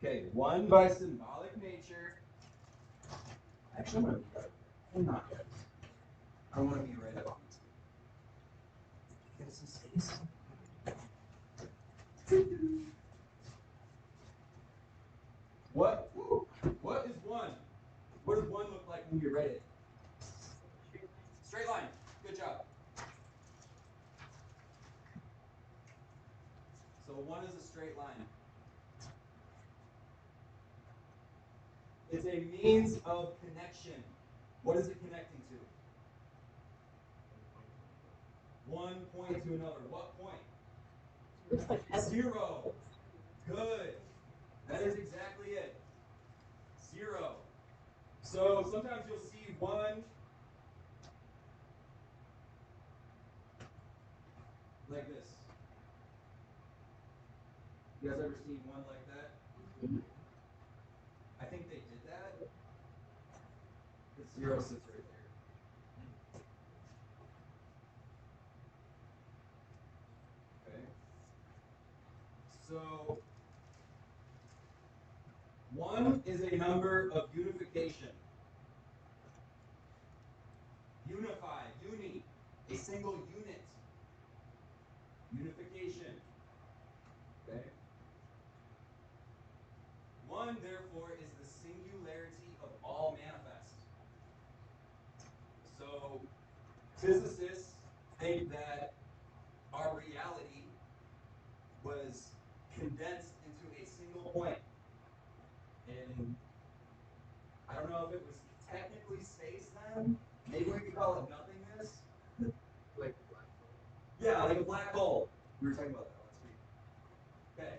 Okay, 1 by symbolic nature. Actually, I'm going to not yet. I don't want to be right up on this. Get some space. What is 1? What does 1 look like when you write it? Straight line. Good job. So 1 is a straight line. It's a means of connection. What is it connecting to? One point to another. What point? 0. Good. That is exactly it. 0. So sometimes you'll see 1 like this. You guys ever seen 1 like that? I think they did that. The 0 sits right there. Okay. So 1 is a number of unification. Unify, uni, a single unit. Unification. Okay? 1, therefore, is the singularity of all manifest. So physicists think that our reality was condensed into a single point. And I don't know if it was technically space then. Maybe we could call it nothingness. Like a black hole. Yeah, like a black hole. We were talking about that last week. Okay.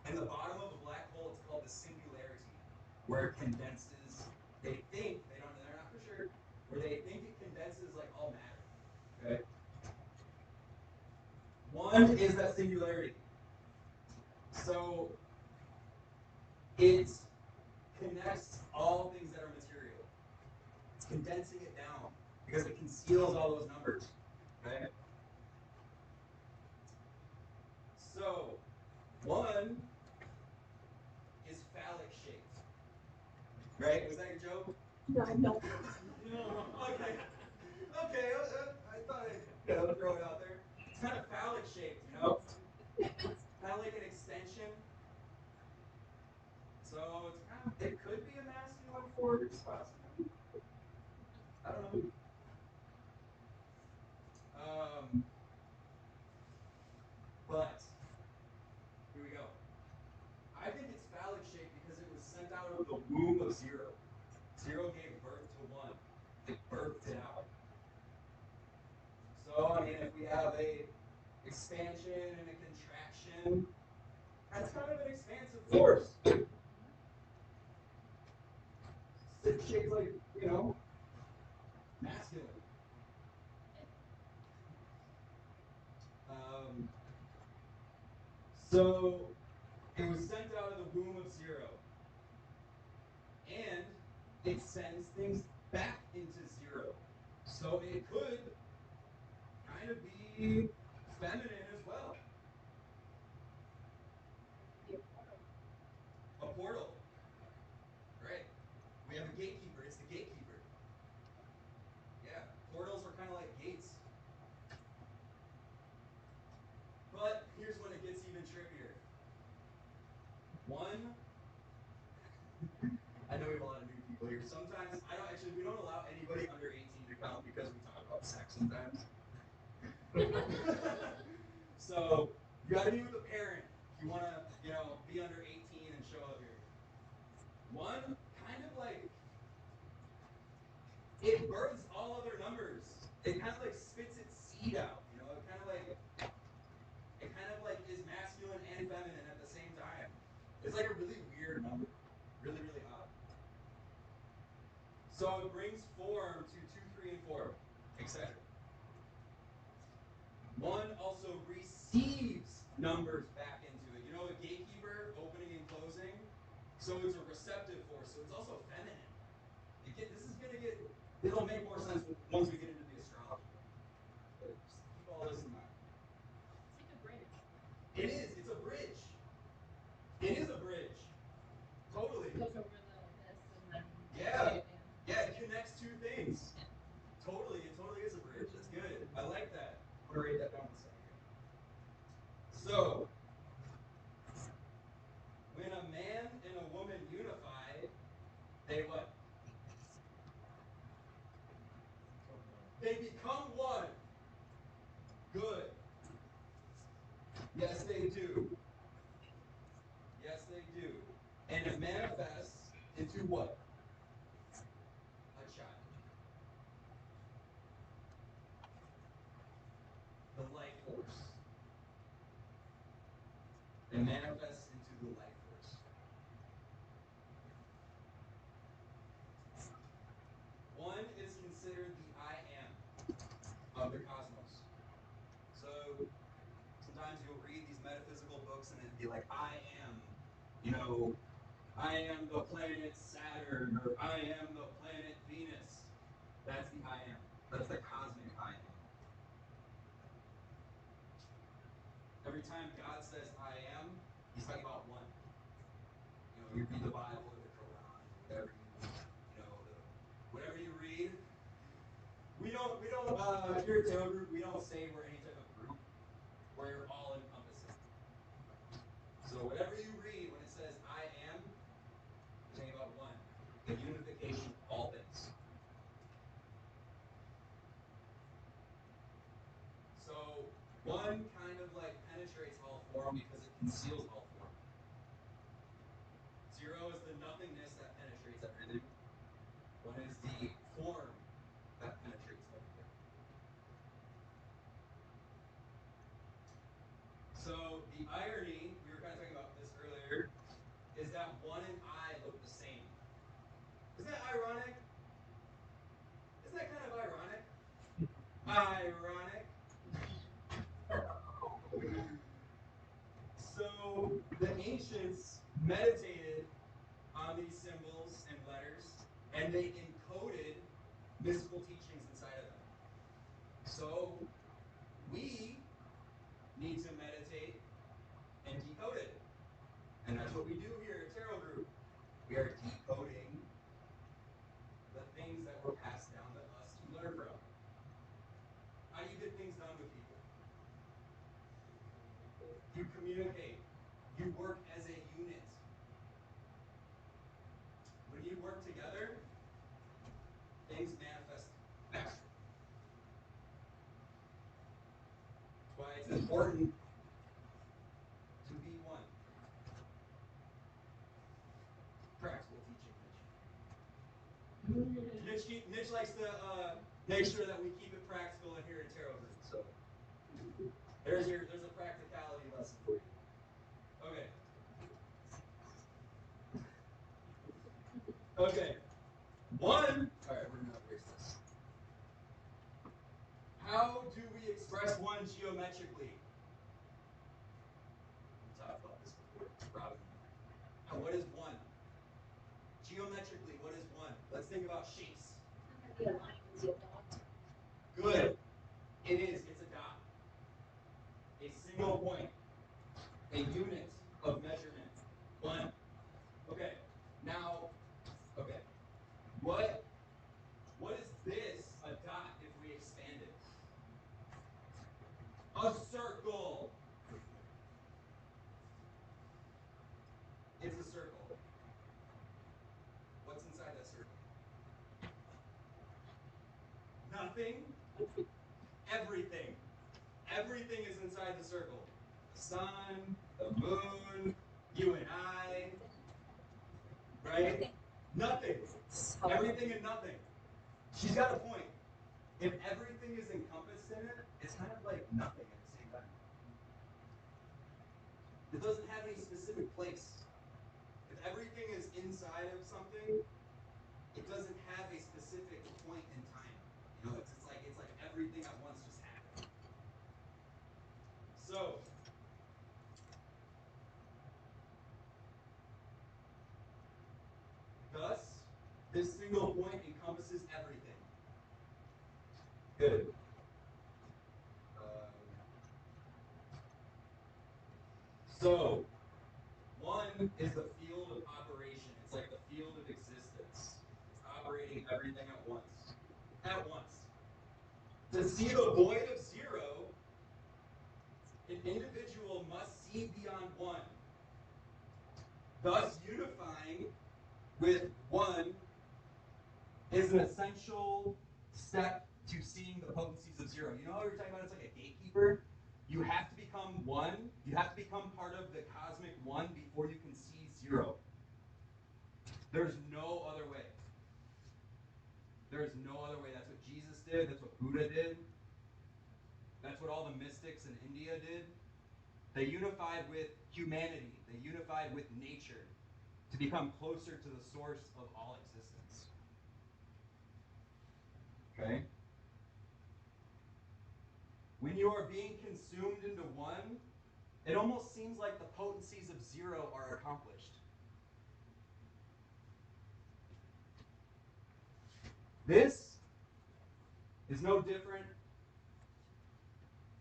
And the bottom of a black hole, it's called the singularity, where it condenses. They think, they're not for sure, where they think it condenses like all matter. Okay. 1 is that singularity. So it connects all things that are material. It's condensing it down because it conceals all those numbers. Okay? So 1 is phallic shaped. Right? Was that your joke? No. Okay. Okay. I thought I'd throw it out there. It's kind of phallic shaped, you know? Kind of like an extension. So it's kind of, it could be a masculine force, possibly. I don't know. But here we go. I think it's phallic shaped because it was sent out of the womb of 0. 0 gave birth to 1. It birthed it out. So, I mean, if we have a expansion and a contraction, that's kind of an expansive force. It's shaped like, you know, masculine. So it was sent out of the womb of 0. And it sends things back into 0. So it could kind of be feminine as well. A portal. Right. We have a gatekeeper. It's the gatekeeper. Yeah. Portals are kind of like gates. But here's when it gets even trickier. 1. I know we have a lot of new people here. Sometimes, we don't allow anybody under 18 to count because we talk about sex sometimes. So, you gotta be with a parent if you wanna, be under 18 and show up here. 1, kind of like, it births all other numbers. It kind of like spits its seed out, it kind of like is masculine and feminine at the same time. It's like a really weird number. Really, really odd. So it brings form to 2, 3, and 4, etc. 1 also receives numbers back into it. You know, a gatekeeper, opening and closing. So it's a receptive force. So it's also feminine. It'll make more sense once we get into the astrology. But just keep all this in mind. It's like a bridge. It is. It's a bridge. It is a bridge. manifests into what? A child. The life force. It manifests into the life force. One is considered the I am of the cosmos. So sometimes you'll read these metaphysical books and it'd be like, I am, I am the planet Saturn, or I am the planet Venus. That's the I am. That's the cosmic I am. Every time God says I am, he's talking about one. You read the Bible or the Quran, whatever you read. We don't here at Tail Group, we don't say we're any type of group. We're all encompassing. So whatever you read when it says I am, you're talking about one. The unification of all things. So one kind of like penetrates all form because it conceals all form. Zero is the nothingness that penetrates everything. One is the form that penetrates everything. So the irony, we were kind of talking about this earlier, is that one and I look the same. Isn't that ironic? Isn't that kind of ironic? Ironic. So the ancients meditated on these symbols and letters, and they encoded mystical teachings inside of them. So we need to meditate and decode it. And that's what we do here at Tarot Group. We are decoding the things that were passed down to us to learn from. How do you get things done with people? You communicate. You work as a unit. When you work together, things manifest faster. That's why it's important to be one. Practical teaching, Mitch likes to make sure that we keep it practical in here at Tarot Group. So there's a practicality lesson for you. Okay. Okay. One. All right, we're gonna erase this. How do we express one geometrically? We talked about this before, Robin. What is one? Geometrically, what is one? Let's think about shapes. Good. It is. It's a dot. A single point. A unit of measurement. One. Okay. Now, okay. What is this, a dot, if we expand it? A circle. It's a circle. What's inside that circle? Nothing. Everything. Everything is inside the circle. The sun, the moon, you and I. Right? Nothing. Everything and nothing. She's got a point. If everything is encompassed in it, it's kind of like nothing at the same time. It doesn't have any specific place. If everything is inside of something, it doesn't have a specific point in time. It's like everything at once just happened. So thus, this single point encompasses everything. Good. So, one is the field of operation. It's like the field of existence. It's operating everything at once. At once. To see the void of zero, an individual must see beyond one. Thus, unifying with one is an essential step to seeing the potencies of zero. You know how we were talking about it's like a gatekeeper? You have to become one. You have to become part of the cosmic one before you can see zero. Buddha did. That's what all the mystics in India did. They unified with humanity. They unified with nature to become closer to the source of all existence. Okay? When you are being consumed into one, it almost seems like the potencies of zero are accomplished. This is no different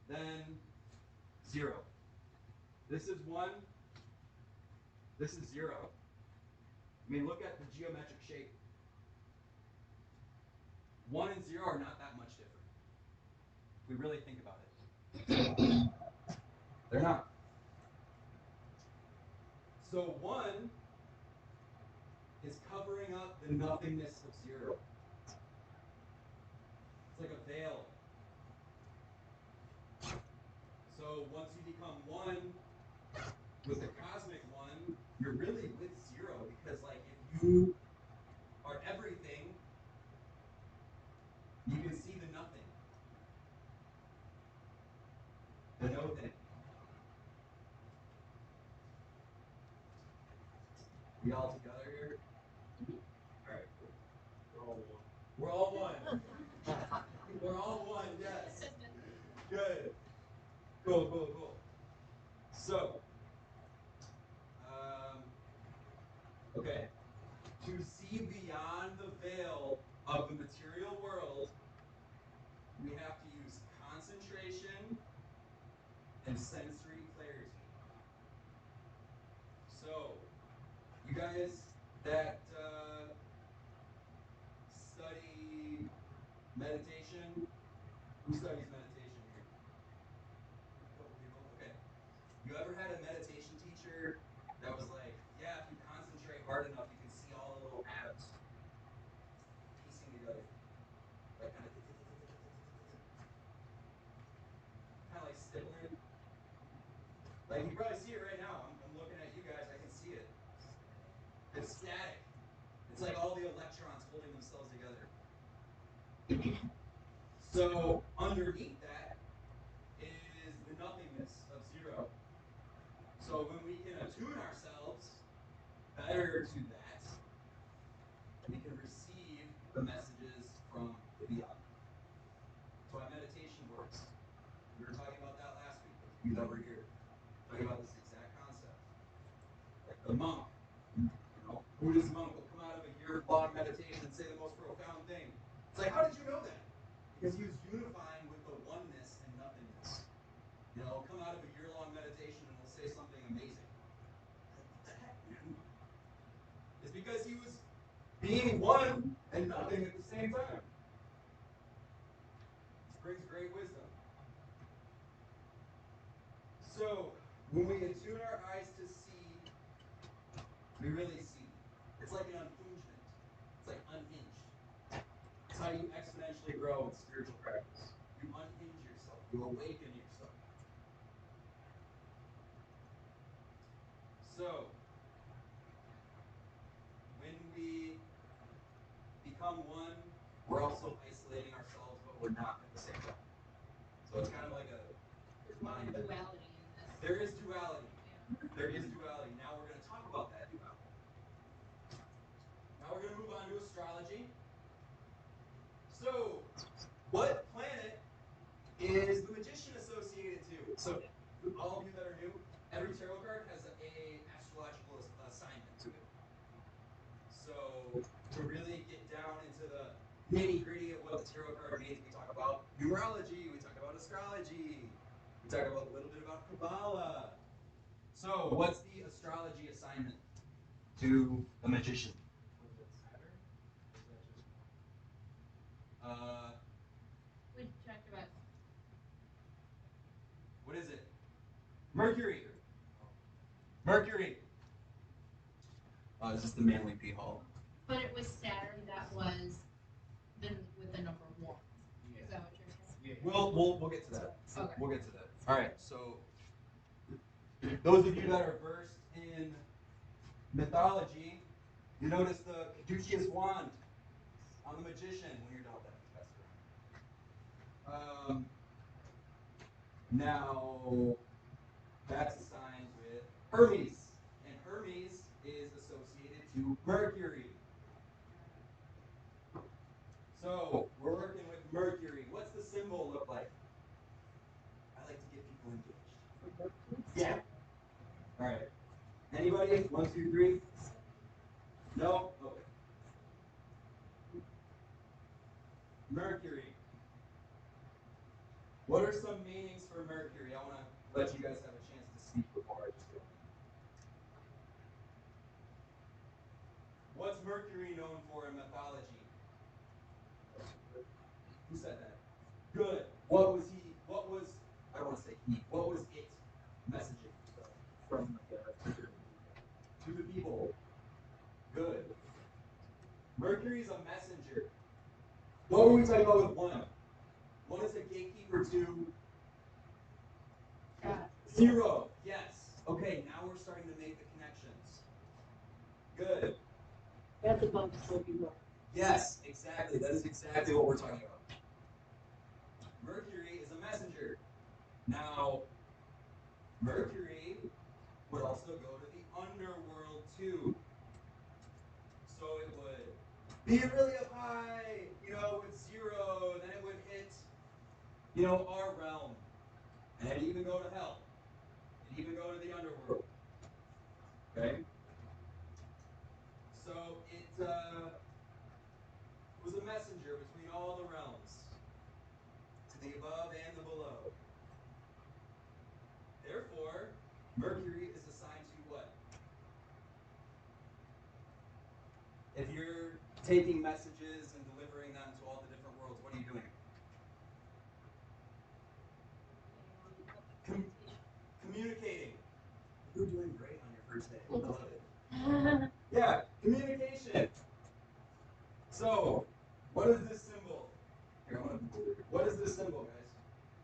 than zero. This is one. This is zero. I mean, look at the geometric shape. 1 and 0 are not that much different. If we really think about it. They're not. So 1 is covering up the nothingness of 0. It's like a veil. So once you become 1 with the cosmic 1, you're really with 0, because like if you are everything, you can see the nothing. The no thing. We all together here? Alright, cool. We're all one. We're all one, yes. Good. Cool. So, okay. To see beyond the veil of the material world, we have to use concentration and sensory clarity. So, you guys that study meditation, who studies meditation here? A couple people? Okay. You ever had a meditation teacher that was like, yeah, if you concentrate hard enough, you can see all the little atoms piecing together. Like kind of like stippling. Like you probably see it right now. I'm looking at you guys, I can see it. It's static. It's like all the electrons holding themselves together. So underneath that is the nothingness of 0. So when we can attune ourselves better to that, we can receive the messages from beyond. That's why meditation works. We were talking about that last week, those of you that were here. Talking about this exact concept. Like the monk, Buddhist monk will come out of a year-long meditation and say the most profound thing. It's like, how did you know that? Because he was unifying with the oneness and nothingness. Come out of a year-long meditation and will say something amazing. What the heck, man? It's because he was being one and nothing at the same time. This brings great wisdom. So, when we attune our eyes to see, we really see. It's like an unhingement. It's like unhinged. It's how you exponentially grow in spiritual practice. You unhinge yourself. You awaken yourself. So, when we become one, we're also isolating ourselves, but we're not at the same time. So it's kind of like a mind bending. Duality in this. There is duality. Yeah. There is duality. Now we're going to talk about that duality. Now we're going to move on to astrology. So, what planet is the magician associated to? So, all of you that are new, every tarot card has a astrological assignment to it. So, to really get down into the nitty-gritty of what the tarot card means, we talk about numerology, we talk about astrology, we talk about a little bit about Kabbalah. So, what's the astrology assignment to the magician? Was it Saturn? Or is that just We talked about what is it? Mercury. Mercury. Is this the manly pee hall? but it was Saturn that was with the number 1. Yeah. Is that what you're saying? Yeah. We'll get to that. Okay. We'll get to that. All right. So those of you that are versed in mythology, you notice the caduceus wand on the magician when you're done with that. Pass it Um, now, that's assigned with Hermes. And Hermes is associated to Mercury. So, we're working with Mercury. What's the symbol look like? I like to get people engaged. Yeah. All right. Anybody? 1, 2, 3. No? Okay. Mercury. What are some meanings for Mercury? I want to let you guys have a chance to speak before I just go. What's Mercury known for in mythology? Who said that? Good. What was he? What was? I don't want to say he. What was it messaging from to the people? Good. Mercury's a messenger. What were we talking about with 1? 1 is a gatekeeper to 0. Yes. Okay. Now we're starting to make the connections. Good. That's above smoking water. Yes, exactly. That is exactly what we're talking about. Mercury is a messenger. Now, Mercury would also go to the underworld too. So it would be really up high, with 0, then it would hit, our realm. And it'd even go to hell. It'd even go to the underworld. Okay? So it was a messenger between all the realms, to the above and the below. Therefore, Mercury is assigned to what? If you're taking messages and delivering them to all the different worlds, what are you doing? Communicating. You're doing great on your first day. I love it. Yeah, communication. So, what is this symbol? Here, what is this symbol, guys?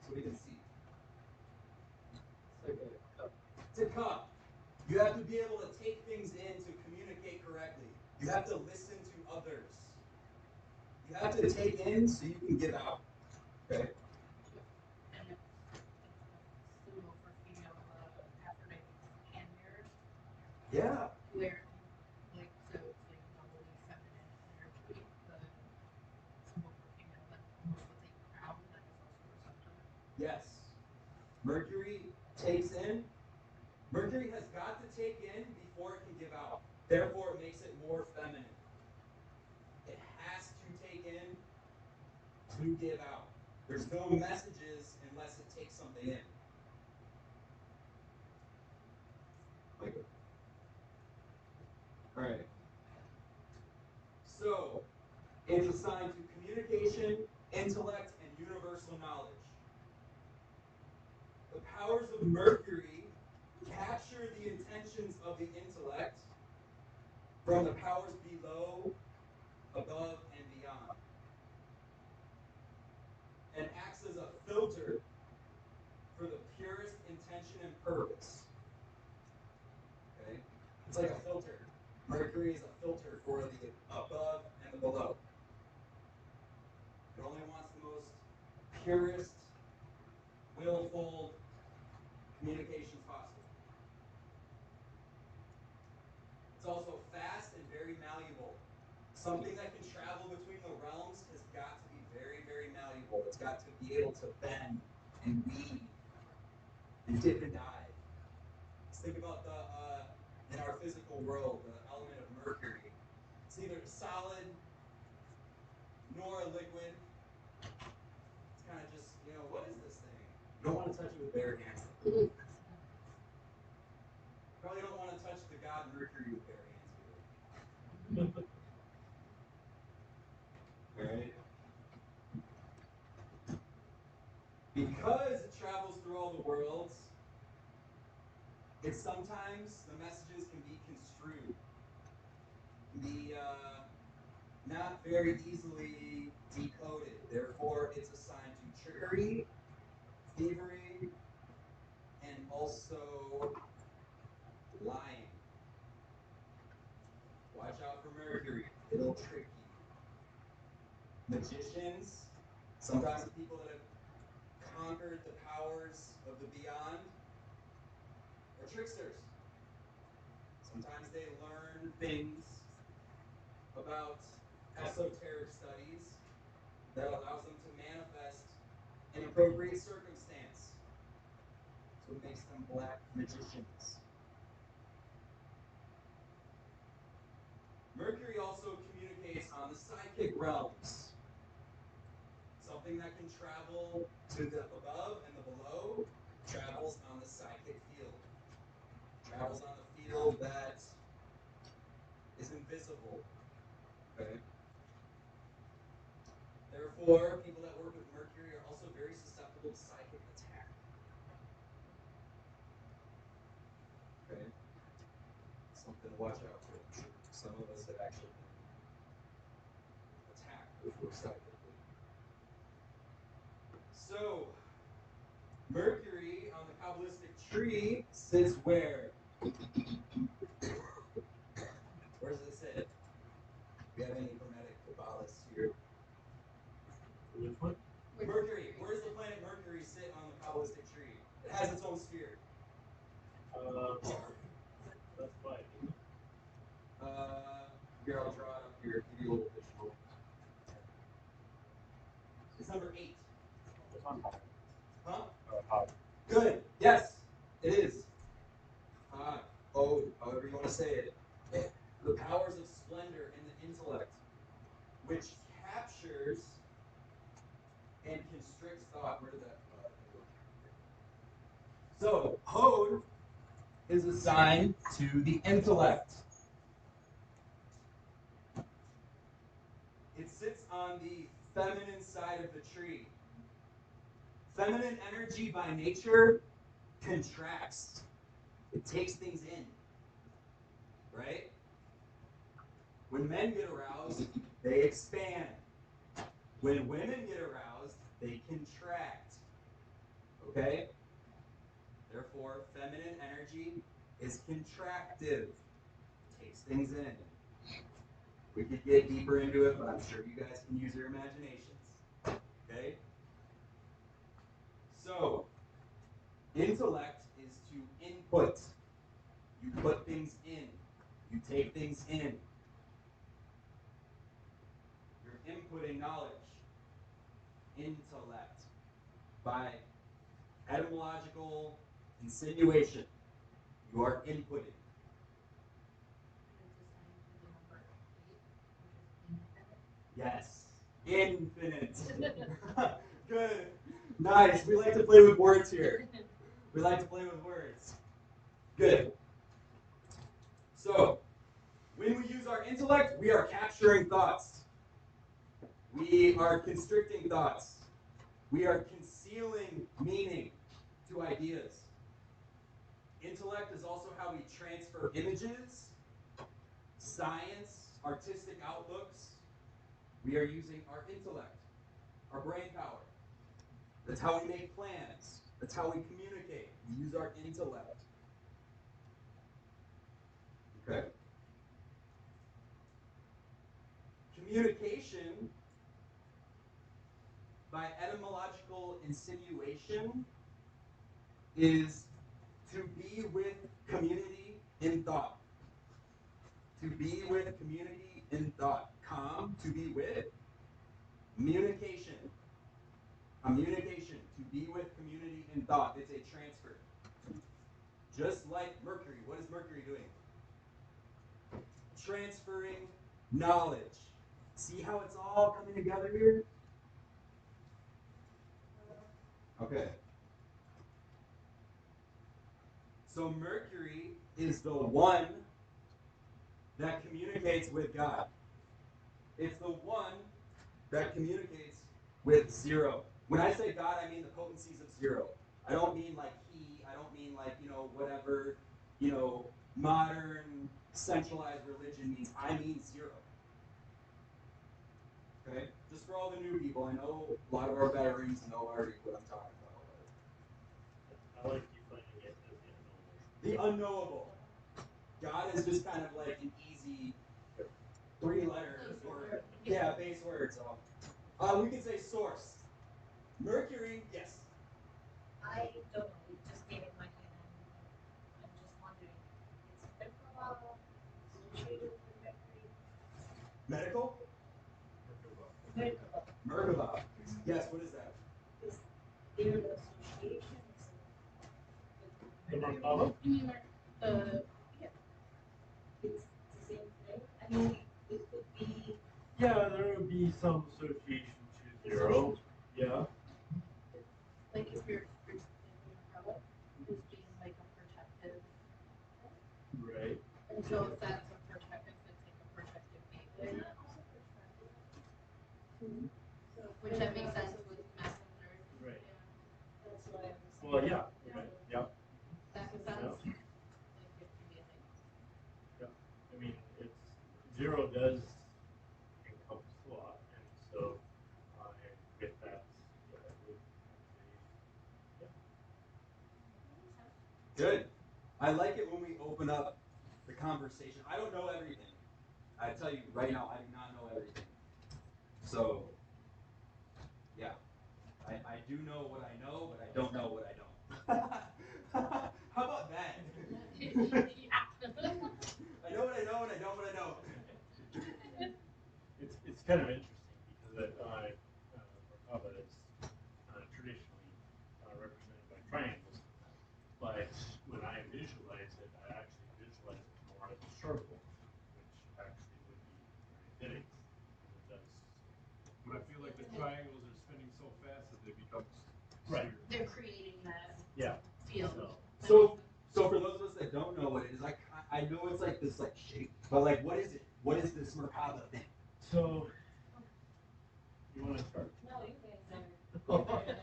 So we can see. It's like a cup. It's a cup. You have to be able to take things in to communicate correctly. You have to listen to others. You have to take in so you can give out. Okay? And it's symbol for female affirmations and mirrors. Yeah. Where, so it's like doubly feminine energy. The symbol for female, almost with a crown that is also a scepter. Yes. Mercury takes in. Mercury has got to take in before it can give out. Therefore, it makes it more feminine. It has to take in to give out. There's no messages unless it takes something in. All right. So, it's assigned to communication, intellect, and universal knowledge. The powers of Mercury capture the intentions of the intellect from the powers below, above, and beyond, and acts as a filter for the purest intention and purpose. Okay? It's like a filter. Mercury is a filter for the above and the below. It only wants the most purest, willful communications possible. It's also fast and very malleable. Something that can travel between the realms has got to be very, very malleable. It's got to be able to bend and weave and dip and dive. Let's think about in our physical world, the element of mercury. It's neither solid nor a liquid. It's kind of just, what is this thing? You don't want to touch it with bare hands. Probably don't want to touch the god Mercury with bare hands either. Alright? Because it travels through all the worlds, sometimes the messages can be construed, be not very easily decoded. Therefore, it's assigned to trickery, thievery, and also lying. Watch out for Mercury. It'll trick you. Magicians, sometimes the people that have conquered the powers of the beyond are tricksters. Sometimes they learn things about esoteric studies that allows them to manifest an appropriate circumstance. So it makes them black magicians. Mercury also communicates on the psychic realms. Something that can travel to the above and the below travels on the psychic field. Travels on the field that is invisible. Okay? Therefore, people that work with Mercury are also very susceptible to psychic attack. Okay? Something to watch out for. I'm sure some of us have actually been attacked before psychically. So, Mercury on the Kabbalistic tree sits where? Where does it sit? Do we have any Hermetic Kabbalists here? Which one? Mercury. Where does the planet Mercury sit on the Kabbalistic tree? It has its own sphere. That's fine. Here, I'll draw it up here. Give you a little visual. It's number 8. It's on high. Huh? High. Good. Yes, it is. However you want to say it. The powers of splendor in the intellect, which captures and constricts thought. Where did that? So, Hod is assigned to the intellect. It sits on the feminine side of the tree. Feminine energy by nature contracts. It takes things in. Right? When men get aroused, they expand. When women get aroused, they contract. Okay? Therefore, feminine energy is contractive. Takes things in. We could get deeper into it, but I'm sure you guys can use your imaginations. Okay? So, intellect is to input. You put things in. You take things in. You're inputting knowledge. Intellect. By etymological insinuation, you are inputting. Yes. Infinite. Good. Nice. We like to play with words here. We like to play with words. Good. So, when we use our intellect, we are capturing thoughts. We are constricting thoughts. We are concealing meaning to ideas. Intellect is also how we transfer images, science, artistic outlooks. We are using our intellect, our brain power. That's how we make plans. That's how we communicate. We use our intellect. Okay? Communication, by etymological insinuation, is to be with community in thought. To be with community in thought. To be with. Communication. Communication. To be with community in thought. It's a transfer. Just like Mercury. What is Mercury doing? Transferring knowledge. See how it's all coming together here? Okay. So Mercury is the one that communicates with God. It's the one that communicates with zero. When I say God, I mean the potencies of zero. I don't mean like he, I don't mean like, whatever, modern centralized religion means. I mean zero. Okay? Just for all the new people, I know a lot of our veterans know already what I'm talking about. I like defining it as The unknowable. God is just kind of like an easy 3 letters or base word. So we can say source. Mercury, yes. I don't know, it just came in my head and I'm just wondering, is Merkaba associated with Mercury? Medical? Merkaba, Merkaba. Yes, what is that? is there an association The with Mercury? Merkaba? You mean like the Yeah, it's the same thing. I mean, it could be, Yeah, there would be some association to zero. Yeah. like if you're thinking about as being like a protective, Right. and so if that's a protective, it's like a protective they're gateway, not also protected. So which that makes sense with messenger. Right. that's why I was. Well, yeah. Right. Yeah. That makes sense. Like it can be like Yeah. I mean, it's zero does encompass a lot, and so with that, yeah, it would say, Good. I like it when we open up the conversation. I don't know everything. I tell you right now, I do not know everything. So, yeah. I do know what I know, but I don't know what I don't. How about that? I know what I know, and I know what I don't. it's kind of interesting because Merkaba is traditionally represented by triangles, but when I visualize it, I actually visualize it more as a circle, which actually would be very fitting. It does. But I feel like the triangles are spinning so fast that they become Right. spheres. they're creating that Yeah. field. So for those of us that don't know what it is, I know it's like this like shape, but like what is it? What is this Merkaba thing? So, you want to start? No, you guys are better than I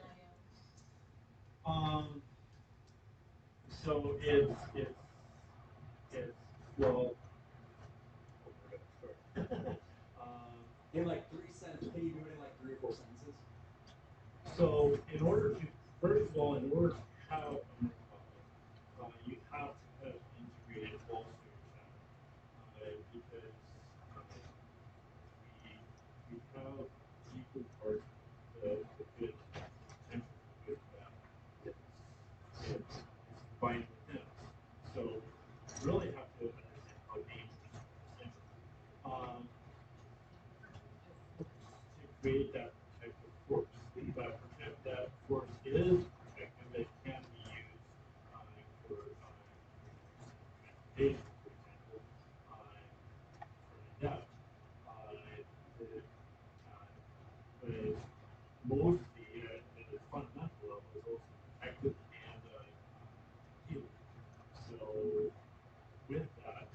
am. So it's well. Where do I start? In like 3 sentences. Can you do it in like 3 or 4 sentences? So in order to, first of all, in order to have a Merkaba, you have to have integrated also your channel, because we have equal parts of the good potential for good and bad. It's combined within us. So you really have to understand how dangerous it is essentially. To create that protective force. That force is protective. It can be used for transportation, for example, for the depth. But mostly at its fundamental level is also protective and healing. So with that,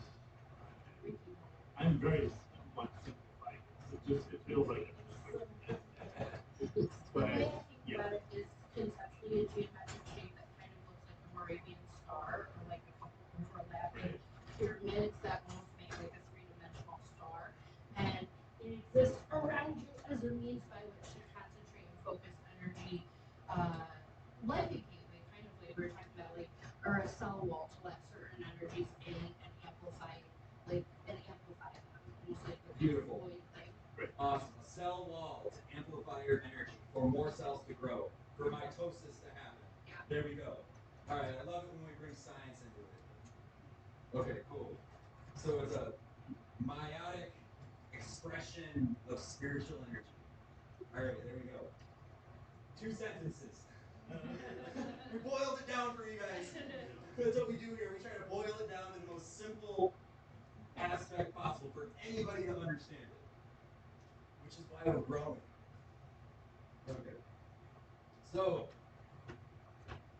I'm very much simplifying it. It feels like I'm just The way I think yeah. about it is conceptually a geometric shape that kind of looks like a Moravian star or like a couple overlapping pyramids that almost make like a three-dimensional star. And it exists around you as a means by which to concentrate and focus energy, like a gateway, kind of like we were talking about, like, or a cell wall to let certain energies in and amplify, like, and amplify them, almost like the Beautiful. void thing. Awesome. A cell wall to amplify your energy, for more cells to grow, for mitosis to happen. Yeah. There we go. All right, I love it when we bring science into it. Okay, cool. So it's a meiotic expression of spiritual energy. All right, there we go. 2 sentences. We boiled it down for you guys. That's what we do here. We try to boil it down to the most simple aspect possible for anybody to understand it, which is why we're growing. Okay. So,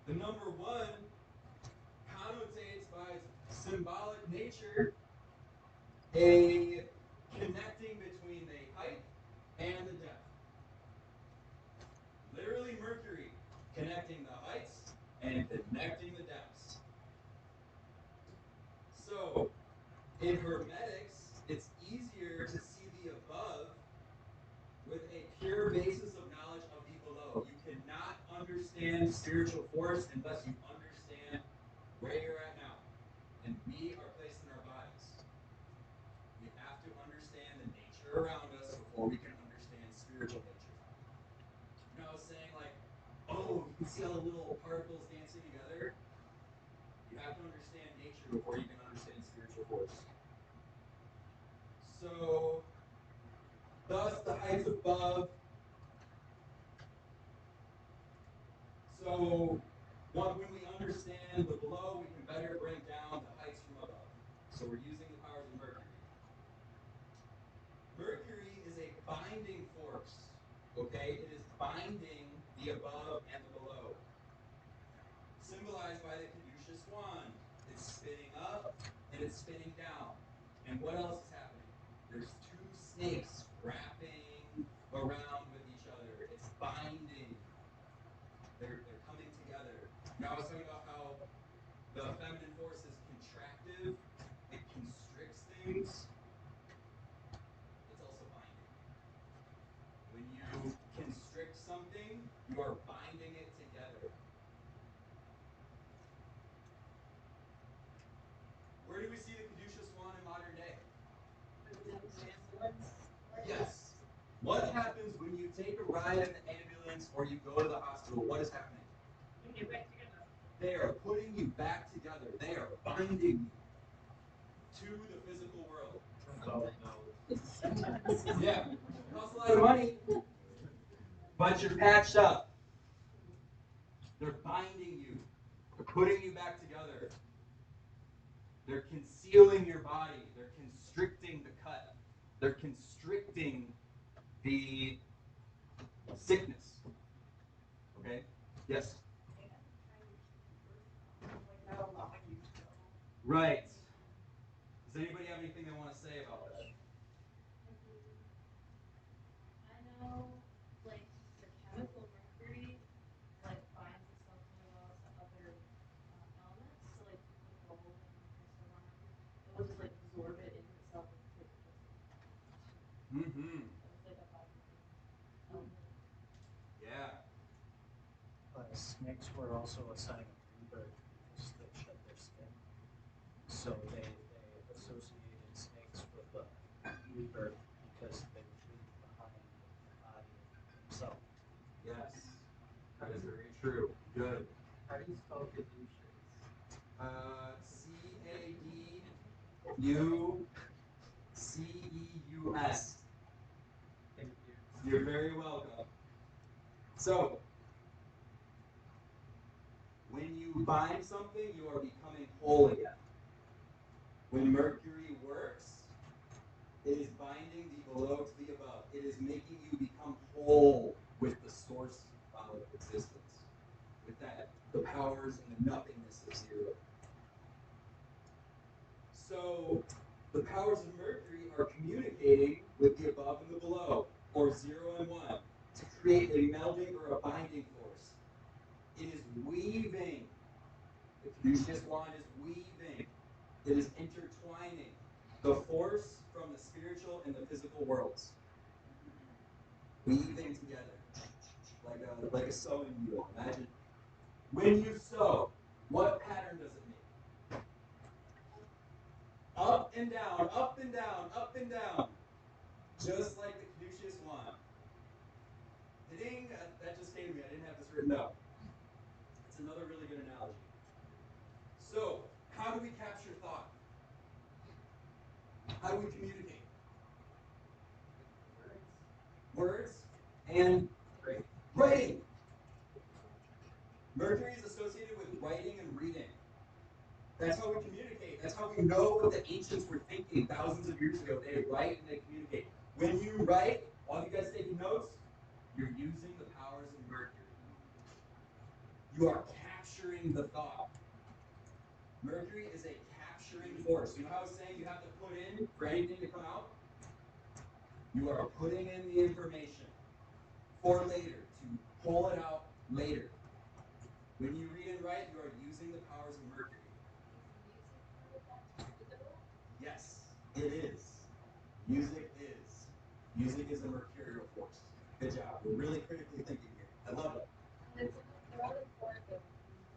the number 1 connotates by its symbolic nature a connecting between the height and the depth. Literally Mercury connecting the heights and connecting the depths. So, in Hermetics, it's easier to see the above with a pure basis of knowledge of the below. You cannot understand spiritual force unless you understand where you're at now. And we are placed in our bodies. We have to understand the nature around us before we can understand spiritual nature. You know, I was saying like, oh, you can see see all the little particles dancing together? You have to understand nature before you can understand spiritual force. So, thus the heights above. So, when we understand the below, we can better bring down the heights from above. So we're using the powers of Mercury. Mercury is a binding force. Okay? It is binding the above and the below. Symbolized by the caduceus wand. It's spinning up and it's spinning down. And what else is happening? There's two snakes wrapping around with each other. It's binding. They're coming together. Now I was talking about how the feminine force is contractive. It constricts things. It's also binding. When you constrict something, you are binding it together. Where do we see the caduceus wand in modern day? Yes. What happens when you take a ride in the ambulance or you go to the hospital? What is happening? You get back together. They are putting you back together. They are binding you to the physical world. Yeah. It costs a lot of money, but you're patched up. They're binding you. They're putting you back together. They're concealing your body. They're constricting the cut. They're constricting the sickness. Okay? Yes? Right. Does anybody have anything they want to say about that? I know, like, the chemical mercury, like, binds itself really well to other elements. So, like, the gold and so on, it will just, like, absorb it into itself and take it with it. Mm-hmm. So it's like a binding element. Yeah. Snakes were also a sign of rebirth because they shed their skin. So they associated snakes with rebirth because they would leave behind the body of themselves. Yes. That is very true. Good. How do you spell caduceus? Caduceus. Thank you. You're very welcome. So, when you bind something, you are becoming whole again. When Mercury works, it is binding the below to the above. It is making you become whole with the source of existence. With that, the powers and the nothingness of zero. So, the powers of Mercury are communicating with the above and the below, or 0 and 1, to create a melding or a binding force. It is weaving. The caduceus wand is weaving. It is intertwining the force from the spiritual and the physical worlds. Weaving together. Like a sewing needle. Imagine. When you sew, what pattern does it make? Up and down, up and down, up and down. Just like the caduceus wand. Ding! That just came to me. I didn't have this written down. It's another really good analogy. So, how do we capture thought? How do we communicate? Words and writing. Mercury is associated with writing and reading. That's how we communicate. That's how we know what the ancients were thinking thousands of years ago. They write and they communicate. When you write, all of you guys taking notes, you're using the powers of Mercury. You are capturing the thought. Mercury is a capturing force. You know how I was saying you have to put in for anything to come out? You are putting in the information for later, to pull it out later. When you read and write, you are using the powers of Mercury. Yes, it is. Music is. Music is a mercurial force. Good job. We're really critically thinking here. I love it. And it's a lot of part of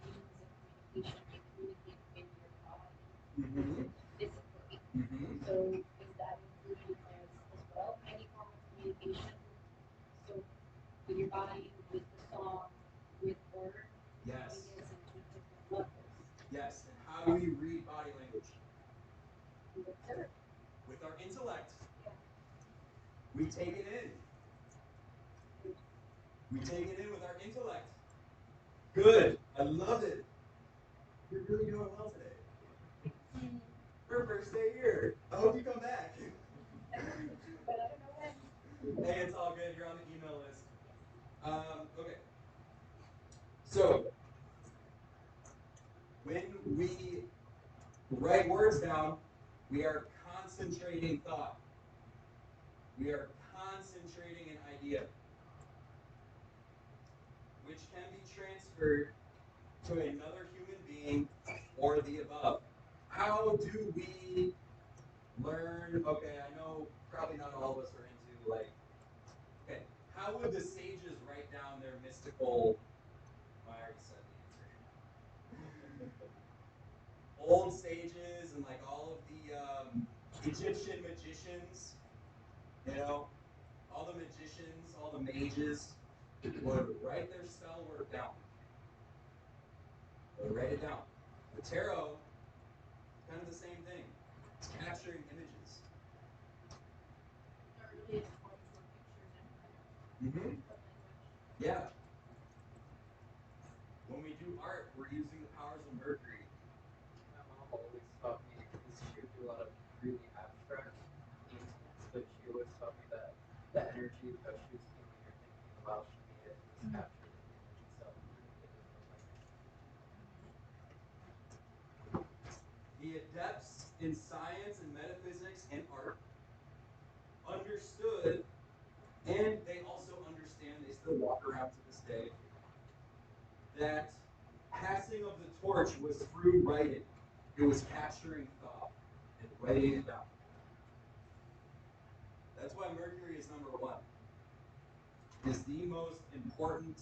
means of communication. You communicate in your body, Mm-hmm. physically. Mm-hmm. So is that included as well? Any form of communication? So with your body, with the song, with words, Yes. He gets into different levels. Yes. And how do we read body language? He observes. With our intellect. Yeah. We take it in. We take it in with our intellect. Good. I love it. You're really doing well today. For first day here. I hope you come back. I want to too, but I don't know when. Hey, it's all good. You're on the email list. Okay. So, when we write words down, we are concentrating thought. We are concentrating an idea, which can be transferred to another human being or the above. How do we learn? Okay, I know probably not all of us are into okay, how would the sages write down their mystical, I already said the answer. Old sages and all of the Egyptian magicians, all the magicians, all the mages would write their spell word down. They would write it down. The tarot, kind of the same thing. It's capturing images. The earliest ones were pictures and Mm-hmm. language. Yeah. When we do art, we're using the powers of Mercury. My mom always taught me, because she would do a lot of really abstract paintings, but she always taught me that the energy that she was feeling or thinking while she made it was captured in the image itself. The adepts in science and metaphysics and art understood, and they also understand, they still walk around to this day, that passing of the torch was through writing. It was capturing thought and writing it down. That's why Mercury is number one. It's the most important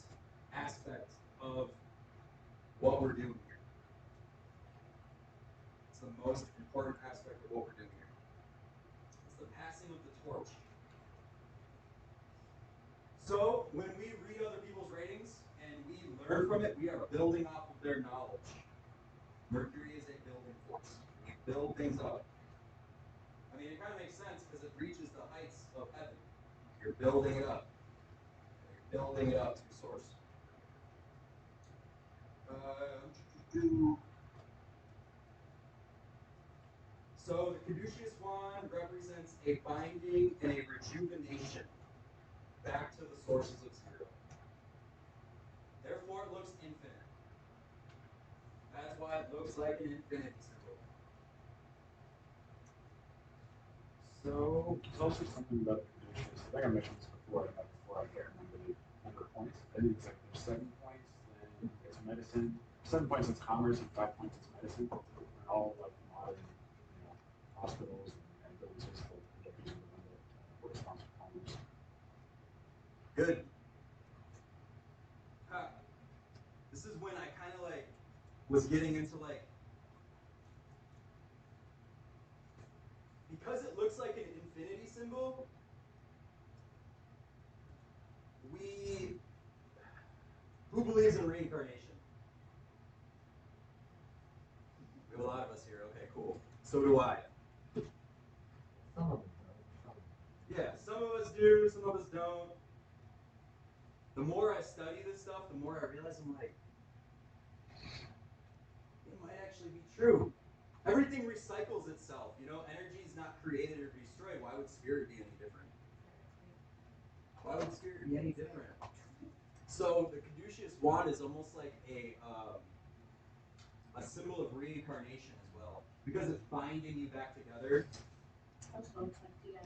aspect of what we're doing here. It's the most important aspect of what we're doing here. It's the passing of the torch. So when we read other people's writings and we learn from it, we are building off of their knowledge. Mercury is a building force. We build things up. I mean, it kind of makes sense because it reaches the heights of heaven. You're building it up. You're building it up to source. So the caduceus wand represents a binding and a rejuvenation back to the sources of zero. Therefore, it looks infinite. That's why it looks like an infinity symbol. So, There's also something about the conditions. I think I mentioned this before. I can't remember the number of points. I think it's like there's 7 points, then it's medicine. 7 points it's commerce, and 5 points it's medicine. And all modern, hospitals and businesses will end up using the one that corresponds with commerce. good. This is when I kind of was getting into because it looks like an infinity symbol, who believes in reincarnation? We have a lot of us here. Okay, cool. So do I. Yeah, some of us do, some of us don't. The more I study this stuff, the more I realize I'm like, it might actually be true. Everything recycles itself. Energy is not created or destroyed. Why would spirit be any different? Why would spirit be any different? So the caduceus wand is almost like a symbol of reincarnation as well, because it's binding you back together. Also looks like DNA.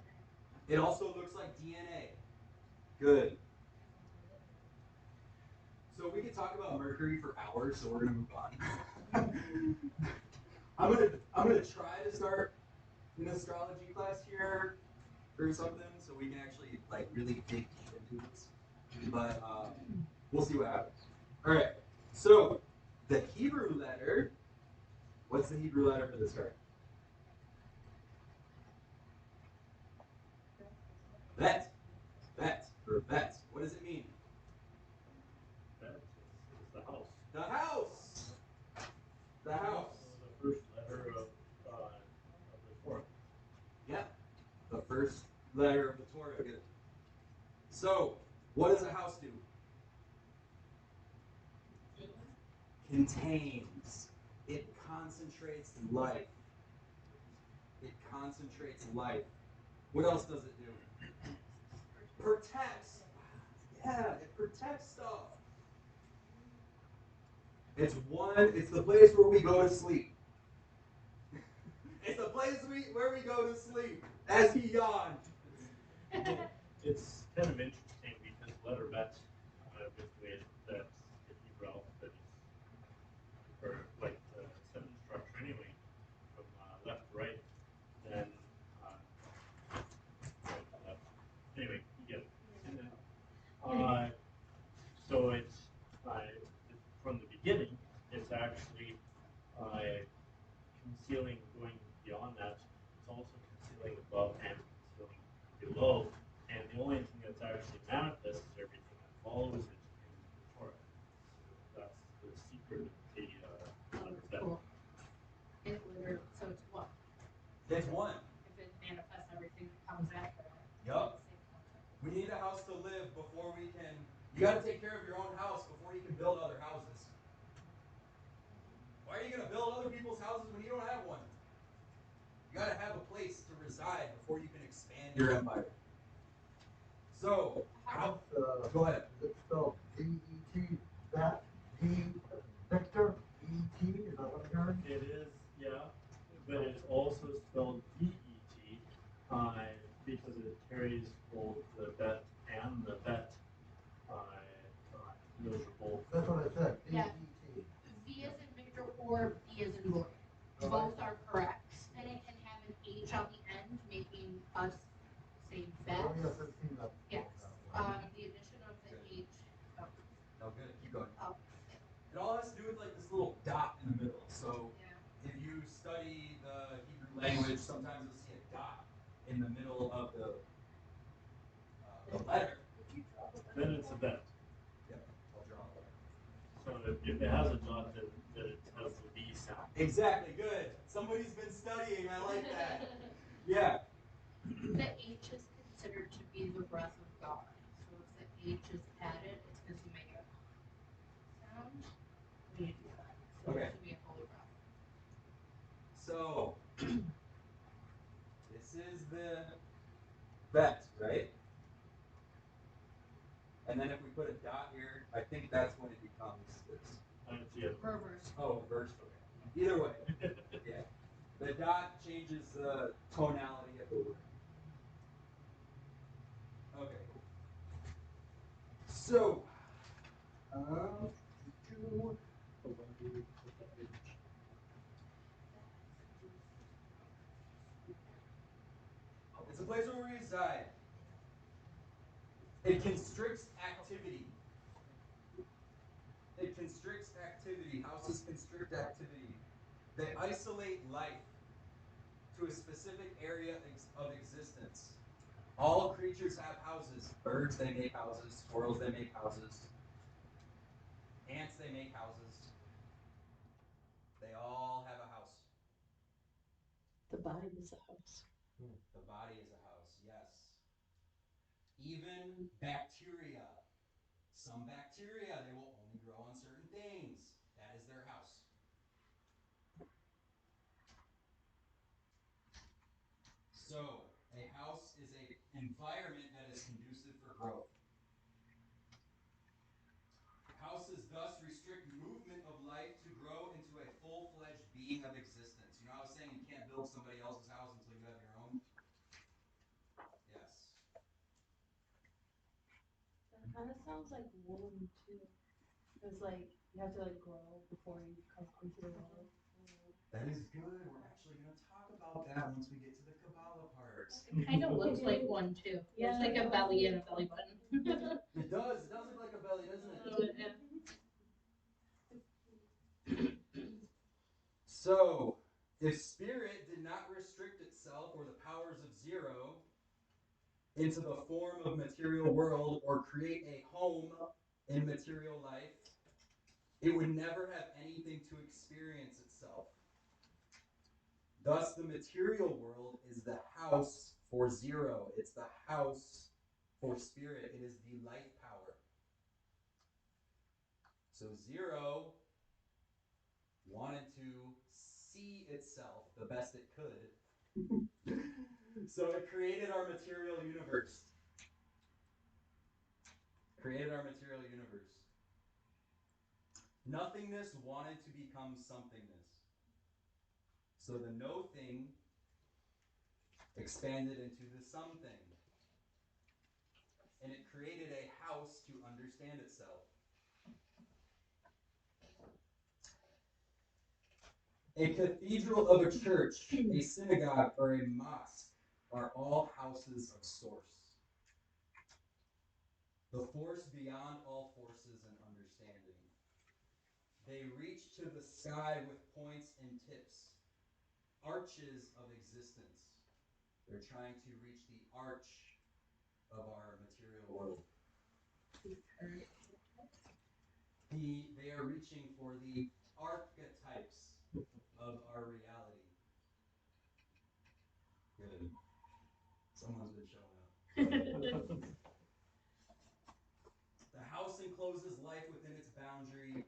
It also looks like DNA. Good. So we could talk about Mercury for hours, so we're gonna move on. I'm gonna try to start an astrology class here or something, so we can actually really dig deep into this. But we'll see what happens. All right. So the Hebrew letter. What's the Hebrew letter for this card? Bet. Bet. Or bet. What does it mean? That is the house. The house. First letter of the Torah. Good. So, what does a house do? Contains. It concentrates life. It concentrates life. What else does it do? Protects. Yeah, it protects stuff. It's the place where we go to sleep. It's the place where we go to sleep. As he yawned. It's kind of interesting because letter bet, with the way that the Hebrew alphabet is, or like the sentence structure anyway, from left to right, then right to left. Anyway, you get it. And then, so it's from the beginning, it's actually concealing, going beyond that. It's also concealing above and concealing below. And the only thing that's actually manifest is everything that follows it in the Torah. So that's the secret of the Cool. It literally, so it's one. It's one. If it manifests everything that comes after it. Yup. We need a house to live before we can. You got to take care of your own house before you can build other houses. Why are you going to build other people's houses when you don't have one? You got to have a place to reside before you can expand your empire. So, go ahead. Is it spelled V-E-T, that, V, Victor, E-T, is that what I'm hearing? It is, yeah, but it's also spelled V-E-T, because it carries both the bet and the bet. Those are both. That's what I said, Yeah. V-E-T. V as in Victor or B as in boy. Both are correct. And it can have an H on the end, making us say bet. Oh, yes, I've seen that. Yes. The addition of the H. Oh. No, good. Keep going. Oh. It all has to do with like this little dot in the middle. So, Yeah. if you study the Hebrew language, sometimes you'll see a dot in the middle of the letter. Then it's a bet. Yep, I'll draw a letter. So if it has a dot, then it has the V sound. Exactly, good. Somebody's been studying. I like that. Yeah. The H is considered to be the breath of God. So if the H is added, it's because you make a sound when you do that. So Okay. it should be a holy breath. So, this is the bet, right? And then if we put a dot here, I think that's when it becomes this. Yeah. Reverse. Oh, reverse. Okay. Either way, yeah. The dot changes the tonality of the word. Okay, cool. So, it's a place where we reside. It constricts activity. It constricts activity. Houses constrict activity. They isolate life to a specific area of existence. All creatures have houses. Birds, they make houses. Squirrels, they make houses. Ants, they make houses. They all have a house. The body is a house. The body is a house, yes. Even bacteria. Some bacteria, they will only grow on certain things. That is their house. So, a house is an environment that is conducive for growth. Houses thus restrict movement of life to grow into a full-fledged being of existence. You know, I was saying you can't build somebody else's house until you have your own? Yes. That kind of sounds like womb too. It's like you have to like grow before you come into the world. That is good. We're actually going to talk about that once we get to the Kabbalah part. It kind of looks like one too. Yeah. It's like a belly and a belly button. It does. It does look like a belly, doesn't it? Yeah. So, if spirit did not restrict itself or the powers of zero into the form of material world or create a home in material life, it would never have anything to experience itself. Thus, the material world is the house for zero. It's the house for spirit. It is the life power. So zero wanted to see itself the best it could. So it created our material universe. Created our material universe. Nothingness wanted to become somethingness. So the no thing expanded into the something. And it created a house to understand itself. A cathedral of a church, a synagogue, or a mosque are all houses of source. The force beyond all forces and understanding. They reach to the sky with points and tips, arches of existence. They're trying to reach the arch of our material world. They are reaching for the archetypes of our reality. Good. Someone's been showing up. The house encloses life within its boundary,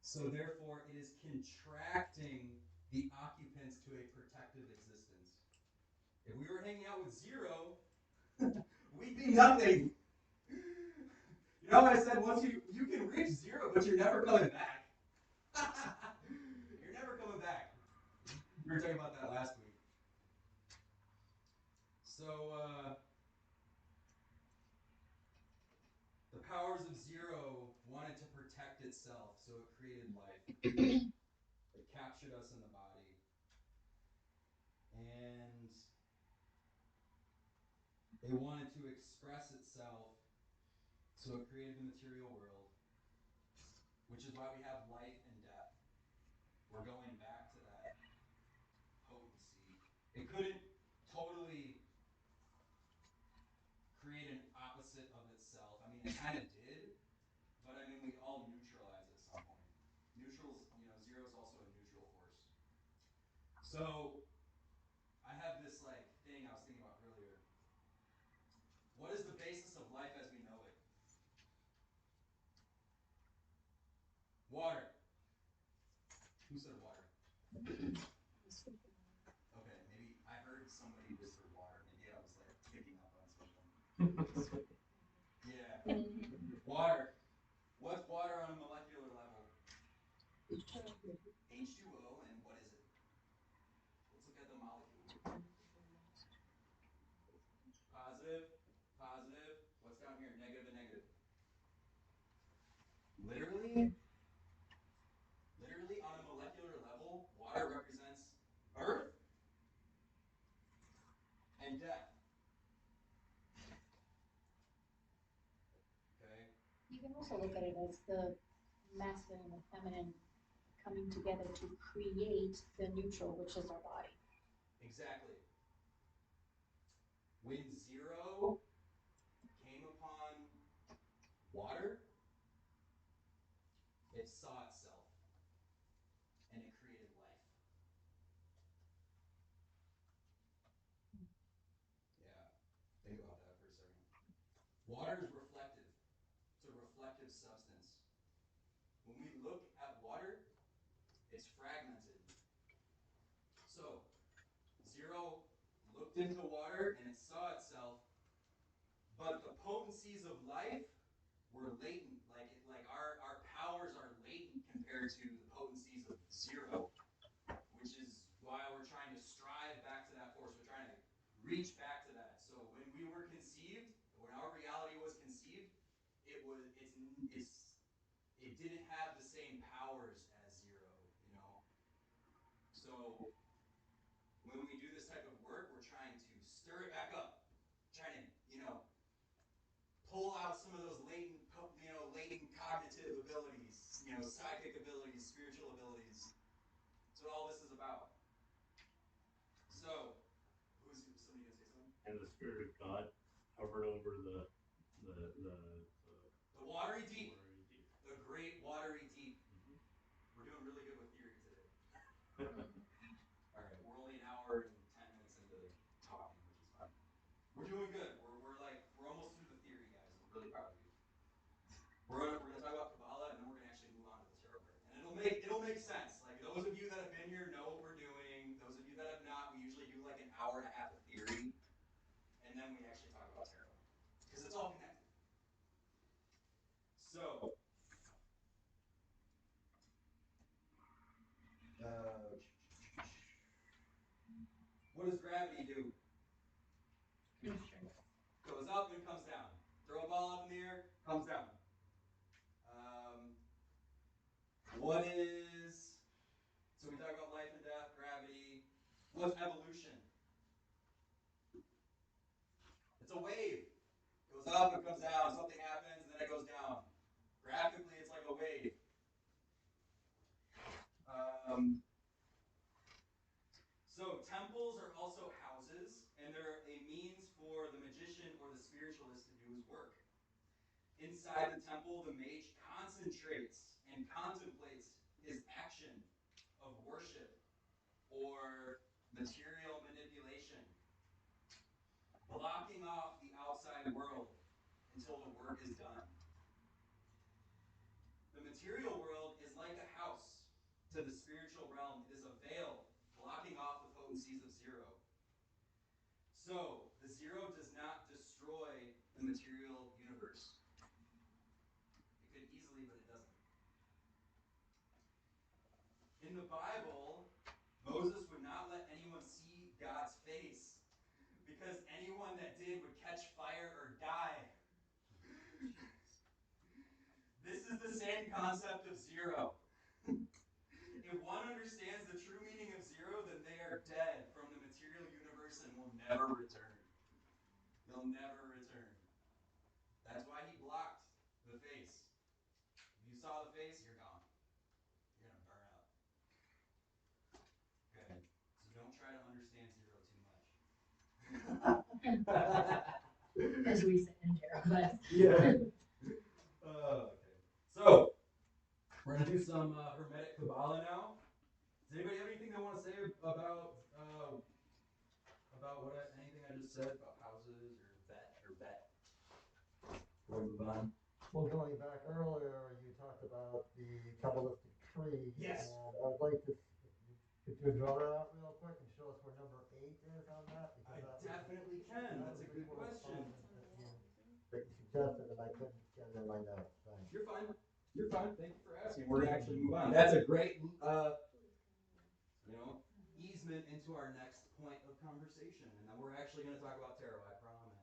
so therefore it is contracting the occupants to a protective existence. If we were hanging out with zero, we'd be nothing. You know, I said once you can reach zero, but you're never coming back. You're never coming back. We were talking about that last week. So, the powers of zero wanted to protect itself, so it created life. It captured us in the body. And they wanted to express itself, so it created the material world, which is why we have life and death. We're going back to that potency. It couldn't totally create an opposite of itself. I mean, it kind of did, but I mean, we all neutralize at some point. Neutrals, zero is also a neutral force. So, I have this thing I was thinking about earlier. What is the basis of life as we know it? Water. Who said water? Okay, maybe I heard somebody whisper water. Maybe I was picking up on something. Yeah. Water. What's water on a molecular level? H2O, and what is it? Let's look at the molecule. Positive, positive. What's down here? Negative and negative. Literally on a molecular level, water represents birth and death. Okay? You can also look at it as the masculine and feminine coming together to create the neutral, which is our body. Exactly. When zero came upon water, it saw itself and it created life. Yeah, think about that for a second. Water is reflective. It's a reflective substance. When we look at water, it's fragmented. So, zero looked into water and it saw itself, but the potencies of life were latent. Like our powers are latent compared to the potencies of zero, which is why we're trying to strive back to that force. We're trying to reach back to that. So when we were conceived, when our reality was conceived, it didn't have the same powers as zero. So when we do this type of work, we're trying to stir it back up, trying to pull out some of those latent cognitive abilities, psychic abilities, spiritual abilities. That's what all this is about. So, somebody gonna say something? And the Spirit of God hovered over the watery deep. Watery deep. The great watery deep. Mm-hmm. We're doing really good with theory today. All right, we're only an hour and 10 minutes into talking, which is fine. We're doing good. We're almost through the theory, guys. I'm really proud of you. We're gonna talk about Kabbalah, and then we're gonna actually move on to the tarot card, and it'll make sense. Like those of you that have been here know what we're doing. Those of you that have not, we usually do like an hour and a half of theory, and then we actually talk about tarot because it's all connected. So. What does gravity do? Goes up and comes down. Throw a ball up in the air, comes down. What is, so we talk about life and death, gravity. What's evolution? It's a wave. Goes up and comes down. Something happens and then it goes down. Graphically, it's like a wave. So temples are also houses, and they're a means for the magician or the spiritualist to do his work. Inside the temple, the mage concentrates and contemplates his action of worship or material manipulation, blocking off the outside world until the work is done. The material world is like a house to the spiritual realm. It is a veil blocking off the potencies of zero. So, the zero does not destroy the material universe. It could easily, but it doesn't. In the Bible, Moses would not let anyone see God's face because anyone that did would catch fire or die. This is the same concept of zero. If one understands the true meaning of zero, then they are dead from the material universe and will never return. They'll never return. That's why he blocked the face. If you saw the face, you're gone. You're going to burn up. Okay. So don't try to understand zero too much. As we said in tarot class. Yeah. Okay. So, we're going to do some Hermetic Kabbalah now. Does anybody have anything they want to say about anything I just said about houses or bet? Before we move on. Well, going back earlier, you talked about the Kabbalistic tree. Yes. And I'd like to, could you draw that out real quick and show us where number 8 is on that? I definitely can. That's a good question. That you suggested, and I couldn't get it in my notes. Thanks. You're fine. You're fine. Thank you for asking. We're gonna actually move on. That's a great, easement into our next point of conversation, and then we're actually gonna talk about tarot. I promise.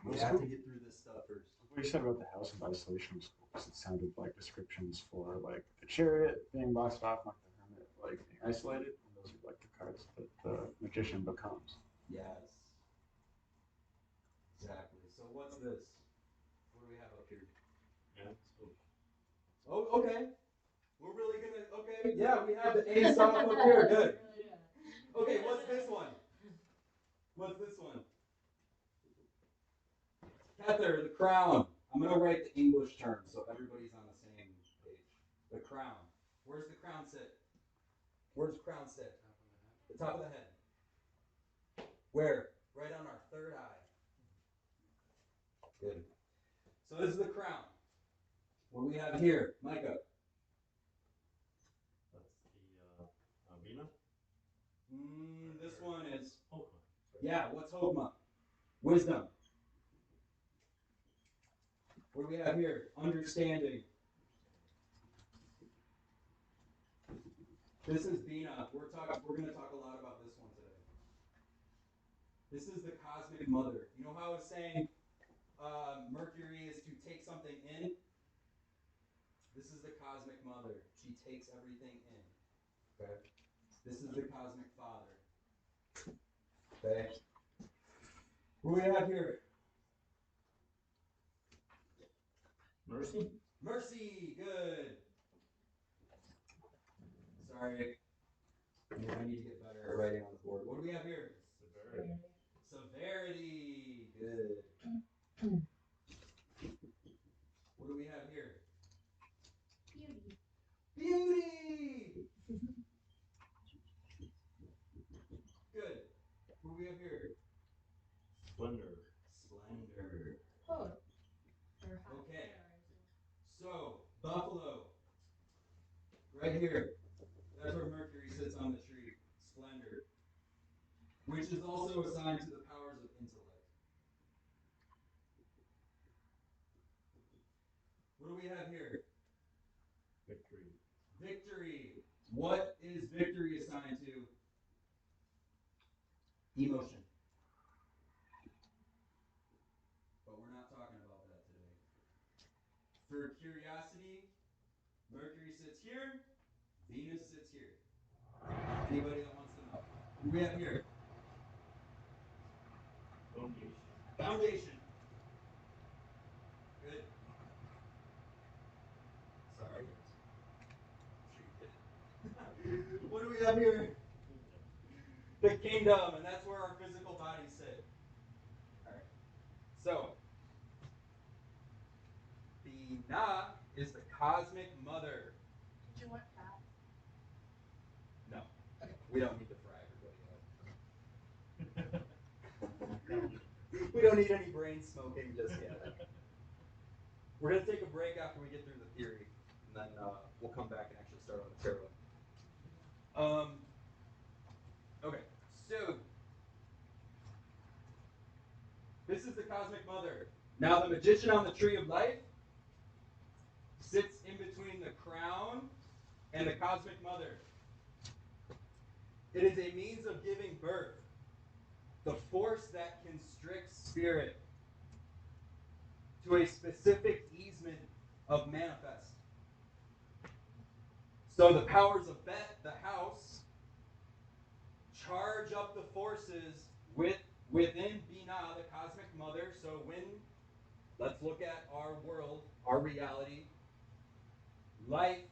We have to get through this stuff first. What you said about the House of Isolation was cool, because it sounded like descriptions for like the Chariot being boxed off, like the Hermit, like being isolated, and those are like the cards that the magician becomes. Yes. Exactly. So what's this? What do we have up here? Yeah. Oh, okay. We're really gonna. Okay. Yeah, we have the A stuff up here. Good. Okay. What's this one? What's this one? Kether, the crown. I'm going to write the English term so everybody's on the same page. The crown. Where's the crown sit? Where's the crown sit? The top of the head. Where? Right on our third eye. Good. So this is the crown. What do we have here? Micah. That's the Vina? This one is... Hokmah. Yeah, what's Hokmah? Wisdom. What do we have here? Understanding. This is Bina. We're going to talk a lot about this one today. This is the cosmic mother. You know how I was saying Mercury is to take something in? This is the cosmic mother. She takes everything in. Okay? This is the cosmic father. Okay? What do we have here? Mercy? Mercy. Good. Sorry. I need to get better at writing on the board. What do we have here? Severity. Severity. Good. What do we have here? Beauty. Beauty. Good. What do we have here? Splendor. Splendor. Oh. Or hot Okay. stars. So, buffalo. Right here. That's where Mercury sits on the tree. Splendor. Which is also assigned to the powers of intellect. What do we have here? Victory. Victory. What is victory assigned to? Emotion. But we're not talking about that today. For curiosity, Mercury sits here, Venus sits here. Anybody that wants to know? Who do we have here? Foundation. Foundation. Good. Sorry. What do we have here? The kingdom, and that's where our physical bodies sit. All right. So, Bina is the cosmic mother. Did you want that? No, we don't need to fry everybody out. We don't need any brain smoking just yet. We're going to take a break after we get through the theory, and then we'll come back and actually start on the tarot. Okay, so this is the cosmic mother. Now the magician on the tree of life sits in between the crown and the cosmic mother. It is a means of giving birth, the force that constricts spirit to a specific easement of manifest. So the powers of Bet, the house, charge up the forces within Binah, the cosmic mother. So when, let's look at our world, our reality, life,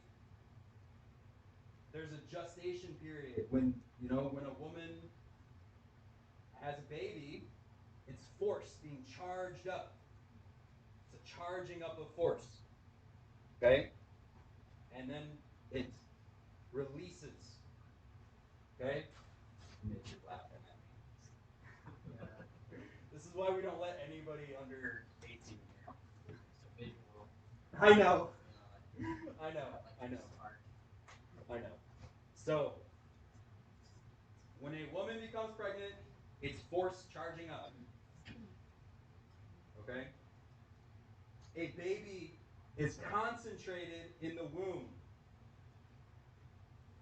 there's a gestation period. When a woman has a baby, it's force being charged up. It's a charging up of force. Okay? And then it releases. Okay? Mitch, you're laughing at me. This is why we don't let anybody under 18 here. I know. I know. So, when a woman becomes pregnant, it's force charging up. Okay? A baby is concentrated in the womb,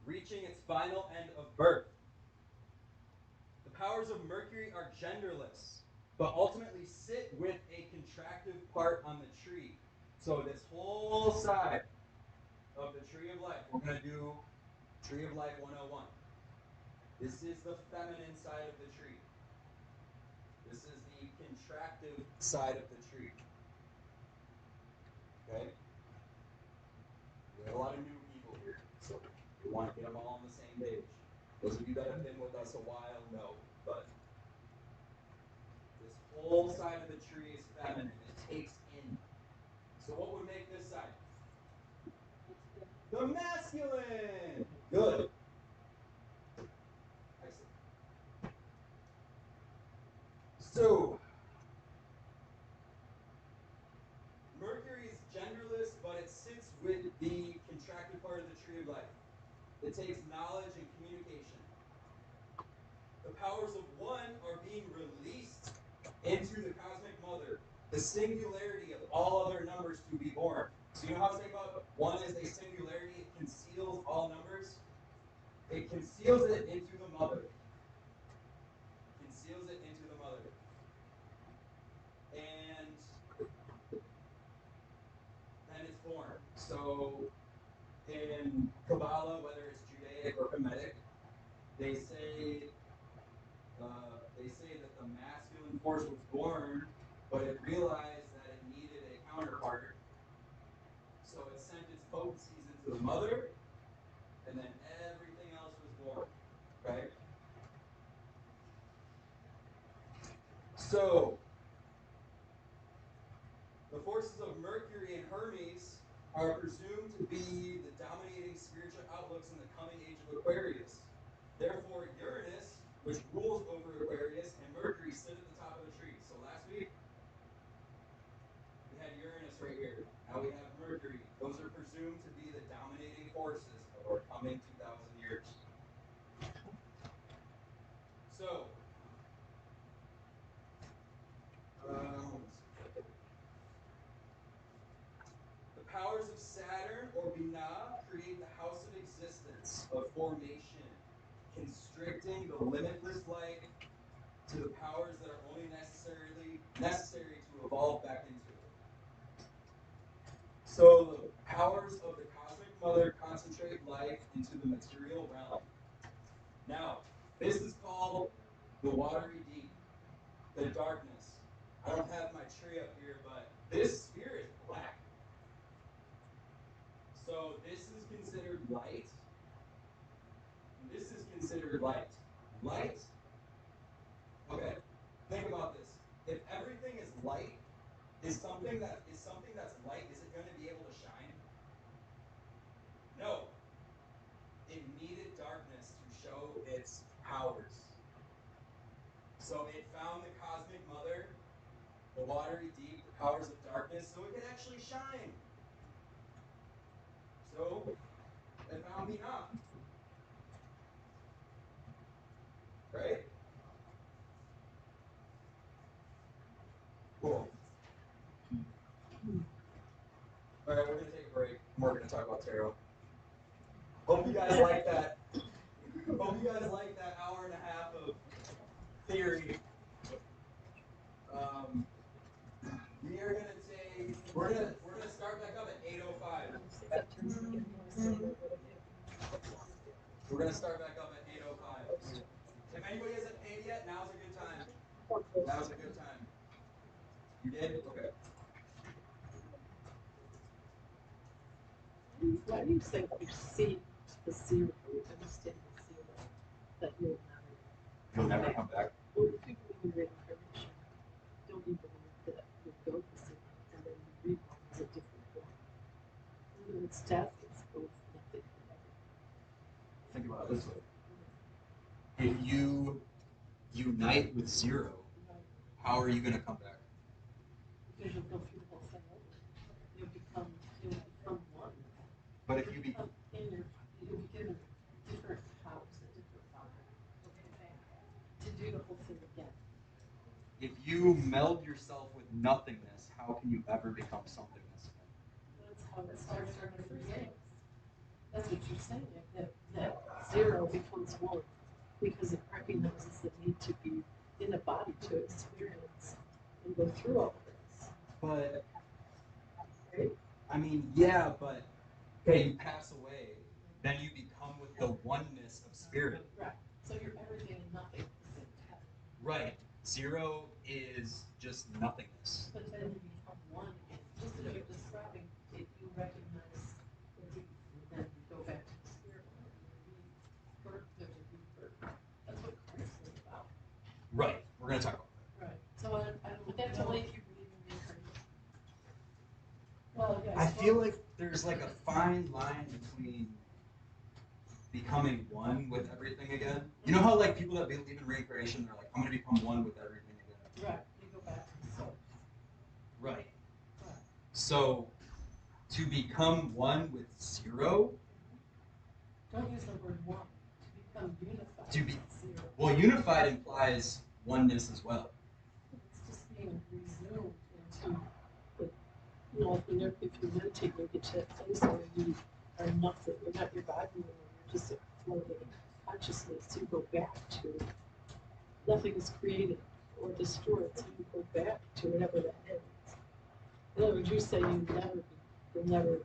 reaching its final end of birth. The powers of Mercury are genderless, but ultimately sit with a contractive part on the tree. So this whole side of the tree of life, we're going to do Tree of Life 101. This is the feminine side of the tree. This is the contractive side of the tree. Okay? We have a lot of new people here, so we want to get them all on the same page. Those of you that have been with us a while know, but this whole side of the tree is feminine. It takes in. So what would make this side? The masculine. Good. Excellent. So, Mercury is genderless, but it sits with the contracted part of the tree of life. It takes knowledge and communication. The powers of one are being released into the cosmic mother, the singularity of all other numbers to be born. So you know how I was saying about one is a singularity, it conceals all numbers? It conceals it into the mother. Conceals it into the mother. And then it's born. So in Kabbalah, whether it's Judaic or Kemetic, they say that the masculine force was born, but it realized that it needed a counterpart. So it sent its potencies into the mother, and then everything else was born. Okay? So the forces of Mercury and Hermes are presumed to be the dominating spiritual outlooks in the coming age of Aquarius. Therefore, Uranus, which rules over Aquarius, and Mercury sit at the top of the trees. forces of our coming 2,000 years. So, the powers of Saturn or Binah create the house of existence, of formation, constricting the limitless light to the powers that are only necessary to evolve back into it. So the powers of the cosmic mother concentrate life into the material realm. Now, this is called the watery deep, the darkness. I don't have my tree up here, but this sphere is black. So this is considered light. And this is considered light. Light. Okay, think about this. If everything is light, is something that's light, is it going to be able to shine? No. It needed darkness to show its powers. So it found the cosmic mother, the watery deep, the powers of darkness, so it could actually shine. So it found Binah. Right? Cool. All right, we're going to take a break, and we're going to talk about tarot. Hope you guys like that. Hope you guys like that hour and a half of theory. We are going to take, we're going to start back up at 8:05. We're going to start back up at 8:05. If anybody hasn't paid yet, now's a good time. Now's a good time. You did? Okay. Why do you say you see the zero, you understand the zero, that You'll never come back. Well, the people in reincarnation don't even believe that you go to zero, and then you reborn as a different form. When it's death, it's both nothing and everything. Think about it this way. If you unite with zero, how are you going to come back? Because you'll go through the whole thing over. You'll become one. But if you be You'll be given a different house, a different body, okay, to do the whole thing again. if you meld yourself with nothingness, how can you ever become somethingness again? That's how it starts from the beginning. That's what you're saying, that zero becomes one, because it recognizes the need to be in a body to experience and go through all of this. But, right? I mean, yeah, but, okay, you pass away, then you become with the oneness of spirit. Right. So you're everything and nothing at the same time. Right. Zero is just nothingness. But then you become one again. Just as you're describing, if you recognize the deep, and then you go back to the spirit world, there's a rebirth. That's what Christ is about. Right. We're going to talk about that. Right. So I don't that's only if you believe in reincarnation. Well, yes. I feel like there's like a fine line between becoming one with everything again. You know how like people that believe in reincarnation, they're like, I'm going to become one with everything again. Right. You go back to the source. Right. Right. So to become one with zero, Don't use the word one. To become unified. To be- with zero. well, unified implies oneness as well. It's just being resumed into the, if you meditate, you get to that place where you are nothing. You're not your body anymore. You're just a floating consciousness. You go back to nothing is created or destroyed. So you go back to whatever that is. In other words, you say you'll never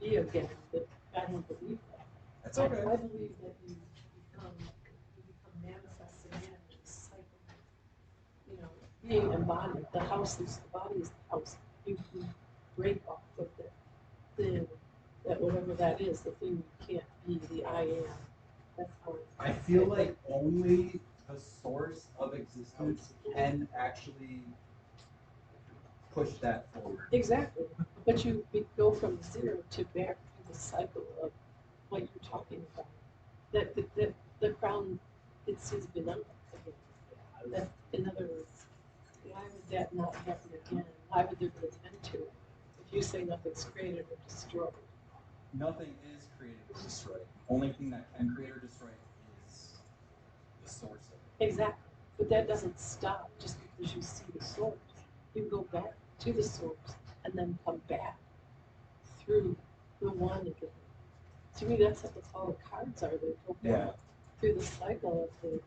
be again, but I don't believe that. That's okay. I believe that you become manifest again in this cycle. Being embodied. The house is the body is the house. You break off of that thing, that whatever that is, the thing you can't be, the I am. That's how I feel like only the source of existence can actually push that forward. exactly. But you go from zero to back through the cycle of what you're talking about. That the crown, it's been up again. That, in other words, why would that not happen again? Why would there be an end to it? If you say nothing's created or destroyed, nothing is created or destroyed. The only thing that can create or destroy it is the source of it. Exactly. But that doesn't stop just because you see the source. You go back to the source and then come back through the one again. To me, that's all the cards are. They go back through the cycle of the.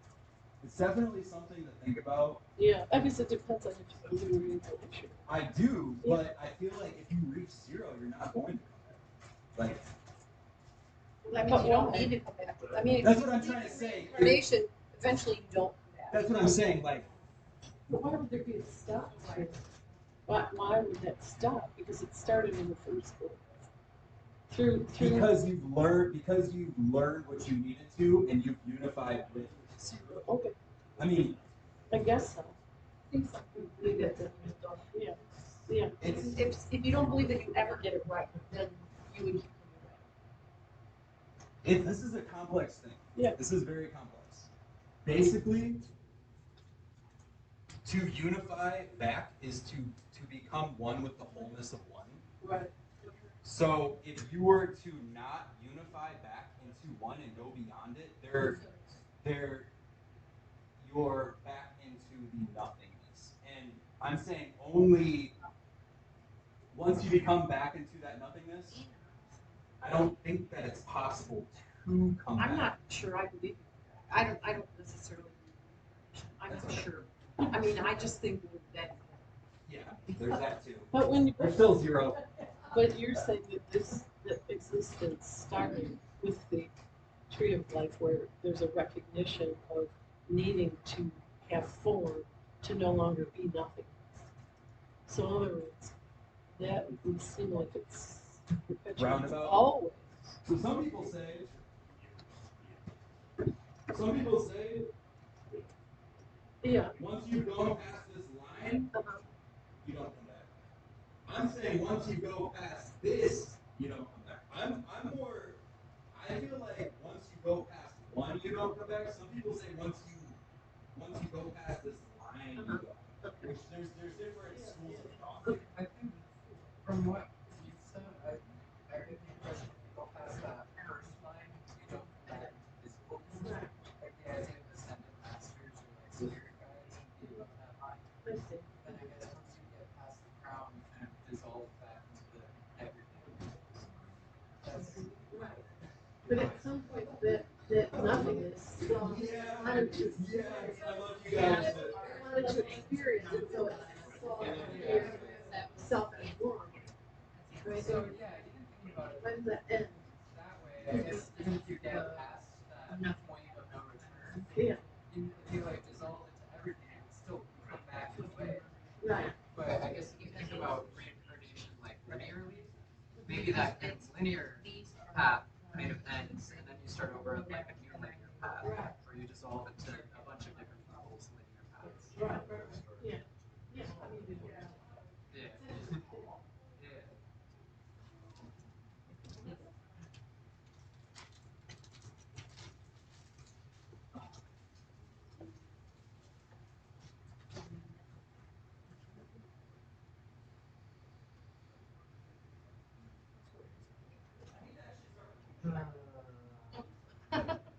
It's definitely something to think about. Yeah, I guess it depends on if you do reincarnation. I do, but I feel like if you reach zero, you're not going to come back. Like, That means you don't need to come back. I mean, that's what I'm trying to say. Reincarnation, eventually you don't come back. That's what I'm saying. Like, But why would there be a stop? Why would that stop? Because it started in the first place. Through because you've learned what you needed to, and you've unified with zero. Okay. I mean, I guess so. I think some people believe that you don't. Yeah. Yeah. If you don't believe that you ever get it right, then you would keep coming back. This is a complex thing. Yeah. This is very complex. Basically, to unify back is to become one with the wholeness of one. Right. So if you were to not unify back into one and go beyond it, you're back into the nothingness. And I'm saying only once you become back into that nothingness, I don't think that it's possible to come back. I'm not sure I believe you. I don't necessarily believe in reincarnation. I'm not sure. I mean, I just think that. Yeah, there's that too. But when There's still zero. But you're saying that existence started with the tree of life, where there's a recognition of needing to have form to no longer be nothing. So in other words, that would seem like it's perpetual Roundabout. always. So some people say, Yeah. once you go past this line, you don't come back. I'm saying once you go past this, you don't come back. I feel like once you go past one, you don't come back. Some people say once you go past this line, you don't come back. Which there's different schools of thought. I think from what you said, I get the impression when you go past that first line, you don't come back into physical form. Like the idea of ascended masters or like spirit guides would be above that line. Then I guess once you get past the crown, you kind of dissolve back into everything. That's Right. But at some point, that nothingness. Yeah, I love you guys. Wanted to experience it, so it's self as one. Right? so yeah, even thinking about it When's the end? that way, I guess even if you get past that point of no return, Yeah. if you like dissolve into everything, you would still come back in a way. Right. But I guess if you think about reincarnation like linearly, maybe that linear path kind of ends, and then you start over on like a new linear path, where you dissolve into a bunch of different people's linear paths. Right. Yeah. Yeah. I mean, Yeah. Yeah.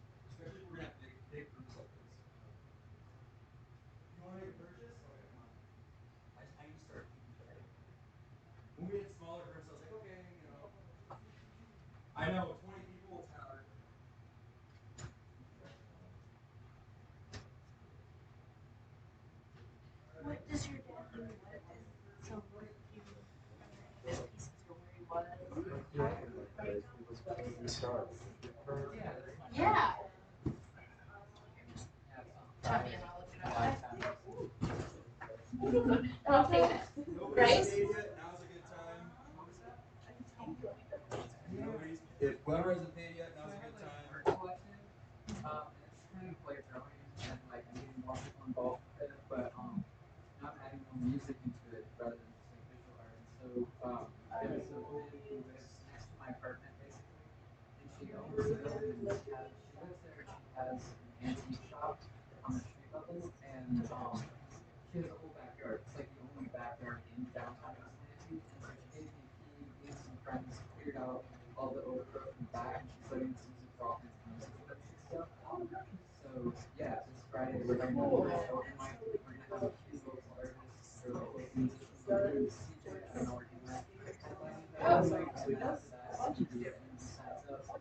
Especially if we're gonna have big groups like this. You want to make a purchase? Okay, come on. I need to start keeping track. When we had smaller groups, I was like, okay, I know 20 people, it's kind of hard. What does your dad do? So what you this piece of where he was? Yeah. Tell me and I'll look it up. I'll take it. Nobody's Right? paid yet, now's a good time. Whoever hasn't paid yet, now's a good time. It's kind of like growing and like getting more people involved with it, but not adding more music into it rather than just like visual art. And so there's a woman who lives next to my apartment basically, and she owns the building and she lives there and she has an antique shop on the street level, and she has a whole backyard. It's like the only backyard in downtown Ypsilanti, and so she gave me a key, me and some friends cleared out all the Friday, we're going to have we're gonna have a few local artists or local musicians that are working with headlining that. And then after that, everybody signs up.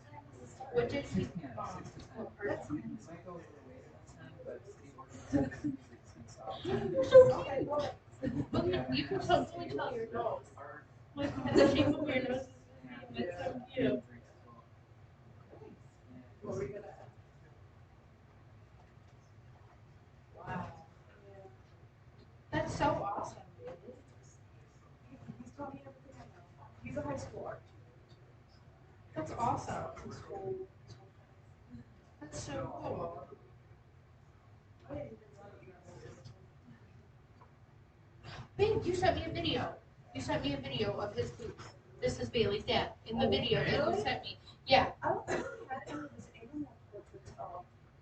What did you? 6 p.m. 6 to 10. It might go a little later than 10, but city ordinance usually is going to stop. You're so cute. Look, you can totally tell your nose. Like, and the shape of your nose is really, that's so cute. What were you gonna ask? Wow. That's so awesome, dude. He's taught me everything I know. He's a high school art teacher. That's awesome. That's That's so cool. Babe, you sent me a video. You sent me a video of his boots. This is Bailey's dad in the video that you sent me. Yeah. I don't think he had any of his animal portraits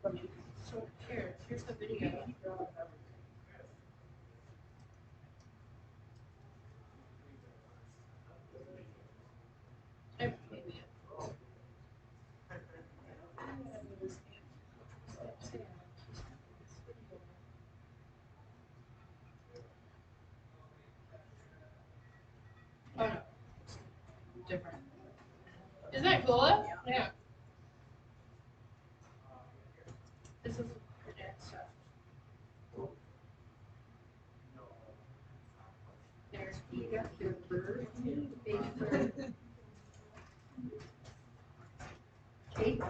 from me. So here's the video. Maybe. Oh no. Different. Isn't that cool? Yeah. This is her dad's stuff. There's your bird, baby bird. Cake.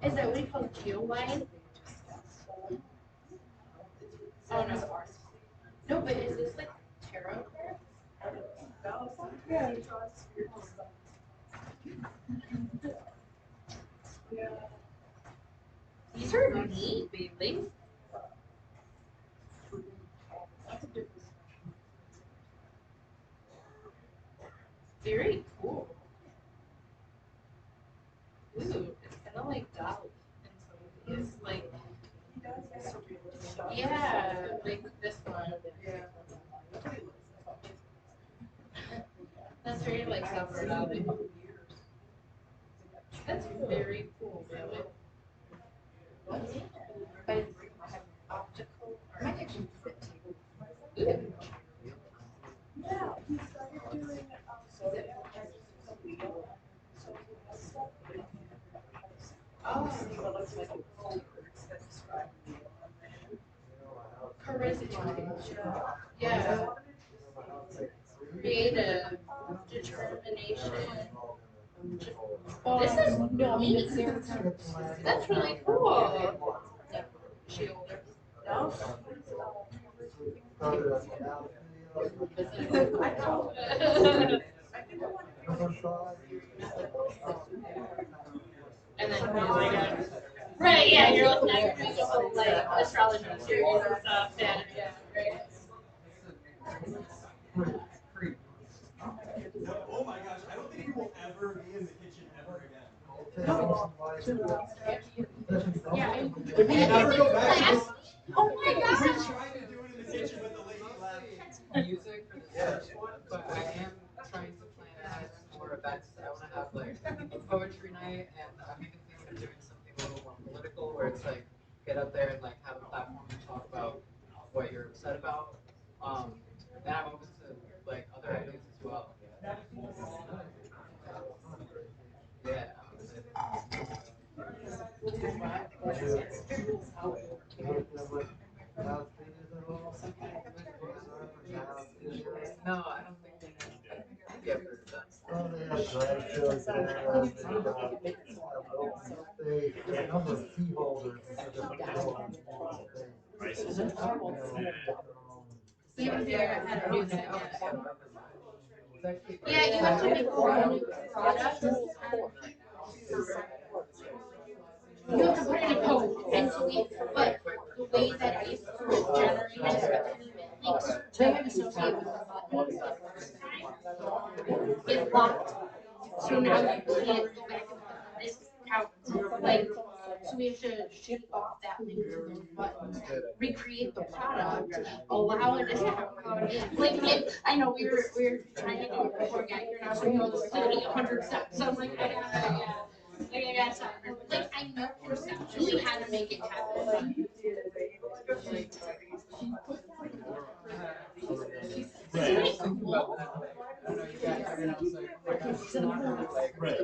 Is that what he calls geowine? Oh no. No, but is this like tarot cards? Yeah, he draws weird stuff. These are neat, Bailey. Very cool. Ooh, it's kind of like Dolly in some ways. Like, yeah, like this one. That's very like Salvador Dali. That's very cool, Bailey. But optical art. Yeah, he started doing charisma. Yeah. Creative. Determination. This is neat. That's really cool. She older. No. And then right, yeah, you're looking at your beautiful like astrology series and stuff. Yeah, yeah, right. No, oh my gosh, I don't think we will ever be in the kitchen ever again. Yeah, If we ever go back to this, oh my we gosh. tried to do it in the kitchen, but the lady left. Music for the first one, but I am trying to plan ahead more events. I want to have like a poetry night, and I'm even thinking of doing something a little more political, where it's like get up there and like have a platform to talk about what you're upset about. And I'm open to like other ideas as well. Yeah, I'm excited. No, I don't think they know. Maybe I've heard of that. Oh, they have drag shows there, they a number of key holders. You haven't figured out how to do that yet. It's actually Yeah, you have to make your own products. You have to put it in code mentally, but the way that it's generated, links to associate with the button the first time. So now you can't go back and put this out. Like, so we have to ship off that link to those buttons, recreate the product, allow a discount code. Like, I know we were trying to do it before I got here, and I was like, no, this is gonna be 100 steps. So I'm like, I gotta stop. Like, I know conceptually how to make it happen. Right. I know you guys are gonna was like, oh my gosh, it's not really like Right.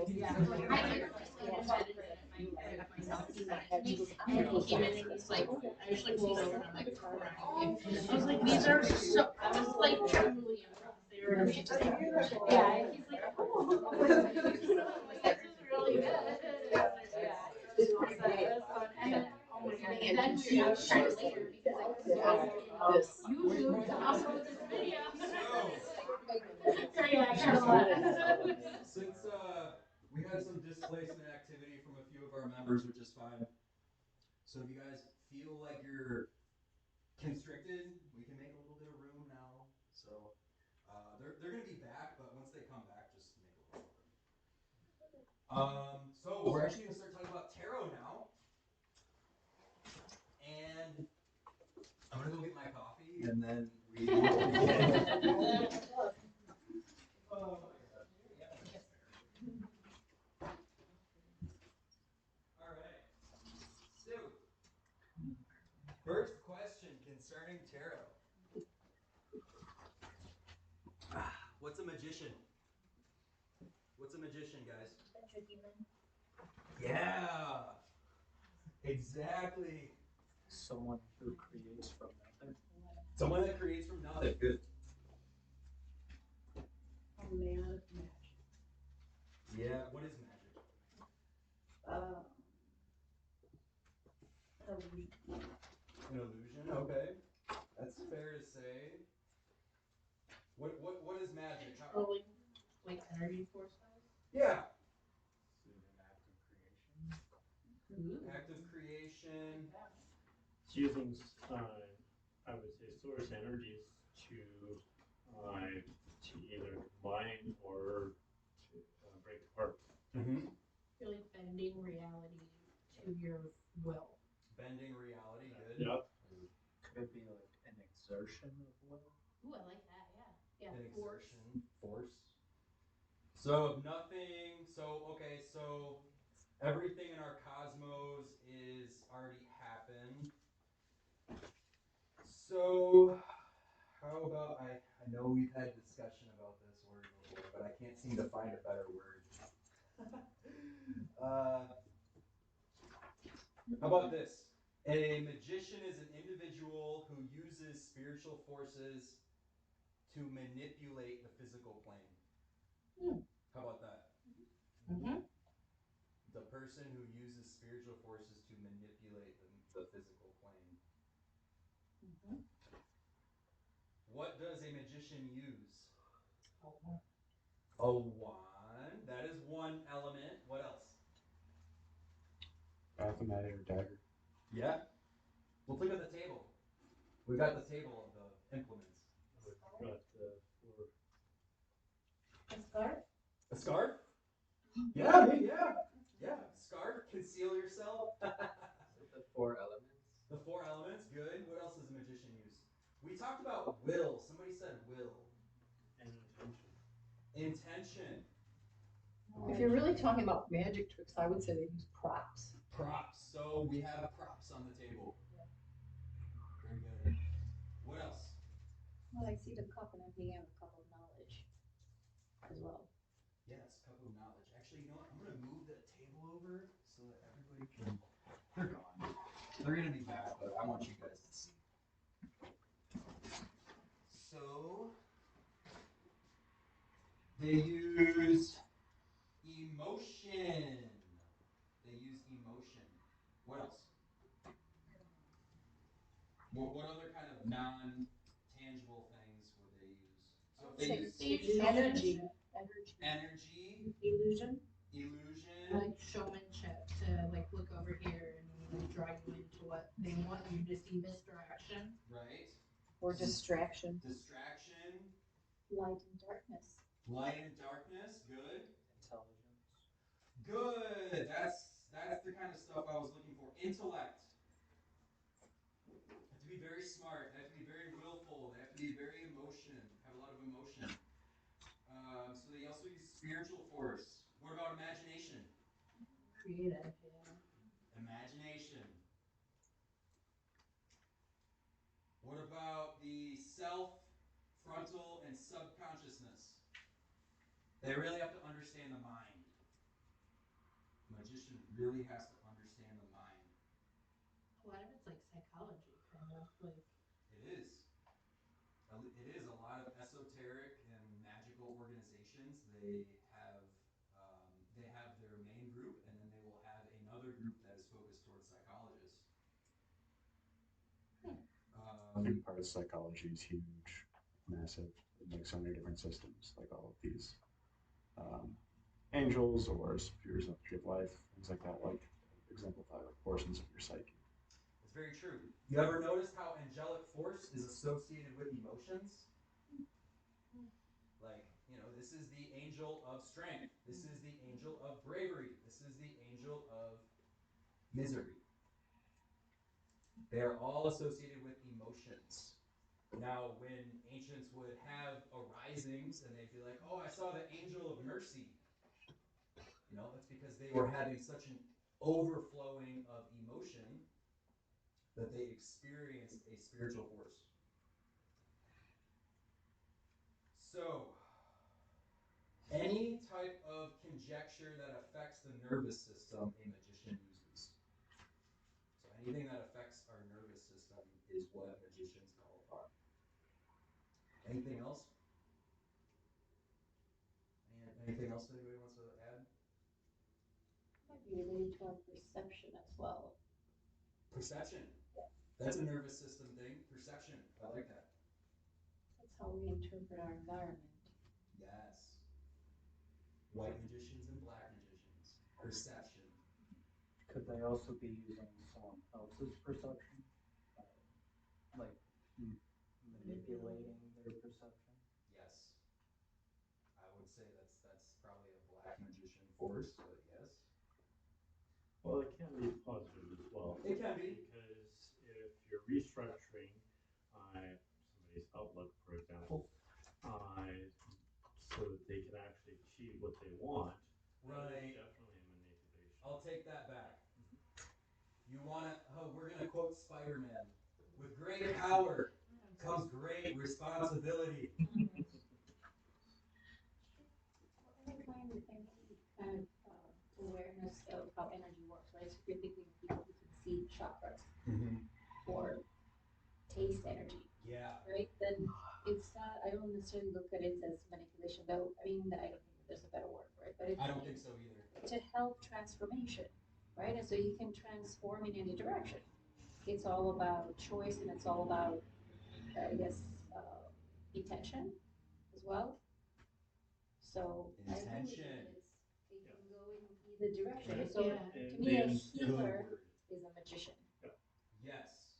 Yeah, I literally embedded it in myself, and he came in and he's like, I usually roll over and I'm like, crying. I was like, these are so, I was like, truly impressed. They were amazing. Yeah, and he's like, oh, this is really good. Yeah, it was fun. And then, oh my god, and then we were chatting later because I was on YouTube to upload this video. So yeah, I kind of laughed. Since we had some displacement activity from a few of our members, which is fine. So if you guys feel like you're constricted, we can make a little bit of room now. So they're gonna be back, but once they come back, just make a little room. So we're actually gonna start talking about tarot now, and I'm gonna go get my coffee, and then we will begin. So, first question concerning tarot. What's a magician? What's a magician, guys? Yeah, exactly. Someone who creates from nothing. Someone that creates from nothing. Good. A man of magic. Yeah, what is magic? An illusion, okay. That's fair to say. What is magic? Controlling, like, energy forces? Yeah. Act of creation. Act of creation. It's using, I would say, source energies to either combine or to break apart. Mm-hmm. You're like bending reality to your will. Bending reality, good. Yep. Could it be like an exertion of will? Ooh, I like that, yeah. An Force. exertion, force. So nothing, okay, so everything in our cosmos is already happened. So how about, I know we've had discussion about this word before, but I can't seem to find a better word. How about this? A magician is an individual who uses spiritual forces to manipulate the physical plane. How about that? Mm-hmm. The person who uses spiritual forces to manipulate the physical plane. Mm-hmm. What does a magician use? A wand. A wand. That is one element. What else? Mathematic or dagger. Yeah. Let's look at the table. We've got the table of the implements. A scarf? A scarf? Yeah. Scarf. Conceal yourself. the 4 elements. The 4 elements. Good. What else does a magician use? We talked about will. Somebody said will. And intention. Intention. If you're really talking about magic tricks, I would say they use props. Props. So we have props on the table. Very good. What else? Well, I see the cup and I'm being a cup of knowledge as well. Yes, cup of knowledge. Actually, you know what? I'm going to move the table over so that everybody can... They're gone. They're going to be back, but I want you guys to see. So, they use emotion. What else? What other kind of non-tangible things would they use? So if they use Energy. energy, Illusion. illusion, Like showmanship to like look over here and like draw you into what they want you to see, misdirection. right? Or distraction. Distraction, Light and darkness. Light and darkness, good. Intelligence. Good. That's the kind of stuff I was looking for. Intellect. They have to be very smart. They have to be very willful. They have to be very have a lot of emotion. So they also use spiritual force. What about imagination? Creative, yeah. Imagination. What about the self, frontal, and subconsciousness? They really have to understand the mind. A magician really has to understand the mind. A lot of it's like psychology, kind of like. It is. It is. A lot of esoteric and magical organizations, they have their main group, and then they will have another group that is focused towards psychologists. I think part of psychology is huge, massive. It makes so many different systems, like all of these angels or spheres of your life, things like that, like exemplify like portions of your psyche. It's very true. You ever notice how angelic force is associated with emotions? Like, this is the angel of strength. This is the angel of bravery. This is the angel of misery. They are all associated with emotions. Now, when ancients would have arisings and they'd be like, oh, I saw the angel of mercy. That's because they were having such an overflowing of emotion that they experienced a spiritual force. So, any type of conjecture that affects the nervous system, a magician uses. So anything that affects our nervous system is what magicians call upon. Anything else? Anything else anybody wants to add? Might be related to our perception as well. Perception. That's a nervous system thing. Perception. I like that. That's how we interpret our environment. Yes. White magicians and black magicians. Perception. Could they also be using someone else's perception? Like manipulating their perception? Yes. I would say that's probably a black magician force, but yes. Well, it can be positive as well. It can be. Because if you're restructuring somebody's outlook, for example, so that they can actually achieve what they want, that is definitely a manipulation. I'll take that back. You want to, we're going to quote Spider-Man. With great power comes great responsibility. Any kind of awareness of how energy works, right? So if you're thinking of people who can see chakras or taste energy, right? Then it's not, I don't necessarily look at it as manipulation, though. I mean, I don't think there's a better word for it, but it's, I don't think so either. To help transformation, right? And so you can transform in any direction. It's all about choice, and it's all about, I guess, intention as well. So Intention. it can go in either direction. Right. So Yeah. to me, a healer is a magician. Yes.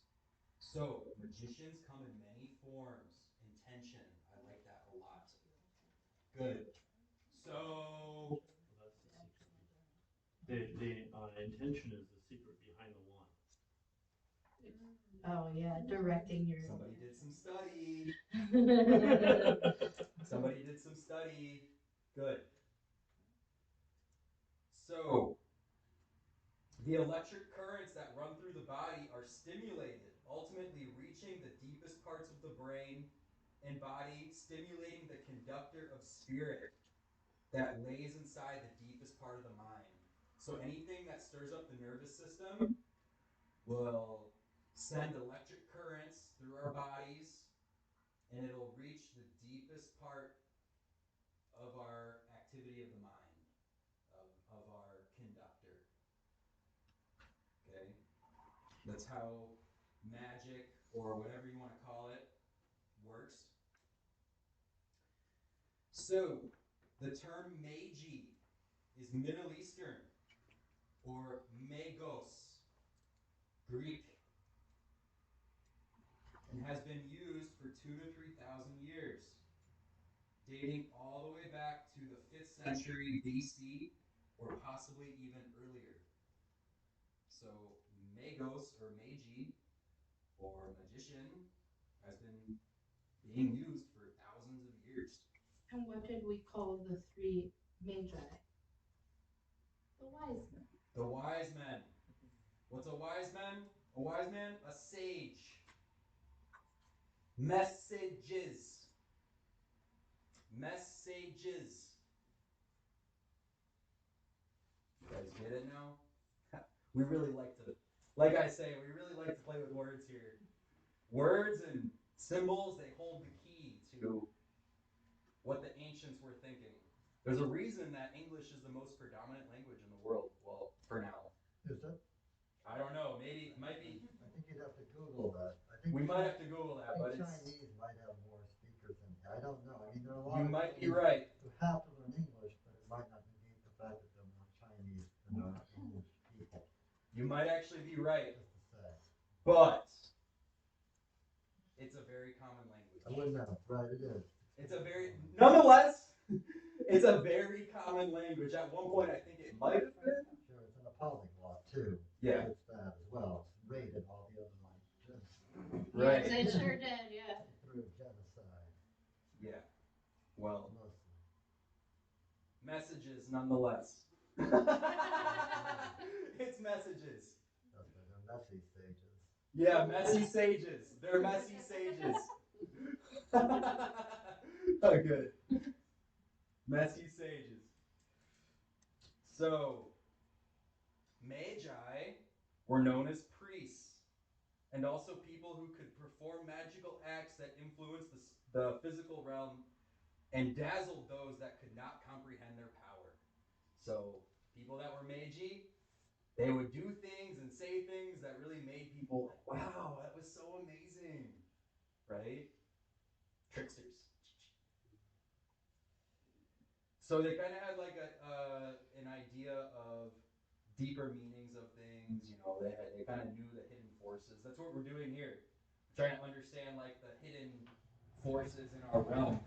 So magicians come in many forms. Intention. I like that a lot. Good. So Well, that's the secret. The intention is the secret behind the wand. Oh yeah, directing your. somebody did some study. Somebody did some study. Good. So, the electric currents that run through the body are stimulated, ultimately reaching the deepest parts of the brain and body, stimulating the conductor of spirit that lays inside the deepest part of the mind. So anything that stirs up the nervous system will send electric currents through our bodies, and it'll reach the deepest part of our activity of the mind, of our conductor. Okay? That's how magic, or whatever you want to call it, works. So, the term magi is Middle Eastern, or magos, Greek, and has been used for 2,000 to 3,000 years, dating all the way back century BC, or possibly even earlier. So magos or magi or magician has been being used for thousands of years. And what did we call the three magi? The wise men. The wise men. What's a wise man? A wise man? A sage. Messages. Messages. You guys get it now? We really like to, like I say, we really like to play with words here. Words and symbols, they hold the key to what the ancients were thinking. There's a reason that English is the most predominant language in the world. Well, for now. Is it? I don't know. Maybe it might be. I think you'd have to Google that. I think We might have to Google that, but it's. Chinese might have more speakers than, I don't know. I mean, there are a lot You of might be Chinese right. who have to learn English, but it might not negate the fact that they're more Chinese than there are English people. You might actually be right, Just to say. but it's a very common language. I wouldn't know. Right, it is. It's a very, nonetheless, it's a very common language. At one point, I think it might have been. Sure, it's in a polyglot too. Yeah. It's that as well. It's rated all the other languages. Right. Yes, they sure did, yeah. Through genocide. Yeah. Well, Mostly. messages nonetheless. It's messages. That's why they're messy sages. Yeah, messy sages. They're messy sages. Oh, good. Messy sages. So, magi were known as priests, and also people who could perform magical acts that influenced the physical realm and dazzled those that could not comprehend their power. So, people that were magi, they would do things and say things that really made people like, wow, that was so amazing, right? Tricksters. So they kind of had like an idea of deeper meanings of things. You know, they kind of knew the hidden forces. That's what we're doing here. We're trying to understand like the hidden forces in our realm.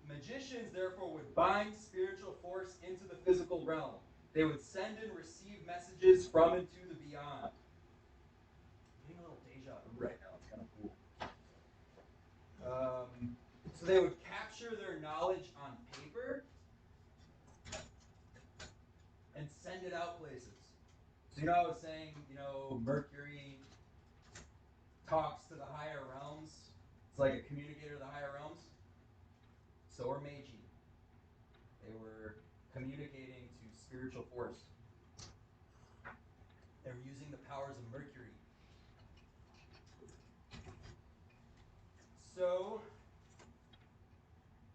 Magicians, therefore, would bind spiritual force into the physical realm. They would send and receive messages from and to the beyond. I'm getting a little deja vu right now. It's kind of cool. So they would capture their knowledge on paper and send it out places. So you know, I was saying, you know, Mercury talks to the higher realms. It's like a communicator of the higher realms. So are Magi. They were communicating to spiritual force. They were using the powers of Mercury. So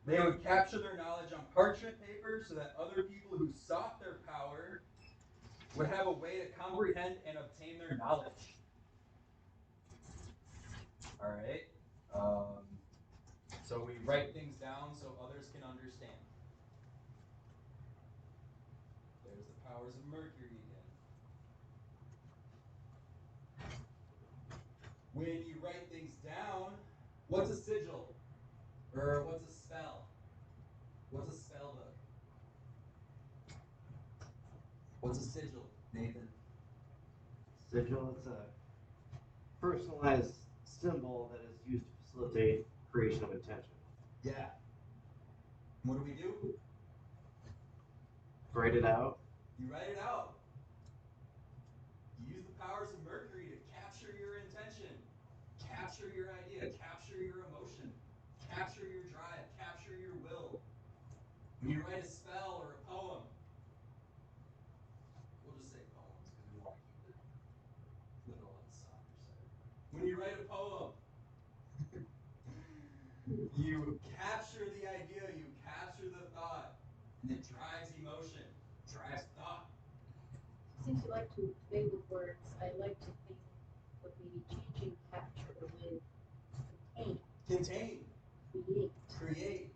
they would capture their knowledge on parchment paper so that other people who sought their power would have a way to comprehend and obtain their knowledge. All right. So we write things down so others can understand. There's the powers of Mercury again. When you write things down, what's a sigil? Or what's a spell? What's a spell book? What's a sigil, Nathan? Sigil is a personalized symbol that is used to facilitate creation of intention. Yeah. What do? Write it out. You write it out. You use the powers of Mercury to capture your intention, capture your idea, capture your emotion, capture your drive, capture your will. When you write a spell or a poem, we'll just say poems because we want to keep it a little on the softer side. When you write a poem, you capture the idea, you capture the thought, and it drives emotion, drives thought. Since you like to play with words, I like to think of maybe changing capture with contain. Contain. Create.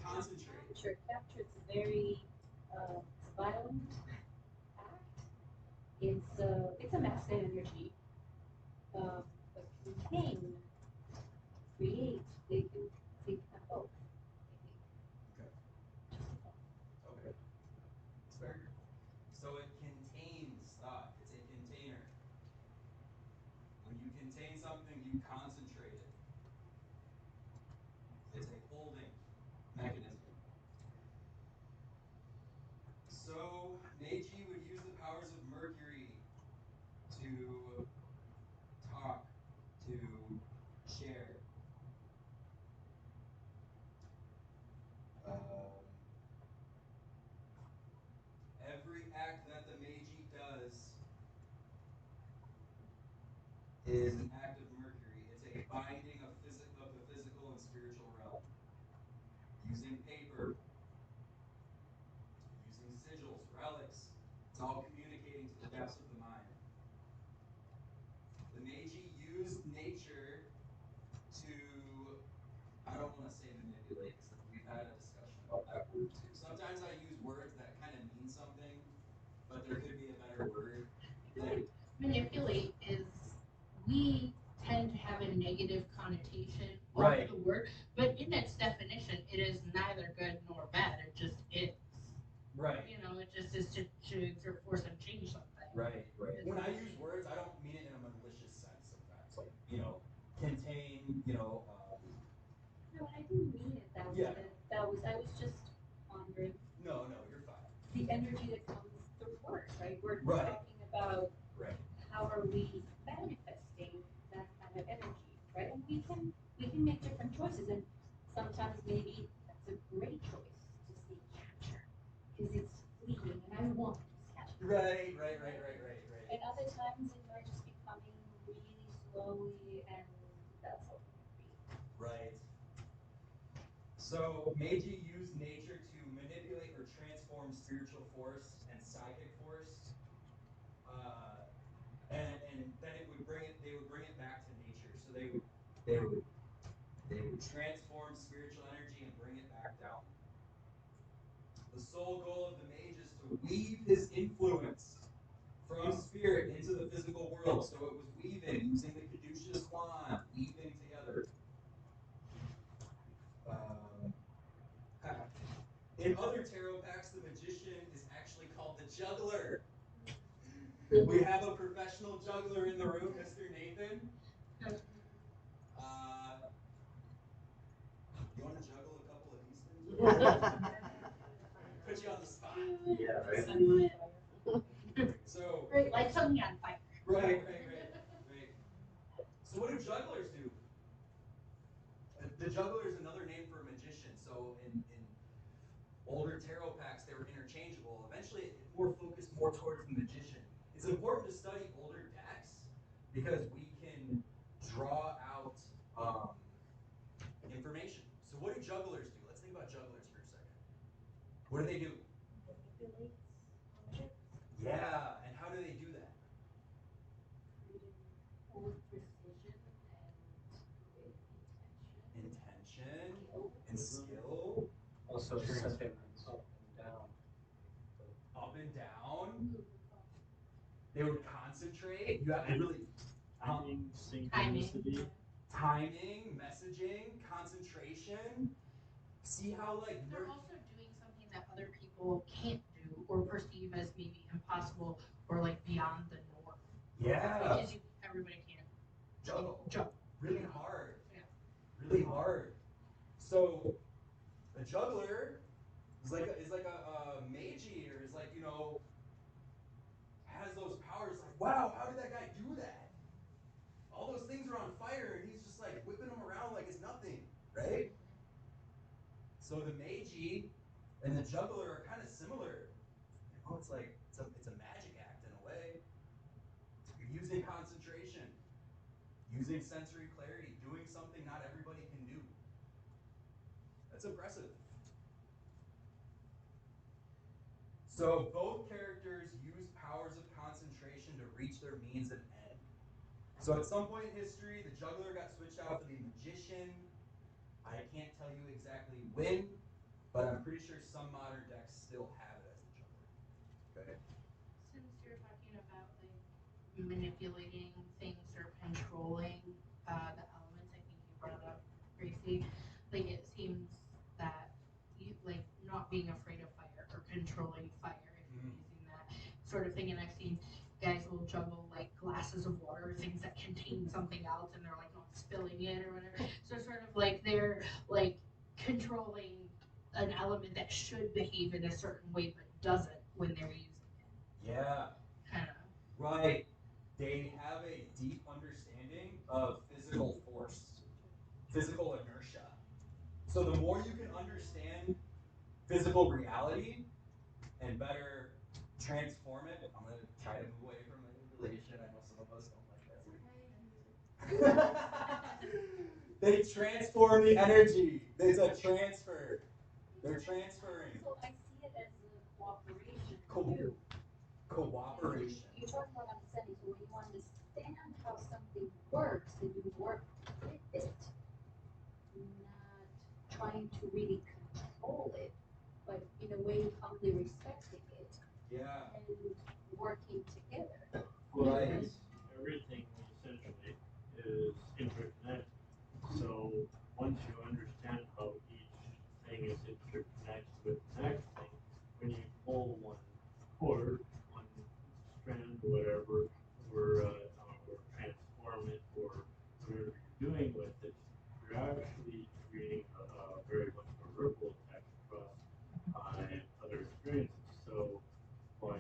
Concentrate. Capture is a very violent act. It's a masculine energy. But contain, create, they can have both. Okay. Okay. It's fair. So it contains stuff. It's a container. When you contain something, you concentrate it. It's a holding mechanism. So Meiji would use the powers of Mercury to talk, to share. Every act that the Meiji does is an act of Mercury. It's a binding of the physical and spiritual realm. Using paper, using sigils, relics, it's all communicating to the depths of the mind. The Meiji used nature to, I don't want to say manipulate, because we've had a discussion about that word too. Sometimes I use words that kind of mean something, but there could be a better word. Manipulate is, we tend to have a negative connotation Right. of the word, but in its definition, it is neither good nor bad. It just is. Right. You know, it just is to exert force and change something. Right. When I use words, I don't mean it in a malicious sense sometimes. Like, contain, No, I didn't mean it that way. Yeah. I was just wondering No, you're fine. the energy that comes through words, right? We're Right. talking about Right. how are we manifesting that kind of energy, right? And we can make different choices, and sometimes maybe that's a great choice to say capture, because it's fleeting, and I want this capture. Right. And other times it might just be coming really slowly, and that's okay. Right. So Meiji used nature to manipulate or transform spiritual force and psychic force, and then they would bring it back to nature. So they would transform spiritual energy and bring it back down. The sole goal of the mage is to weave his influence from spirit into the physical world. So it was weaving, using the caduceus wand, weaving together. In other tarot packs, the magician is actually called the juggler. We have a professional juggler in the room, Mr. Nathan. You want to juggle a couple of these things? Put you on the spot. Yeah, right. So, Right, like something on fire. Right. So what do jugglers do? The juggler is another name for a magician. So in older tarot packs, they were interchangeable. Eventually, it more focused more towards the magician. It's important to study older decks because we can draw out information. So what do jugglers do? Let's think about jugglers for a second. What do they do? Manipulates objects. Yeah, and how do they do that? With precision and with intention. And skill. Also Transference. stepping up and down. Up and down. They would concentrate. You have to really Timing, synchronicity. timing, messaging, concentration. See how They're also doing something that other people can't do or perceive as maybe impossible or like beyond the norm. Yeah. Because everybody can't Juggle. Really hard. Yeah. Really hard. So a juggler is like a magi, or is like, has those powers. Like, wow, how did that guy do that? All those things are on fire, and he's just like whipping them around like it's nothing, right? So the magi and the juggler are kind of similar. It's like it's a magic act in a way. You're using concentration, using sensory clarity, doing something not everybody can do. That's impressive. So both characters use powers of concentration to reach their means and end. So at some point in history, the juggler got switched out for the magician. I can't tell you exactly when, but I'm pretty sure some modern decks still have it as the juggler. Okay. Since you're talking about like manipulating things or controlling the elements, I think you brought up Gracie basically, like it seems that you like not being afraid of fire or controlling fire if you're using that sort of thing. And I've seen guys will juggle like glasses of water, things that contain something else, and they're like not spilling it or whatever. So sort of like they're like controlling an element that should behave in a certain way but doesn't when they're using it. Yeah, Kind of. right. They have a deep understanding of physical force, physical inertia. So the more you can understand physical reality and better transform it, I'm gonna try to move away from manipulation. I know some of us don't like that word. They transform the energy. It's a transfer. They're transferring. So I see it as a cooperation Co- too. Cooperation. You're talking about understanding, so when you understand how something works, and you work with it, not trying to really control it, but in a way humbly respecting it Yeah. and working together. Right. Everything essentially is interconnected. So once you understand how each thing is interconnected with the next thing, when you pull one cord, one strand, whatever, or transform it, or whatever you're doing with it, you're actually creating a very much more ripple effect across other experiences. So by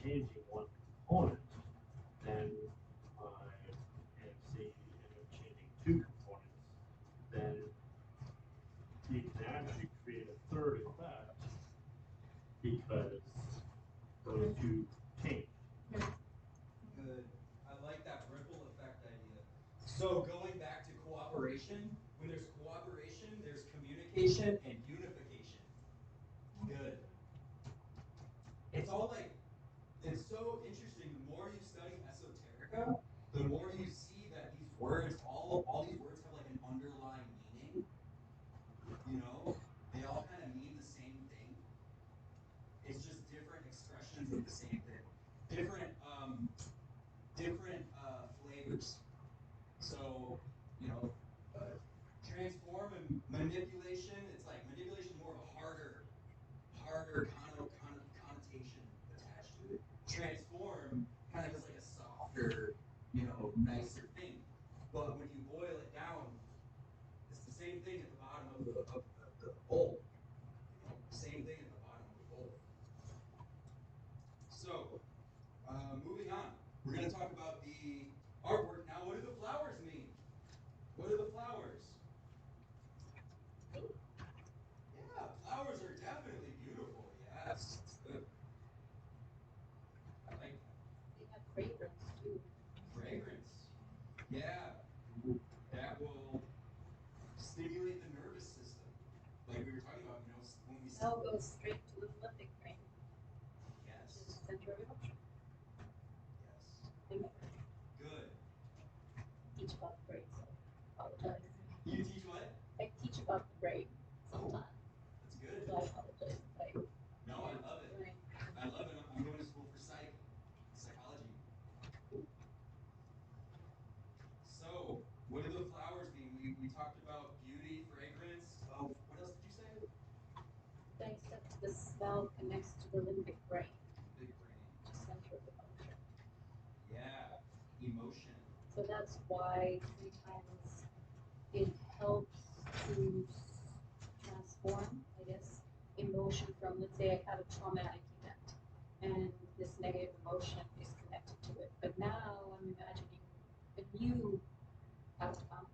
changing one component, then and say you end up changing two components, then you can actually create a third effect because those two change. Good. I like that ripple effect idea. So going back to cooperation, when there's cooperation, there's communication and unification. Good. It's all like, it's so interesting. The more you study esoterica, the more you see that these words, all these words have like an underlying meaning. You know, they all kind of mean the same thing. It's just different expressions of the same thing. Different flavors. So, you know, transform and manipulation. It's like manipulation more of a harder connotation attached to it. Transform kind of has like a softer, nicer thing. But when you boil it down, it's the same thing at the bottom of the bowl. Same thing at the bottom of the bowl. So, moving on, we're going to talk about the artwork. Now, what do the flowers mean? What are the flowers? Yeah, flowers are definitely beautiful. Yes, that's good. I like that. They have fragrance too. Fragrance. Yeah, that will stimulate the nervous system. Like we were talking about, when we Now goes straight to the limbic brain, Yes. which is the center of emotion. Yes. Good. Teach about the brain, so apologize. You teach what? I teach about the brain sometimes. That's good. So I apologize if I. No, I love it. I love it. I'm going to school for psychology. So, what do the flowers mean? We talked about beauty, fragrance. Oh, what else did you say? I said the smell connects to the limbic brain, Big brain. which is center of emotion. Yeah, emotion. So that's why sometimes it helps to transform, I guess, emotion from, let's say I had a traumatic event and this negative emotion is connected to it. But now I'm imagining a new outcome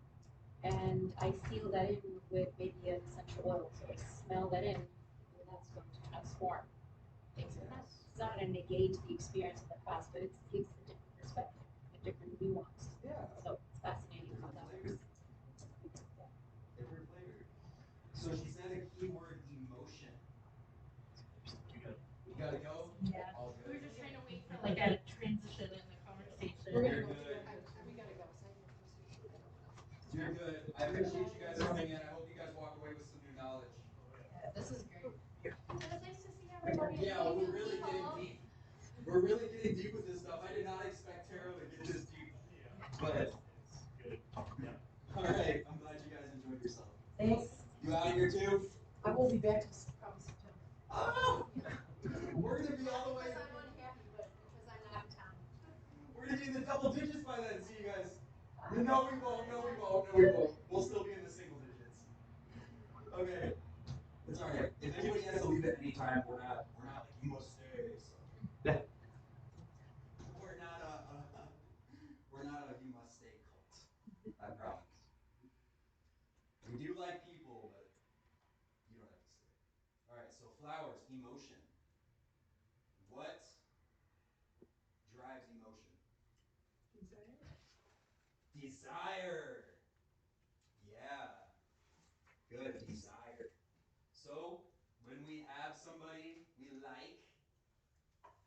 and I seal that in with maybe an essential oil. So I smell that in and that's going to transform things. And that's not going to negate the experience of the past, but it gives a different perspective, a different nuance. Yeah. So it's fascinating how that works. Different flavor. So she said a keyword, emotion. You gotta go? Yeah. All We were good. just trying to wait for like a transition in the conversation. We're You're gonna go good. through, we gotta go, sign your first issue, I don't wanna. You're good. I appreciate you guys coming in. I hope you guys walk away with some new knowledge. Yeah, this is great. It was nice to see everybody. Yeah, we're really getting deep. We're really getting deep with this stuff. I did not expect Tara to get this deep. But It's good. Yeah. all right, I'm glad you guys enjoyed yourself. Thanks. You out of here too? I will be back to probably September. Oh! We're gonna be all the way. Because I'm unhappy, but because I'm not in town. We're gonna be in the double digits by then. See you guys. No, we won't. No, we won't. No, we won't. We'll still be in the single digits. Okay, it's all right. If anybody has to leave at any time, we're not like you must stay. So we're not a you must stay cult. I promise. We do like people, but you don't have to stay. All right. So flowers, emotion. What drives emotion? Desire. Yeah. Good. Desire. So when we have somebody we like,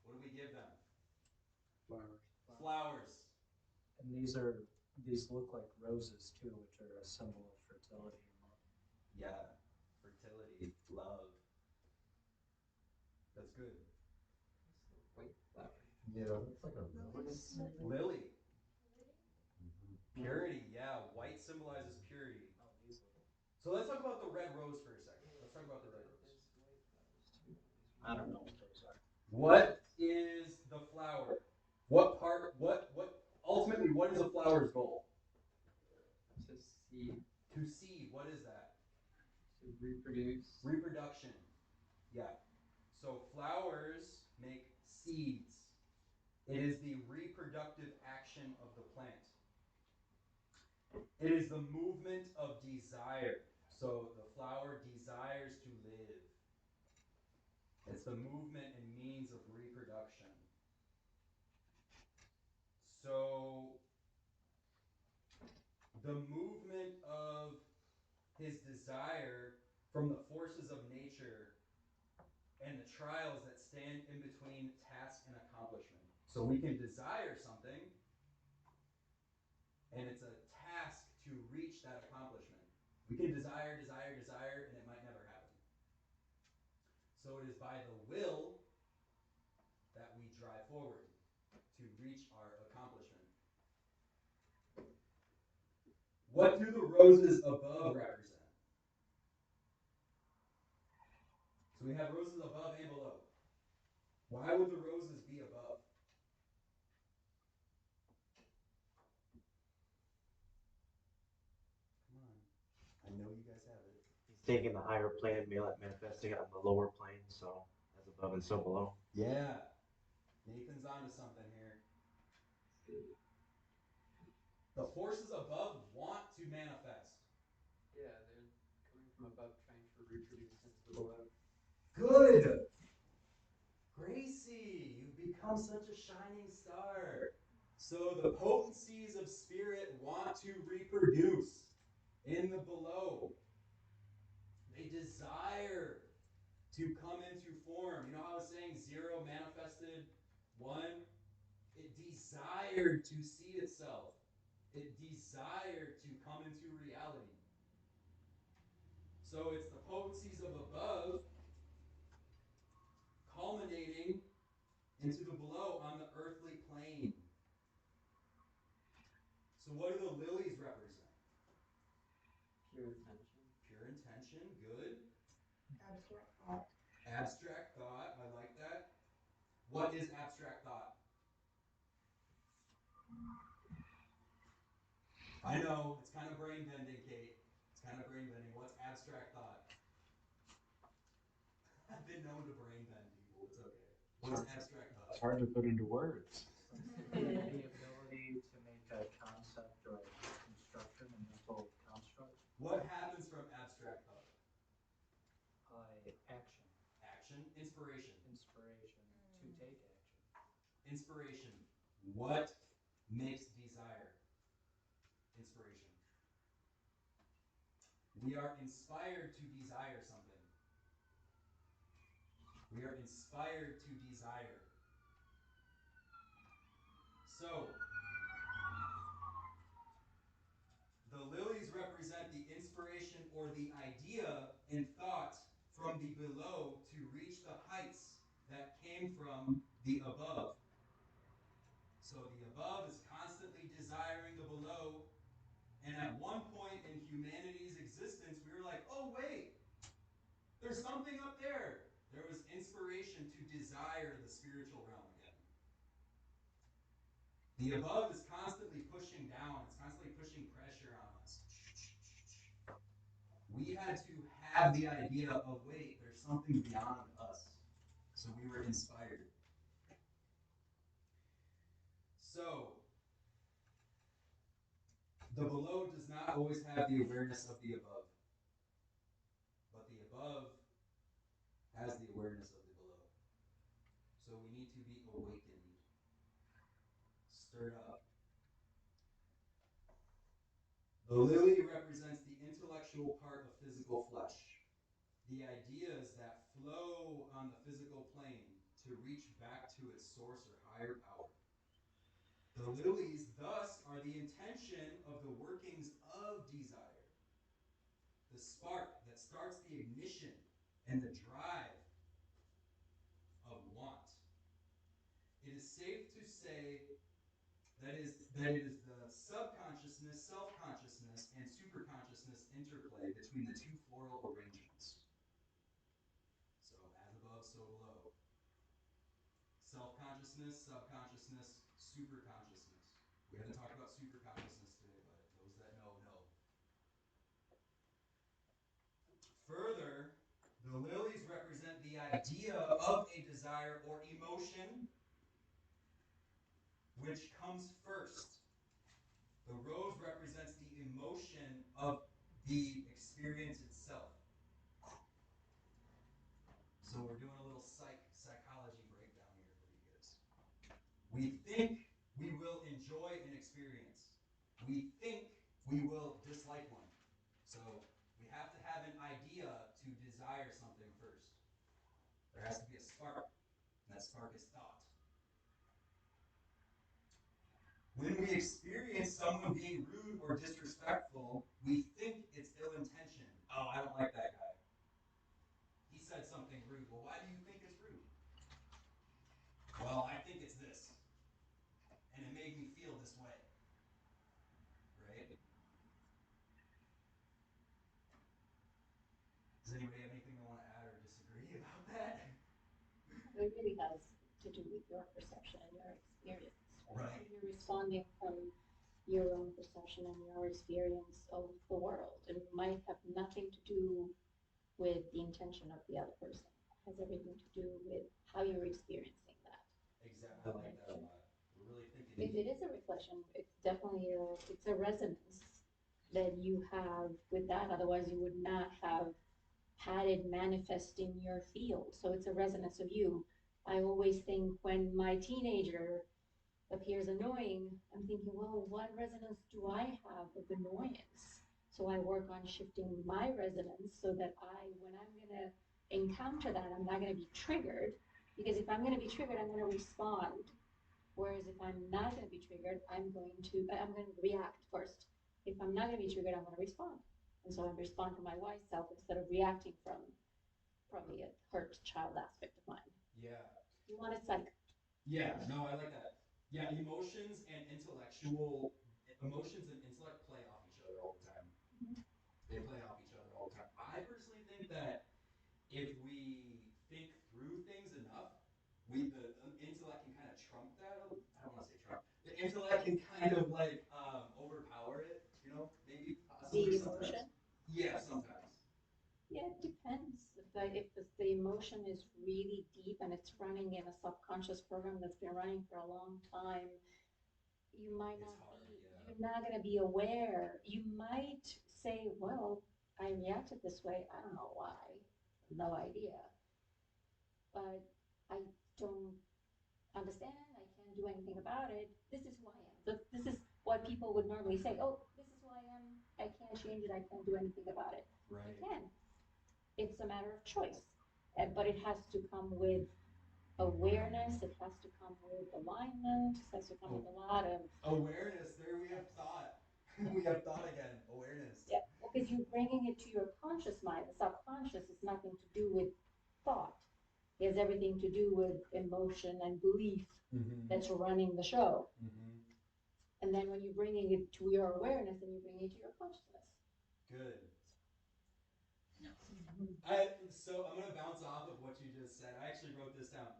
what do we give them? Flowers. Flowers. And these look like roses too, which are a symbol of fertility. Yeah. Fertility. Love. That's good. White flower. Yeah, it's like a Lily. Purity. Yeah. White symbolizes purity. So let's talk about the red rose for a second. Let's talk about the red rose. I don't know what those are. What is the flower? What ultimately, what is a flower's goal? To seed, To seed. What is that? to reproduce. Reproduction. Yeah. So flowers make seeds. It is the reproductive action of the plant. It is the movement of desire. So the flower desires to live. It's the movement and means of reproduction. So the movement of his desire from the forces of nature and the trials that stand in between task and accomplishment. So we can desire something, and it's a task to reach that accomplishment. We can desire, and it might never happen. So it is by the will that we drive forward to reach our accomplishment. What do the roses above represent? So we have roses above and below. Why would the roses be above? Come on. I know you guys have it. He's taking the higher plane and manifesting it on the lower plane, so as above and so below. Yeah. Nathan's onto something here. The forces above want to manifest. Yeah, they're coming from above, trying to reproduce into the below. Good. Gracie, you've become such a shining star. So the potencies of spirit want to reproduce in the below. They desire to come into form. You know how I was saying 0 manifested 1? It desired to see itself. It desired to come into reality. So it's the potencies of above culminating into the below on the earthly plane. So what do the lilies represent? Pure intention. Pure intention, good. Abstract thought. Abstract thought, I like that. What is abstract thought? I know, it's kind of brain bending, Kate. It's kind of brain bending. What's abstract thought? I've been known to brain bend people. It's okay. What's abstract thought? It's hard to put into words. The ability to make a concept or construction, a mental construct. What happens from abstract thought? Action. Action. Inspiration. Inspiration. To take action. Inspiration. What makes desire? Inspiration. We are inspired to desire something. We are inspired to desire. So, the lilies represent the inspiration or the idea and thought from the below to reach the heights that came from the above. So the above is constantly desiring the below, and at one point in humanity's existence, we were like, The above is constantly pushing down, it's constantly pushing pressure on us. We had to have the idea of, wait, there's something beyond us. So we were inspired. So, the below does not always have the awareness of the above. But the above has the awareness of the below. So we need to be awakened, stirred up. The lily represents the intellectual part of physical flesh. The ideas that flow on the physical plane to reach back to its source or higher power. The lilies, thus, are the intention of the workings of desire. The spark that starts the ignition and the drive of want. It is safe to say that it is the subconsciousness, self-consciousness, and superconsciousness interplay between the two floral arrangements. So, as above, so below. Self-consciousness, subconsciousness, superconsciousness. We haven't talked about superconsciousness today, but those that know, know. Further, the lilies represent the idea of a desire or emotion which comes first. The rose represents the emotion of the experience itself. So we're doing a little psychology breakdown here for you guys. We think we will enjoy an experience. We think we will dislike one. So we have to have an idea to desire something first. There has to be a spark, and that spark is thought. When we experience someone being rude or disrespectful, we think it's ill-intentioned. Oh, I don't like that guy. He said something rude. Well, why do you think it's rude? Well, I think it's this. And it made me feel this way. Right? Does anybody have anything they want to add or disagree about that? It really has to do with your perception and your experience. Right. You're responding from your own perception and your experience of the world. It might have nothing to do with the intention of the other person. It has everything to do with how you're experiencing that. Exactly. I like that a lot. We're really thinking. If it is a reflection, it's definitely it's a resonance that you have with that. Otherwise, you would not have had it manifest in your field. So it's a resonance of you. I always think when my teenager appears annoying, I'm thinking, well, what resonance do I have of annoyance? So I work on shifting my resonance so that when I'm going to encounter that, I'm not going to be triggered. Because if I'm going to be triggered, I'm going to respond. Whereas if I'm not going to be triggered, I'm going to react first. If I'm not going to be triggered, I'm going to respond. And so I respond to my wise self instead of reacting from the hurt child aspect of mine. Yeah. You want a psych? Yeah, no, I like that. Yeah, emotions and intellect play off each other all the time. Mm-hmm. They play off each other all the time. I personally think that if we think through things enough, the intellect can kind of trump that. I don't want to say trump. The intellect can kind of like overpower it, maybe possibly The sometimes. emotion? Yeah, sometimes. Yeah, it depends. If the emotion is really deep and it's running in a subconscious program that's been running for a long time, you might not you're not going to be aware. You might say, well, I reacted this way. I don't know why. No idea. But I don't understand. I can't do anything about it. This is who I am. This is what people would normally say. Oh, this is who I am. I can't change it. I can't do anything about it. Right. You can. It's a matter of choice. But it has to come with awareness. It has to come with alignment. It has to come with a lot of awareness. There we have thought. We have thought again. Awareness. Yeah, because you're bringing it to your conscious mind. The subconscious has nothing to do with thought. It has everything to do with emotion and belief that's running the show. And then when you're bringing it to your awareness, then you're bringing it to your consciousness. Good. So I'm going to bounce off of what you just said. I actually wrote this down.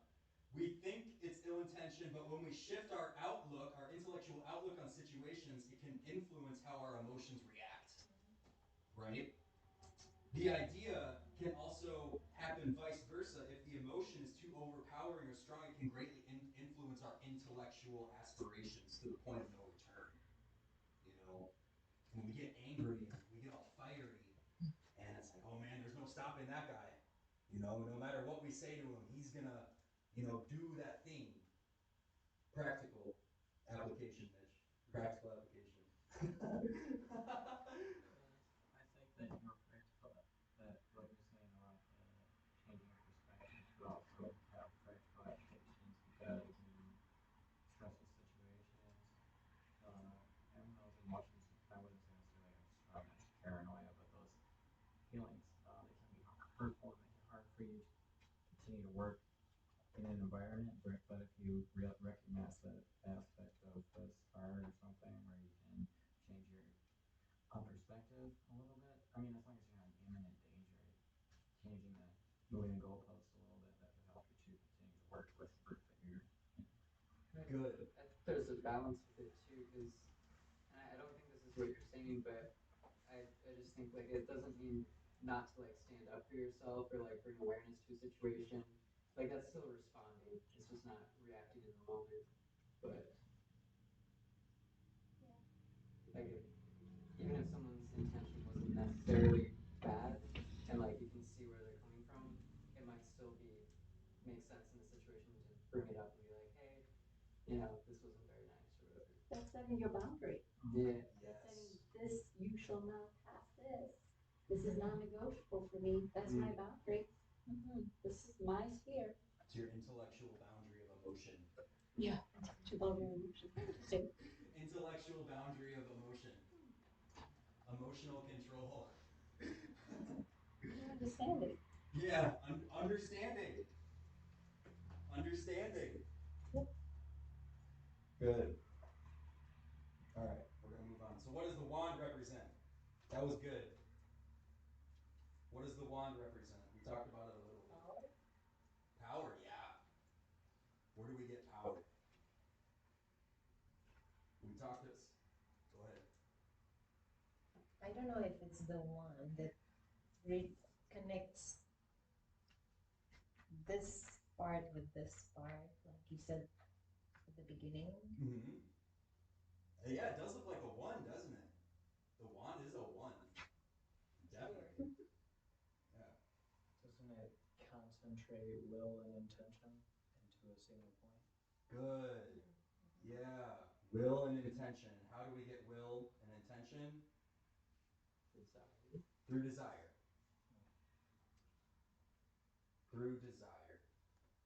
We think it's ill-intentioned, but when we shift our outlook, our intellectual outlook on situations, it can influence how our emotions react, right? The idea can also happen vice versa. If the emotion is too overpowering or strong, it can greatly influence our intellectual aspirations to the point of no return. You know, when we get angry and we get all fiery, and it's like, oh man, there's no stopping that guy. You know, no matter what we say to him, he's gonna, do that thing. Practical application, Mitch. Practical application. I think that you're practical, that what you're saying about changing your perspective could also have practical applications because in stressful situations, and those emotions, I wouldn't say necessarily as strong as paranoia, but those feelings, they can be hurtful and make it hard for you to continue to work in an environment, but if you recognize that aspect of this art or something where you can change your perspective a little bit, I mean, as long as you're not in imminent danger, changing moving the goalposts a little bit, that could help you to continue to work with the group that you're in. Good. I think there's a balance with it too, because, and I don't think this is what you're saying, but I just think like it doesn't mean not to like stand up for yourself or like bring awareness to a situation. Like that's still responding. It's just not reacting in the moment. But like even if someone's intention wasn't necessarily bad, and like you can see where they're coming from, it might still make sense in the situation to bring it up and be like, hey, this wasn't very nice or whatever. That's setting your boundary. Yeah. That's setting this, you shall not pass this. This is non-negotiable for me. That's my boundary. This is my sphere. It's your intellectual boundary of emotion. Yeah, intellectual boundary of emotion. Intellectual boundary of emotion. Emotional control. Understanding. Yeah, understanding. Understanding. Good. All right, we're going to move on. So what does the wand represent? That was good. What does the wand represent? We talked about it a little bit. Power? Power, yeah. Where do we get power? We talked this. Go ahead. I don't know if it's the one that connects this part with this part, like you said at the beginning. Mm-hmm. Yeah, it does look like a one, doesn't it? The wand is a one. Definitely. Yeah. Doesn't it concentrate will and intention into a single point? Good. Yeah. Will and intention. How do we get will and intention? Desire. Through desire. Through desire.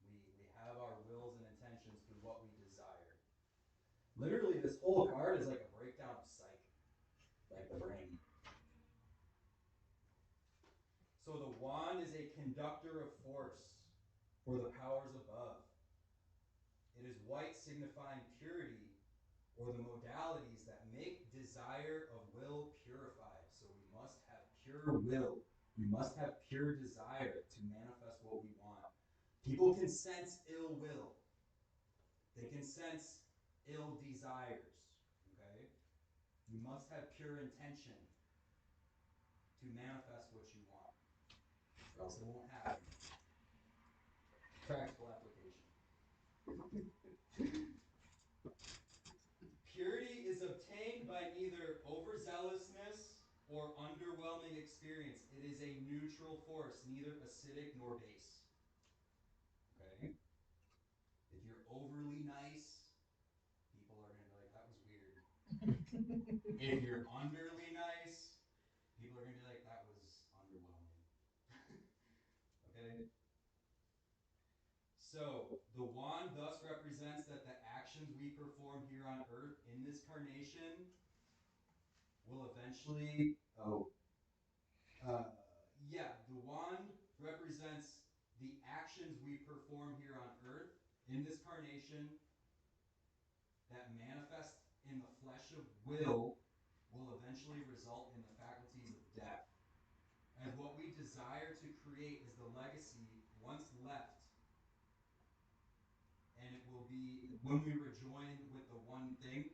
We have our wills and intentions through what we desire. Literally, this whole card is like a breakdown of psyche, like the brain. So the wand is a conductor of force for the powers above. It is white, signifying purity, or the modalities that make desire of will purified. So we must have pure will. We must have pure desire to manifest what we want. People can sense ill will. They can sense ill desires. Okay? You must have pure intention to manifest what you want, or else it won't happen. Practical application. Purity is obtained by neither overzealousness or underwhelming experience. It is a neutral force, neither acidic nor base. Okay? If you're overly nice, people are going to be like, that was weird. If you're underly nice, people are going to be like, that was underwhelming. Okay? So, the wand thus represents that the actions we perform here on earth in this carnation will eventually, the wand represents the actions we perform here on earth in this carnation that manifest in the flesh of will eventually result in the faculties of death. And what we desire to create is the legacy once left when we rejoin with the one thing,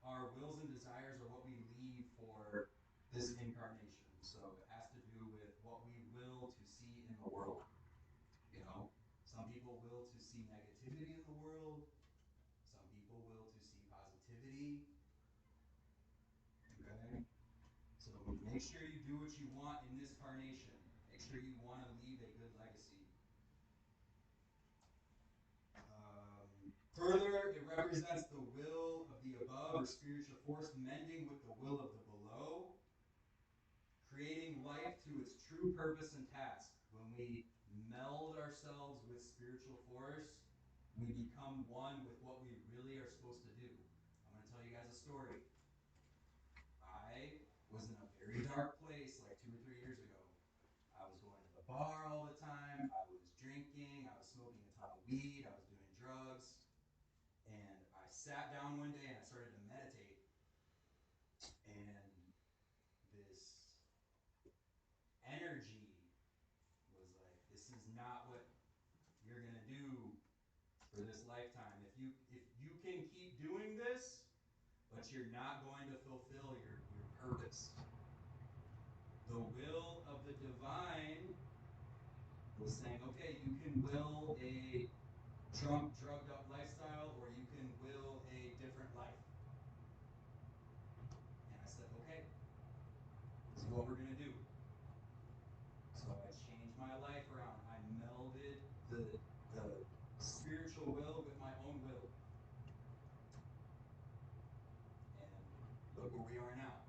our wills and desires are what we leave for this incarnation. So it has to do with what we will to see in the world. You know, some people will to see negativity in the world. Some people will to see positivity. Okay? So make sure you do what you want in this carnation. Make sure you want to leave a good legacy. Further, it represents the will of the above or spiritual force mending with the will of the below, creating life to its true purpose and task. When we meld ourselves with spiritual force, we become one with what we really are supposed to do. I'm going to tell you guys a story. I was in a very dark place like 2 or 3 years ago. I was going to the bar all the time. I was drinking. I was smoking a ton of weed. I was doing drugs. And I sat down one day and I started to meditate. And this energy was like, this is not what you're going to do for this lifetime. If you can keep doing this, but you're not going to fulfill your purpose. The will of the divine was saying, okay, you can will a drunk, drugged up lifestyle, or you can will a different life. And I said, okay, this is what we're going to do. So I changed my life around. I melded the spiritual will with my own will. And look where we are now.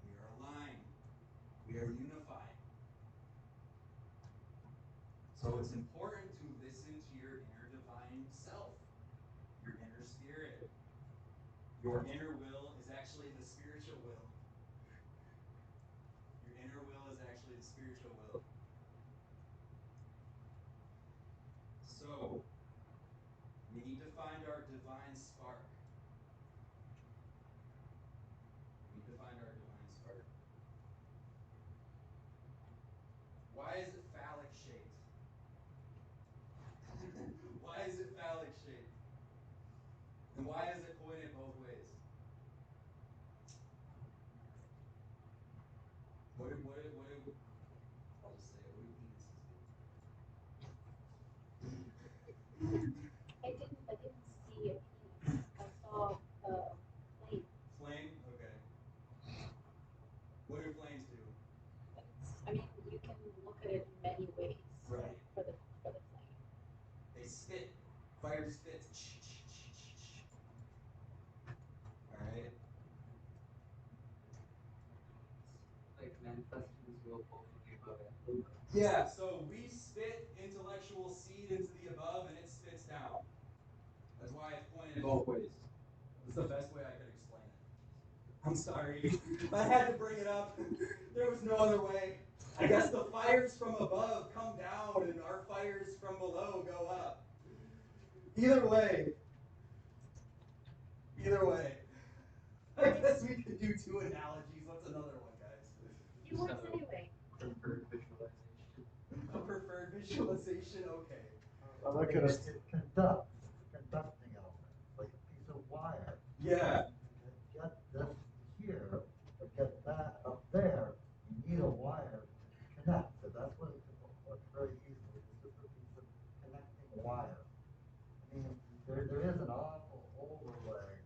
We are aligned. We are unified. So it's important to listen to your inner divine self, your inner spirit. Your inner will is actually the spiritual will. Your inner will is actually the spiritual will. So, we need to find our divine spark. We need to find our divine spark. Why is it phallic shaped? Why is it phallic shaped? And why is it pointed both ways? I'll just say it. What do penises do? I didn't see a penis. I saw a flame. Flame? Okay. What do flames do? I mean, you can look at it in many ways. Right. For the flame. They spit. Fire spits. Alright? Like manifesting his will both in the above and below. Yeah, so we spit intellectual seed into the above and it spits down. That's why it's pointed both ways. That's the best way I could explain it. I'm sorry. I had to bring it up. There was no other way. I guess the fires from above come down and our fires from below go up. Either way. I guess we could do 2 analogies. What's another one, guys? It works anyway. Preferred visualization. A preferred visualization, okay. I look at it, it conducting element, like a piece of wire. Yeah. To get this here, or get that up there, you need a wire to connect. So that's what it can look very easily. It's just a piece of connecting wire. I mean, there is an awful overlay,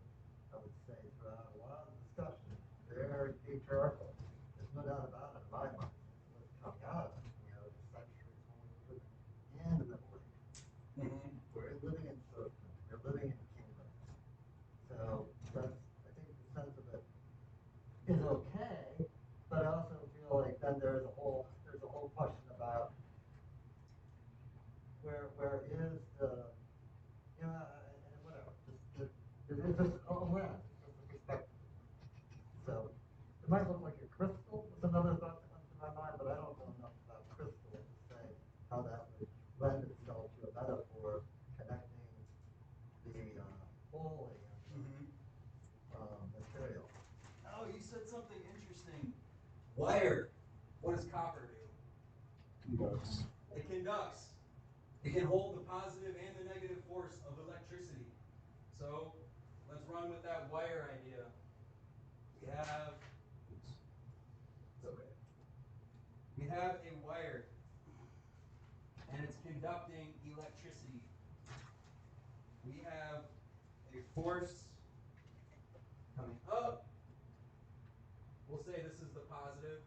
I would say, throughout a lot of discussion. Very patriarchal. There's no doubt about it in my mind. What's coming out of it, the centuries when we were living in the Middle Ages. Mm-hmm. We're living in serfdom. We're living in kingdoms. So that's, I think the sense of it is okay, but I also feel like then there's a whole question about where is the, and whatever, it's just a lens, it's just a perspective. So it might look like a crystal, was another thought that went through my mind, but I don't know enough about crystal to say how that would lend itself to a metaphor connecting the holy and material. Oh, you said something interesting. Wire. What does copper do? Conducts. It conducts. It can hold the positive and the negative force of electricity. So let's run with that wire idea. We have, oops, it's okay. We have a wire, and it's conducting electricity. We have a force coming up. We'll say this is the positive,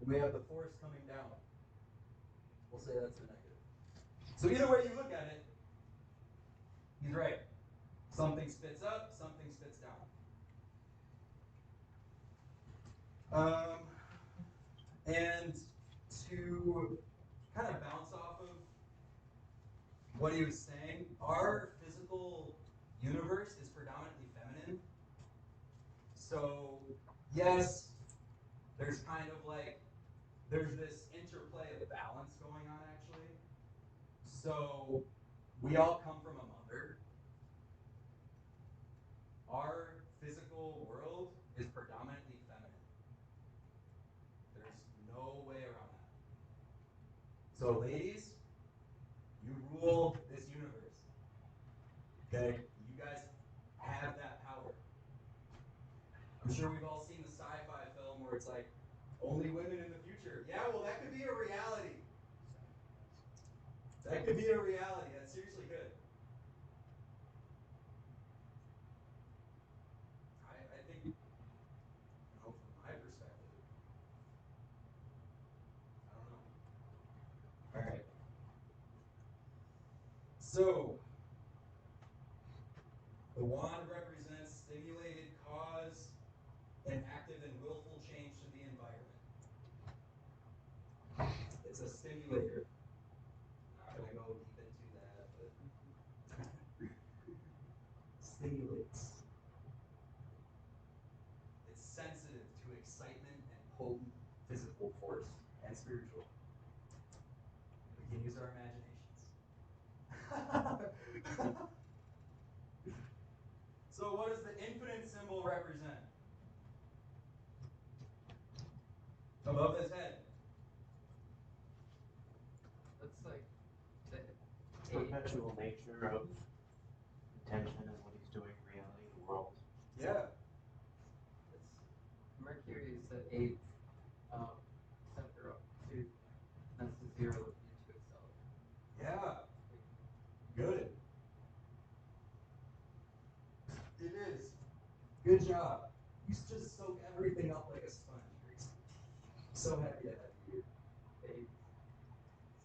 and we have the force coming down. We'll say that's the negative. So either way you look at it, he's right. Something spits up, something spits down. And to kind of bounce off of what he was saying, our physical universe is predominantly feminine. So yes, there's kind of like, there's this interplay of balance going on actually. So we all come from a mother. Our physical world is predominantly feminine. There's no way around that. So ladies, you rule this universe. Okay? You guys have that power. I'm sure we've all seen the sci-fi film where it's like, only women in the future. Yeah, well, that could be a reality. That could be a reality. That's seriously good. I think, you know, from my perspective, I don't know. All right. So, the wand represents stimulated cause and active and willful change to the environment. It's a stimulator. Not going to go deep into that, but stimulates. It's sensitive to excitement and potent physical force and spiritual. We can use our imaginations. So what does the infinite symbol represent? Above his head. That's like the Perpetual nature of intention and what he's doing in reality, the world. Yeah. it's Mercury is the eighth center up too. That's the zero looking into itself. Yeah. Good. It is. Good job. You just soak everything up like a sponge, Grace. So happy to have you here. Eighth.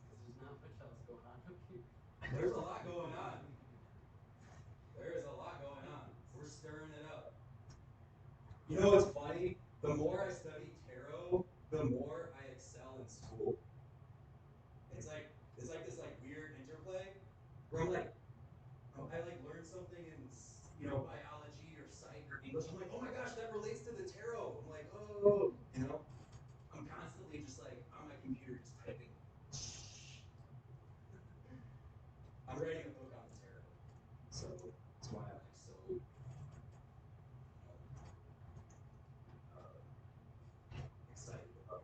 Because there's not much else going on up here. There's a lot going on. There is a lot going on. We're stirring it up. You know what's funny? The more I study tarot, the more I excel in school. It's like this like weird interplay where I'm like, I like learn something in, you know, biology or psych or English. I'm like, oh my gosh, that relates to the tarot. I'm like, oh, you know, I'm constantly just like on my computer just typing. I'm writing a book on the tarot, so that's why I'm like so excited about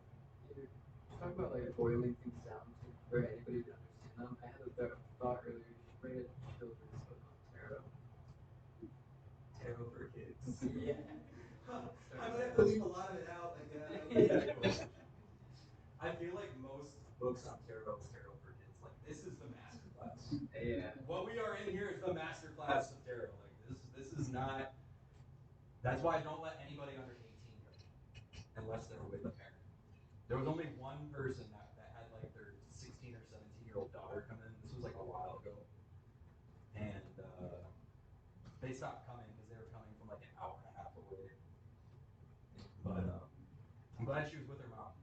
it. You're talking about like boiling things down to where anybody can understand them. I had a thought earlier. You should write a children's book on tarot. Tarot for kids. Yeah. I'm gonna have to leave a lot of it out. Like, yeah. I feel like most books on tarot is tarot for kids. Like, this is the master class. Yeah. What we are in here is the master class of tarot. Like, this is not. That's why I don't let anybody under 18 come in, unless they're with a parent. There was only one person that had like their 16 or 17-year-old daughter come in. This was like a while ago, and they stopped coming because they were coming from like an hour and a half away. But I'm glad she was with her mom.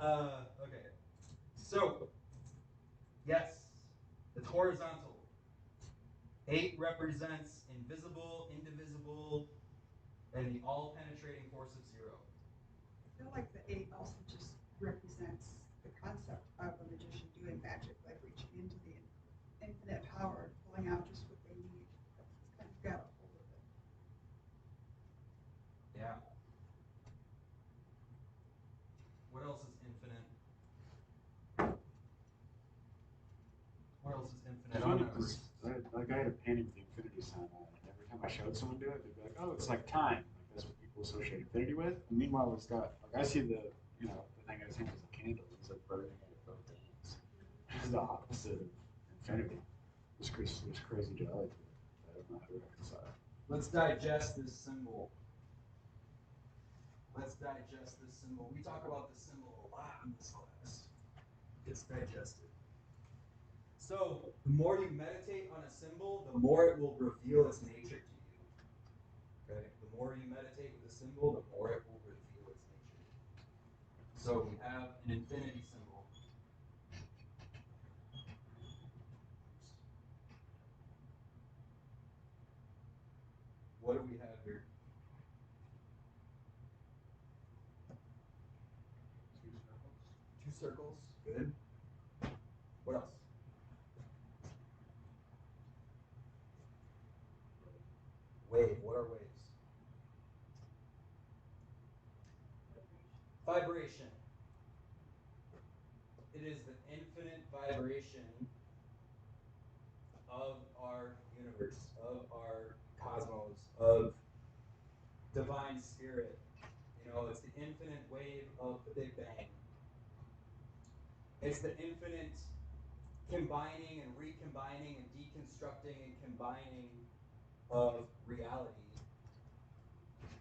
Okay, so yes, it's horizontal. 8 represents invisible, indivisible, and the all-penetrating force of 0. I feel like the 8 also just represents the concept of a magician doing magic, like reaching into the infinite power, pulling out just what they need. That's kind of got a hold of it. Yeah. What else is infinite? else is I infinite found it numbers. like I had a painting with the infinity sign on it. Every time I showed someone do it, they'd be like, "Oh, it's like time." Like that's what people associate infinity with. And meanwhile, it's got like I see the the thing in his hand is a candle. He's like burning it at both ends. This is the opposite of infinity. It's crazy duality to it. I don't know how to reconcile. Let's digest this symbol. Let's digest this symbol. We talk about this symbol a lot in this class. It's digested. So, the more you meditate on a symbol, the more it will reveal its nature to you. Okay? The more you meditate with a symbol, the more it will reveal its nature. So, we have an infinity symbol. What do we have here? Two circles. Good. What else? Wave. What are waves? Vibration. It is the infinite vibration of our universe, of our cosmos, of divine spirit. It's the infinite wave of the Big Bang. It's the infinite combining and recombining and deconstructing and combining of reality,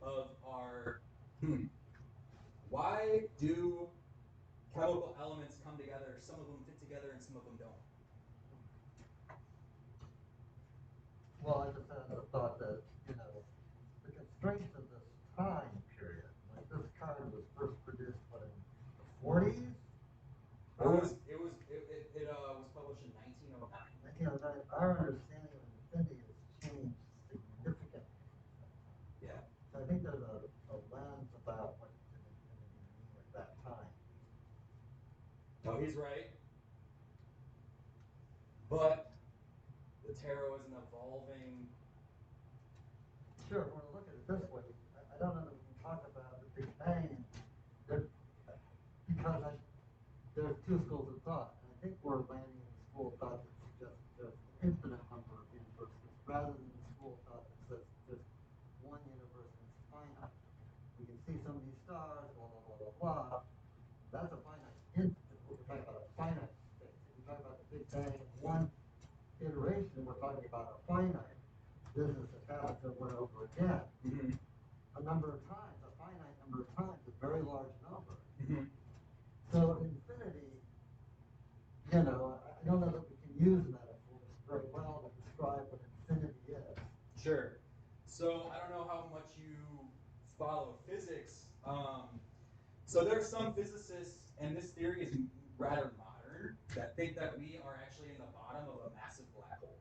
of our why do chemical elements come together? Some of them fit together and some of them don't. Well, I just had the thought that, the constraints of this time period, like this card was first produced, what, in the 40s? It was published in 1909. 1909, our understanding of infinity has changed significantly. Yeah. So I think there's a lens about what did infinity mean at that time. No, he's right. But the tarot is an evolving. Sure, if we want to look at it this way, I don't know that we can talk about the Big Bang because there's two schools of thought. And I think we're landing in the school of thought that suggests there's an infinite number of universes rather than the school of thought that says there's one universe and it's finite. We can see some of these stars, blah, blah, blah, blah, blah. That's a finite instant. We're talking about a finite space. If we talk about the Big Bang in one iteration, we're talking about a finite business that happens over and over again. Mm-hmm. A number of times, a finite number of times, a very large number. Mm-hmm. So infinity, I don't know that we can use metaphors very well to describe what infinity is. Sure. So I don't know how much you follow physics. So there are some physicists, and this theory is rather modern, that think that we are actually in the bottom of a massive black hole.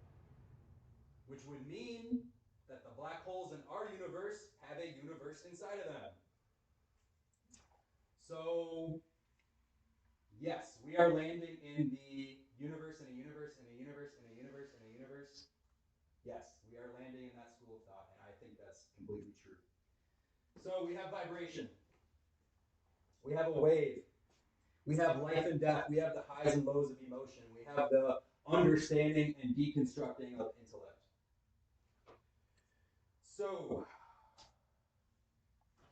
Which would mean that the black holes in our universe have a universe inside of them. So, yes, we are landing in the universe, in a universe, in a universe, in a universe, in a universe. Yes, we are landing in that school of thought, and I think that's completely true. So we have vibration. We have a wave. We have life and death. We have the highs and lows of emotion. We have the understanding and deconstructing of intellect. So,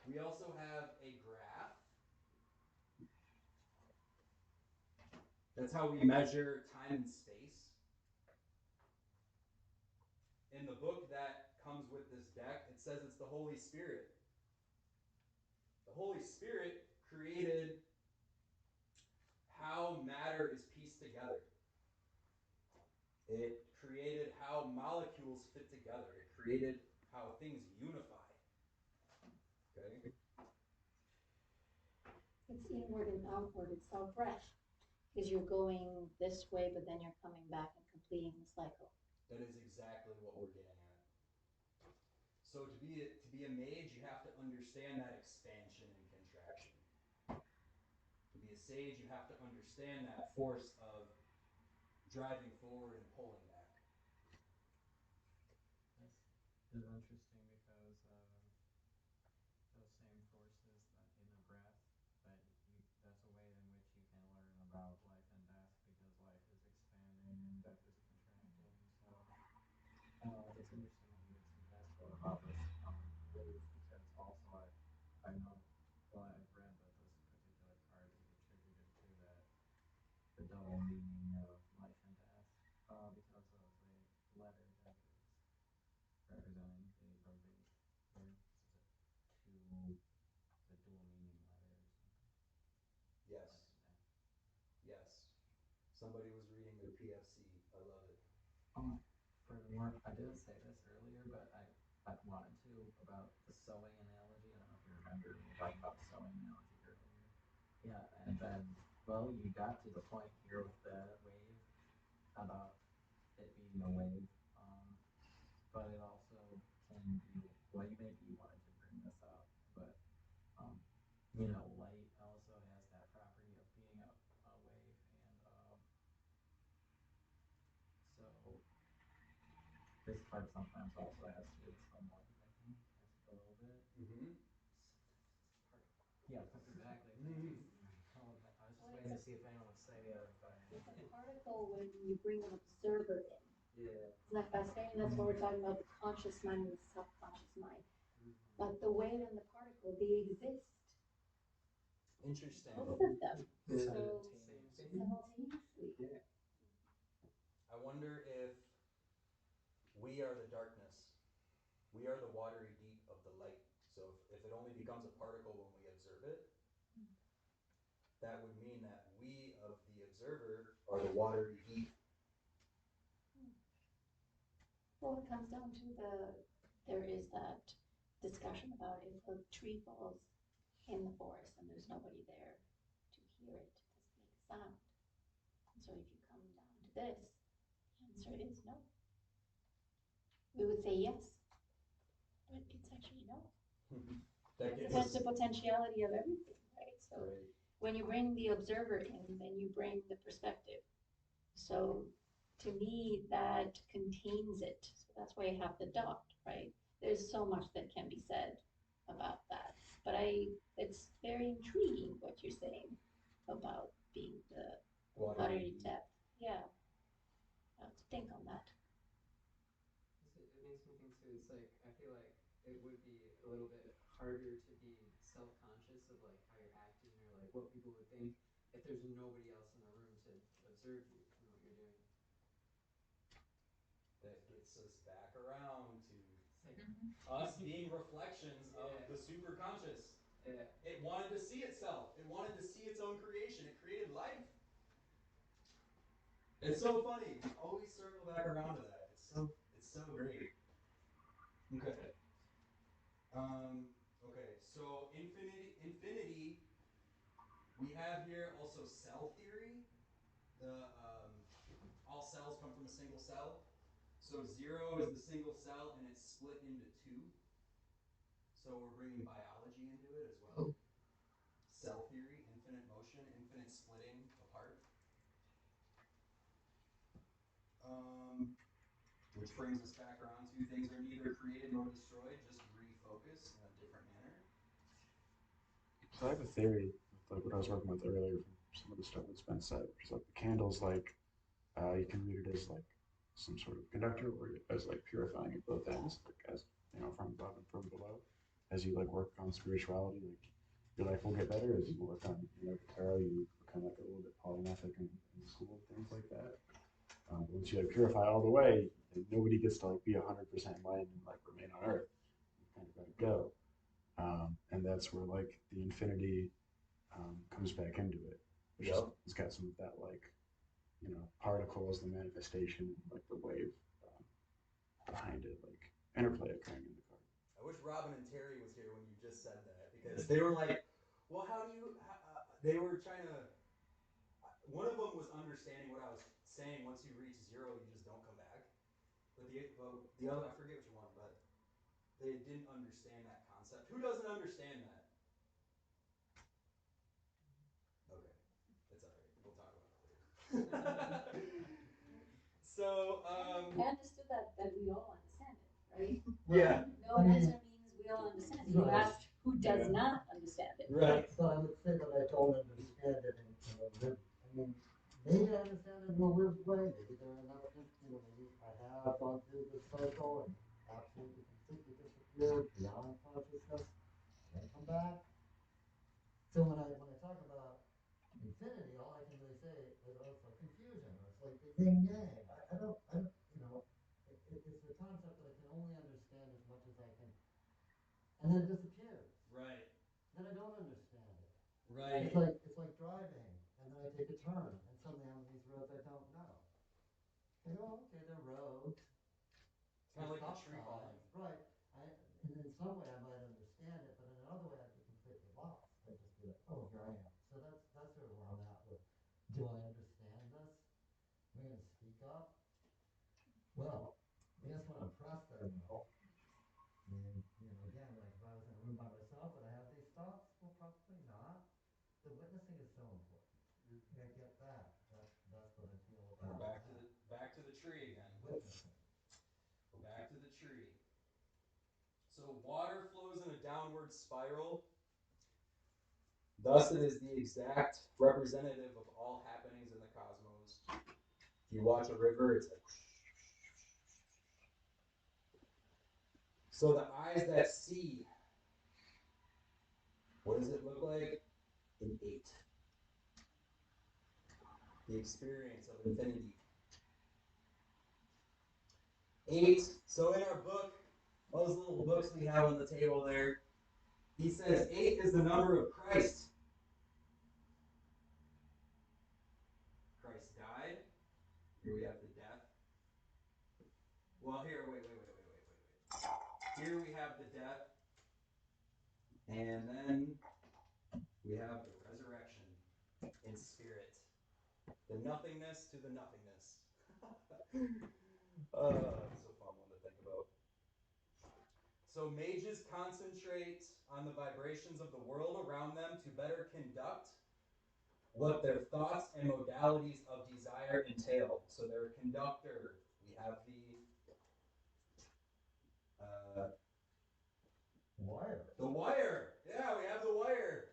we also have a graph. That's how we measure time and space. In the book that comes with this deck, it says it's the Holy Spirit. The Holy Spirit created how matter is pieced together. It created how molecules fit together. It created how things unify. Okay? It's inward and outward, it's all breath. Because you're going this way, but then you're coming back and completing the cycle. That is exactly what we're getting at. So to be a mage, you have to understand that expansion and contraction. To be a sage, you have to understand that force of driving forward and pulling back. That's interesting because those same forces that in the breath, that's a way in which you can learn about life and death because life is expanding and death is more, I didn't say this earlier, but I wanted to about the sewing analogy. I don't know if you remember we were talking about the sewing analogy earlier. Yeah, and then, well, you got to the point here with the wave about it being a wave, but it also can be, well, you maybe you wanted to bring this up, but you know, light also has that property of being a wave, and so this part sometimes also has to do with sunlight, I think, a little bit. Mm-hmm. Yeah, exactly. Thank you. I was just waiting to see if anyone would say it. It's a particle when you bring an observer in. Yeah. Isn't that fascinating? That's what we're talking about, the conscious mind and the subconscious mind. But the wave and the particle, they exist, Interesting. both of them. So Simultaneously. simultaneously. Yeah. I wonder if we are the darkness. We are the watery deep of the light. So if it only becomes a particle when we observe it, that would mean that we of the observer are the watery deep. Well, it comes down to there is that discussion about if a tree falls in the forest and there's nobody there to hear it, does it make a sound? And so if you come down to this, the answer is no. We would say yes, but it's actually no. That's the potentiality of everything, right? So when you bring the observer in, then you bring the perspective. So to me, that contains it. So that's why you have the dot, right? There's so much that can be said about that. But it's very intriguing what you're saying about being the watery depth. Yeah. I have to think on that. It makes me think too, it's like, I feel like it would be a little bit harder to be self-conscious of like how you're acting or like what people would think if there's nobody else in the room to observe you and what you're doing. That gets us back around to Like, us being reflections of the superconscious. Yeah. It wanted to see itself. It wanted to see its own creation. It created life. It's so funny. Always circle back around to that. It's so great. Okay. Okay. So infinity. We have here also cell theory. All cells come from a single cell. So 0 is the single cell, and it's split into 2. So we're bringing biology into it as well. Cell theory, infinite motion, infinite splitting apart. Which brings us back around to things are neither created nor destroyed, just refocused in a different manner. So I have a theory with like what I was working with earlier from some of the stuff that's been said. Which is like the candle's like you can read it as like some sort of conductor or as like purifying at both ends, like as you know, from above and from below. As you like work on spirituality, like your life will get better as you work on the tarot, you become like a little bit polymathic in school, things like that. Once you like purify all the way, nobody gets to like be 100% enlightened and like remain on Earth. You kind of got to go, and that's where like the infinity comes back into it, which has got some of that like particles, the manifestation, like the wave behind it, like interplay occurring in the card. I wish Robin and Terry was here when you just said that, because they were like, well, how do you, they were trying to, one of them was understanding what I was saying. Once you reach 0, you just don't come back. But the other, I forget which one, but they didn't understand that concept. Who doesn't understand that? Okay, it's all right. We'll talk about it later. So, I understood that we all understand it, right? Yeah. No answer means we all understand it. You asked who does not understand it. Right. So I would say that I don't understand it in maybe I understand it in a weird way. Maybe there are enough maybe I have gone through this cycle and absolutely completely disappeared beyond consciousness and then come back. So when I talk about infinity, all I can really say is, oh, it's like confusion, or it's like the yin yang. I don't, it's a concept that I can only understand as much as I can, and then it disappears. Right. Then I don't understand it. Right. It's like driving, and then I take a turn, and suddenly I'm on these roads I don't know. I go, okay, they're roads, Kind of like the tree sometimes, falling. right, in some way I might understand it, but in another way I'd be completely lost. I'd just be like, oh, here I am. So that's sort of where I'm at with, do I understand this? Am I gonna speak up? Well, I guess when I'm pressed, I will. I mean, again, like if I was in a room by myself, would I have these thoughts? Well, probably not. The witnessing is so important. I get that. That's what I feel We're about back to the tree again. witnessing. We're back to the tree. So water flows in a downward spiral. Thus, it is the exact representative of all happenings in the cosmos. If you watch a river, it's like. So the eyes that see, what does it look like? An 8. The experience of infinity. 8. So in our book, those little books we have on the table there, he says 8 is the number of Christ. Christ died. Here we have the death. Well, here, wait. Here we have the death. And then we have the resurrection in spirit. The nothingness to the nothingness. It's a fun one to think about. So mages concentrate on the vibrations of the world around them to better conduct what their thoughts and modalities of desire entail. So they're a conductor. We have the wire. The wire. Yeah, we have the wire.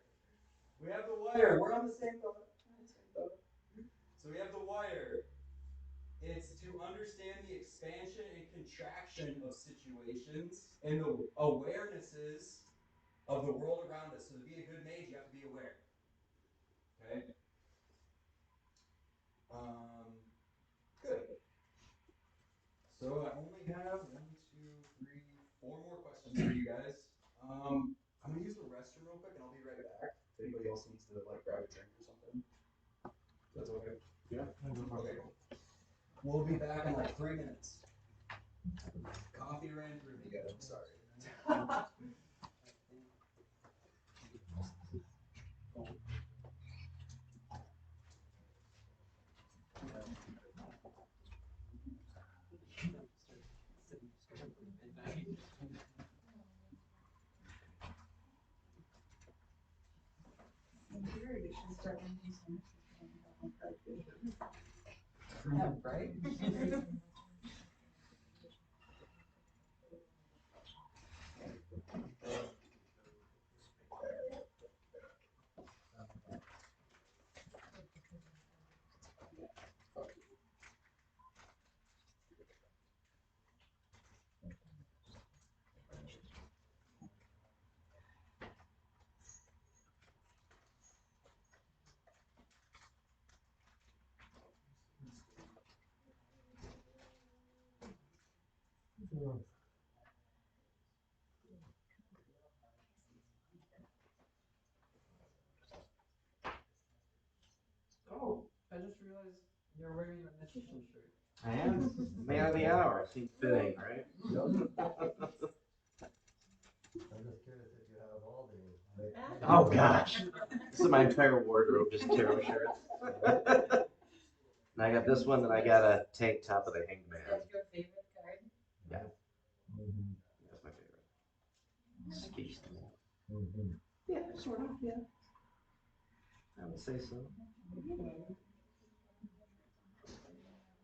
We have the wire. We're on the same thought. So we have the wire. It's to understand the expansion and contraction of situations and the awarenesses of the world around us. So to be a good mage, you have to be aware. Okay? Good. So I only have 4 more questions for you guys. I'm gonna use the restroom real quick and I'll be right back. If anybody else needs to grab a drink or something. That's okay. Yeah. Okay. We'll be back in 3 minutes. Coffee ran through me, guys. I'm sorry. Right? Oh, I just realized you're wearing a magician shirt. I am. Man of the hour. Seems fitting, right? I'm just curious if you have all these. Oh gosh. This is my entire wardrobe, just tarot shirts. And I got this one, and I got a tank top of the Hanged Man. That's your favorite card? Yeah. Mm-hmm. That's my favorite. Ski stool. Mm-hmm. Yeah, sort of, yeah. I would say so.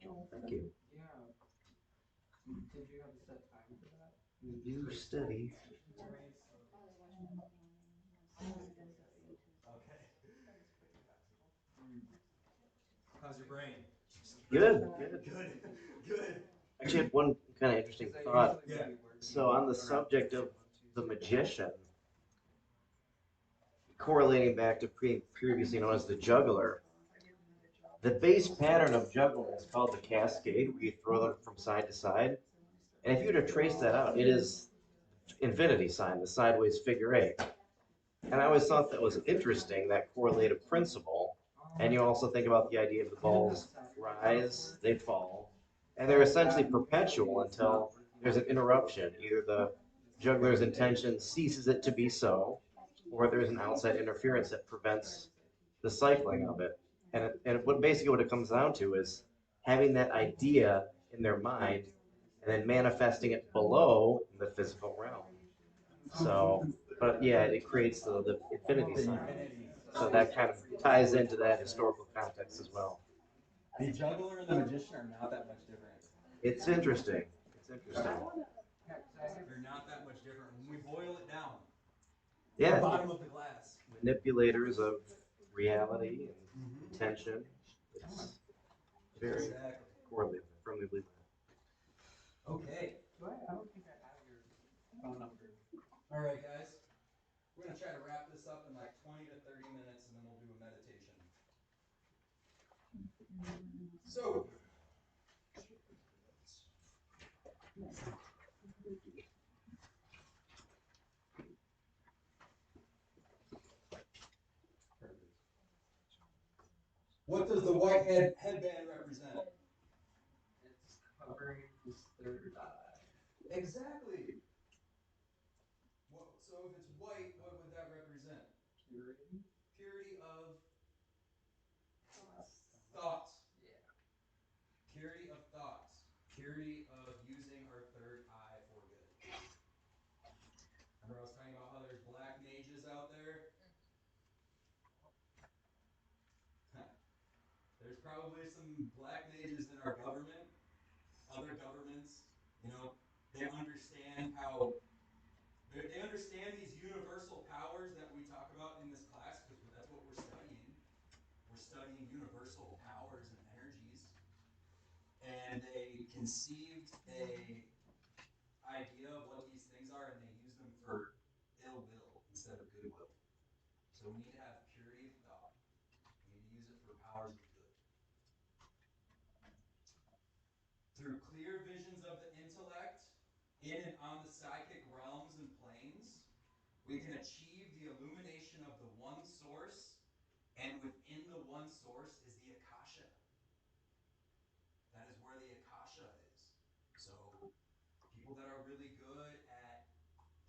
Oh, thank you. Yeah. Did you have a set time for that? You study. Okay. How's your brain? Good, Good. Good. Actually, I had one kind of interesting thought. Yeah. So on the subject of the magician, correlating back to previously known as the juggler, the base pattern of juggling is called the cascade, where you throw them from side to side. And if you were to trace that out, it is infinity sign, the sideways figure 8. And I always thought that was interesting, that correlative principle. And you also think about the idea of the balls rise, they fall, and they're essentially perpetual until there's an interruption. Either the juggler's intention ceases it to be so, or there's an outside interference that prevents the cycling of it. And basically what it comes down to is having that idea in their mind and then manifesting it below in the physical realm. So, but yeah, it creates the infinity sign. So that kind of ties into that historical context as well. The juggler and the magician are not that much different. It's interesting. It's interesting. They're not that much different when we boil it down. Yeah. The bottom of the glass. Manipulators of reality and intention. It's very correlated. I firmly believe that. Okay. I don't think I have your phone number. All right, guys. We're going to try to wrap this up in like 20 to 30 minutes and then we'll do a meditation. So, what does the white headband represent? It's covering his third eye. Exactly. So if it's white, what would that represent? Purity. Purity of thought. Yeah. Purity of thought. Purity of using our third eye for good. Remember I was talking about how there's black mages out there? There's probably some black mages in our government, other governments, you know, they understand they understand these universal powers that we talk about in this class because that's what we're studying. We're studying universal powers and energies. And they conceived a idea of what these things are and they use them for ill will instead of goodwill. So we need to have purity of thought. We need to use it for powers of good. Through clear visions of the intellect, in and on the psychic realms and planes, we can achieve the illumination of the one source, and within the one source is the Akasha. That is where the Akasha is. So people that are really good at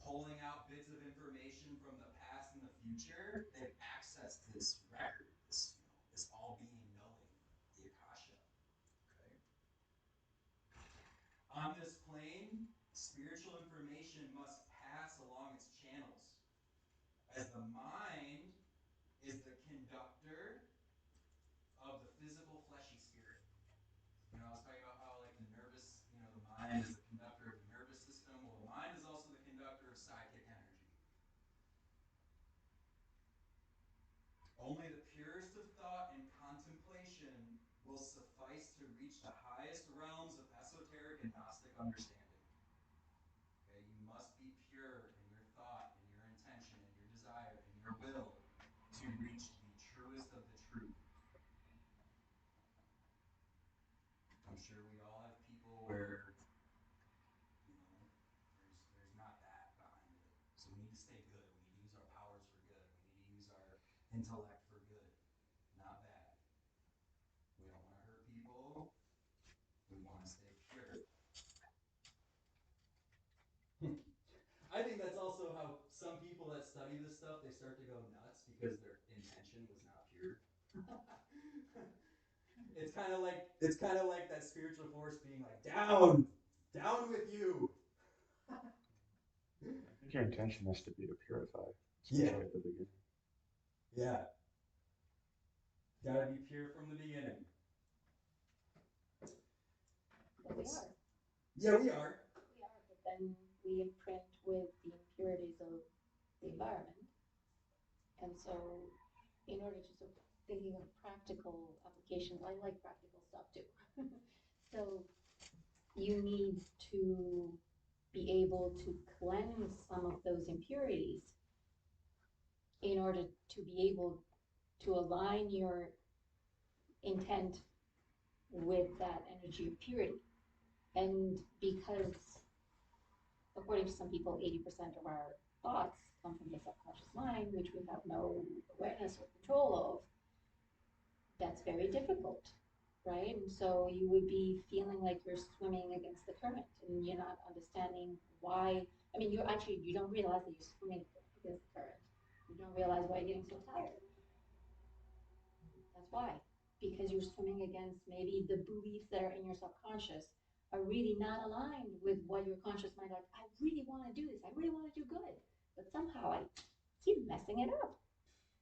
pulling out bits of information from the past and the future, they've accessed this record, this all-being knowing, the Akasha. Okay? On this plane, spiritual information must pass along its channels, as the mind is the conductor of the physical fleshy spirit. You know, I was talking about how like the mind is the conductor of the nervous system. Well, the mind is also the conductor of psychic energy. Only the purest of thought and contemplation will suffice to reach the highest realms of esoteric and Gnostic understanding. Okay, you must be pure in your thought, in your intention, in your desire, in your will to reach the truest of the truth. I'm sure we all have people where, there's not that behind it. So we need to stay good. We need to use our powers for good. We need to use our intellect for good, not bad. We don't want to hurt people. We want to stay pure. I think that's also how some people that study this stuff, they start to go nuts because their intention was not pure. It's kind of like that spiritual force being like, down with you. I think your intention has to be to purify. Yeah. At the beginning. Yeah. Gotta be pure from the beginning. But we are. Yeah, we are. We are, but then we imprint with the impurities of the environment. And so, in order to sort of thinking of practical applications, I like practical stuff too. So, you need to be able to cleanse some of those impurities in order to be able to align your intent with that energy of purity. And because, according to some people, 80% of our thoughts come from the subconscious mind, which we have no awareness or control of, that's very difficult. right? And so you would be feeling like you're swimming against the current and you're not understanding why. I mean, you don't realize that you're swimming against the current. You don't realize why you're getting so tired. That's why. Because you're swimming against maybe the beliefs that are in your subconscious are really not aligned with what your conscious mind like, I really want to do this. I really want to do good. But somehow I keep messing it up.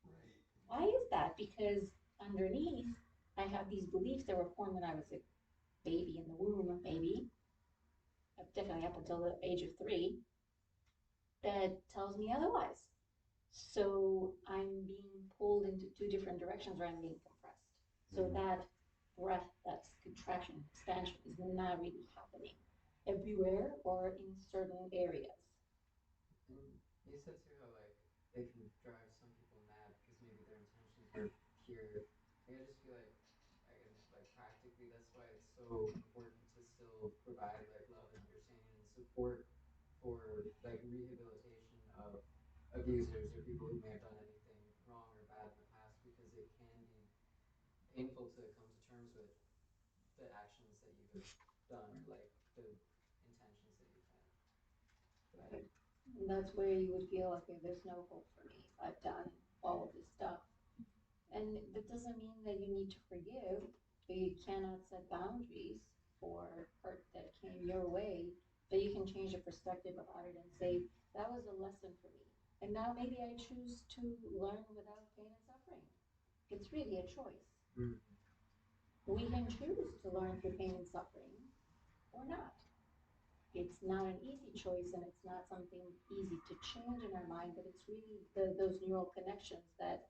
Right. Why is that? Because underneath, I have these beliefs that were formed when I was a baby in the womb, maybe, definitely up until the age of 3, that tells me otherwise. So I'm being pulled into 2 different directions where I'm being compressed. So that breath, that contraction, expansion is not really happening everywhere or in certain areas. And you said too how like it can drive some people mad because maybe their intentions were pure. Like, I just feel like again, like practically, that's why it's so important to still provide like love and understanding and support for like rehabilitation of abusers or people who may have done anything wrong or bad in the past, because it can be painful to come to terms with the actions that you have done or like the intentions that you've had. Right. And that's where you would feel like, okay, there's no hope for me. I've done all of this stuff. And that doesn't mean that you need to forgive, but you cannot set boundaries for hurt that came your way. But you can change your perspective about it and say, that was a lesson for me. And now maybe I choose to learn without pain and suffering. It's really a choice. Mm. We can choose to learn through pain and suffering or not. It's not an easy choice and it's not something easy to change in our mind, but it's really those neural connections that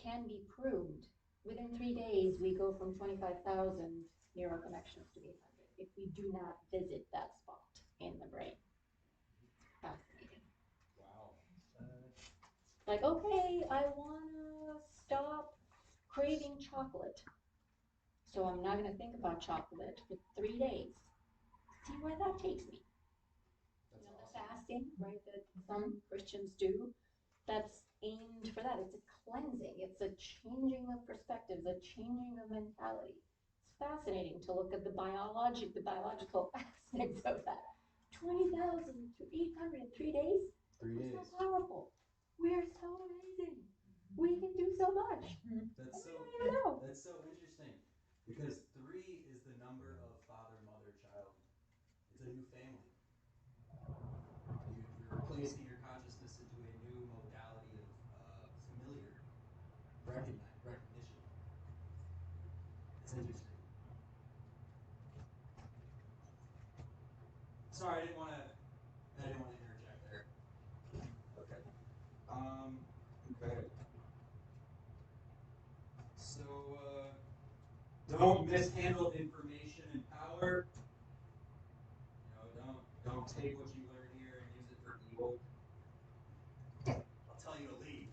can be pruned. Within 3 days, we go from 25,000 neural connections to 800 if we do not visit that spot in the brain. Fascinating. Wow. Like, okay, I want to stop craving chocolate. So I'm not going to think about chocolate for 3 days. See where that takes me. That's The awesome. fasting, right, that some Christians do, that's aimed for that. It's a cleansing, it's a changing of perspectives, a changing of mentality. It's fascinating to look at the biological aspects of that. 20,000 to 800 in 3 days? 3 We're days. so powerful. We are so amazing. We can do so much. That's so I don't know. that's so interesting because 3 is the number of father, mother, child. It's a new family. You're placing your consciousness into a new modality of familiar recognition. It's interesting. Sorry, I didn't want to interject there. Okay. Okay. So don't mishandle information and power. Don't take what you learn here and use it for evil. I'll tell you to leave.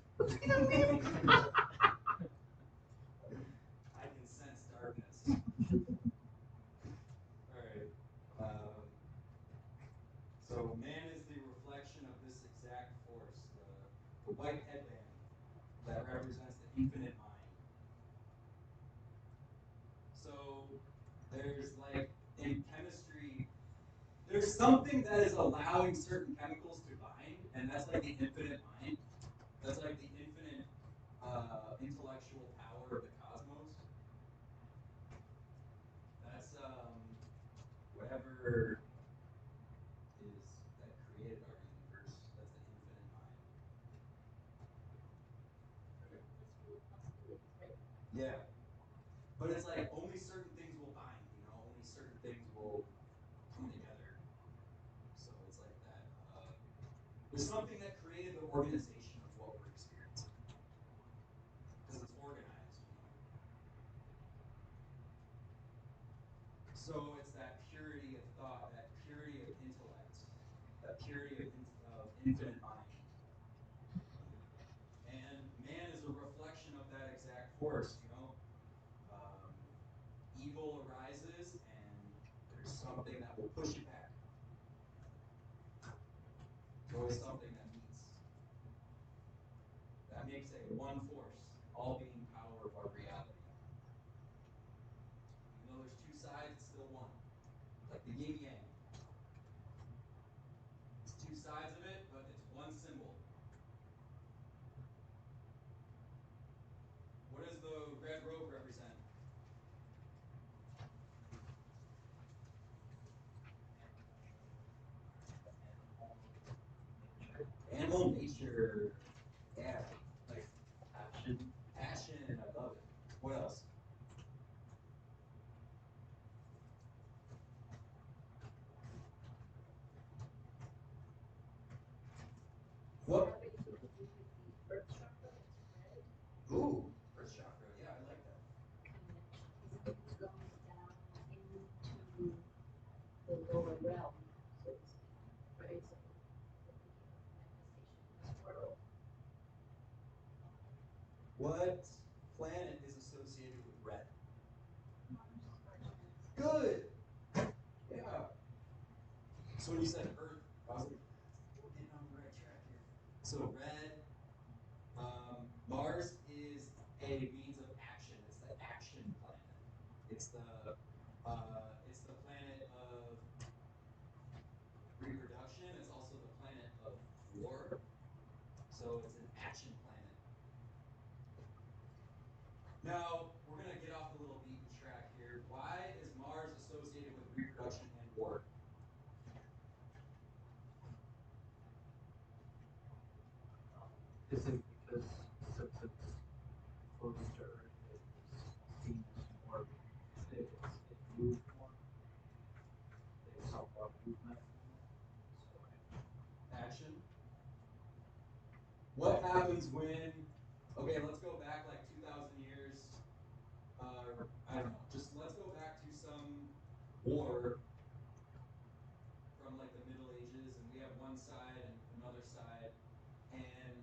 I can sense darkness. All right. So man is the reflection of this exact force, the white headband that represents the infinite mind. So there's like in chemistry, there's something that is allowing certain chemicals to bind, and that's like the infinite mind. That's like the infinite intellectual power of the cosmos. That's whatever is that created our universe. That's the infinite mind. Right? Yeah. But it's like only certain things will bind, only certain things will come together. So it's like that. There's something that created the organization of what we're experiencing because it's organized. So it's that purity of thought, that purity of intellect, that purity of infinite mind. And man is a reflection of that exact force. Um, Evil arises, and there's something that will push it back. There's always something that meets. That makes a one force, all being power of our reality. What planet is associated with red? Good. Yeah. So when you said Earth, I was like, we're getting on the right track here. So red, Mars is a means of action. It's the action planet. It's the planet of reproduction. It's also the planet of war. So it's an action planet. Now we're gonna get off the little beaten track here. Why is Mars associated with reproduction and war? Is it because since it's close to Earth, it's seen as more, it moves more? They saw more movement in it, so Action. What happens when? Okay, let's go back like 2,000 years. I don't know. Just let's go back to some war from like the Middle Ages, and we have one side and another side, and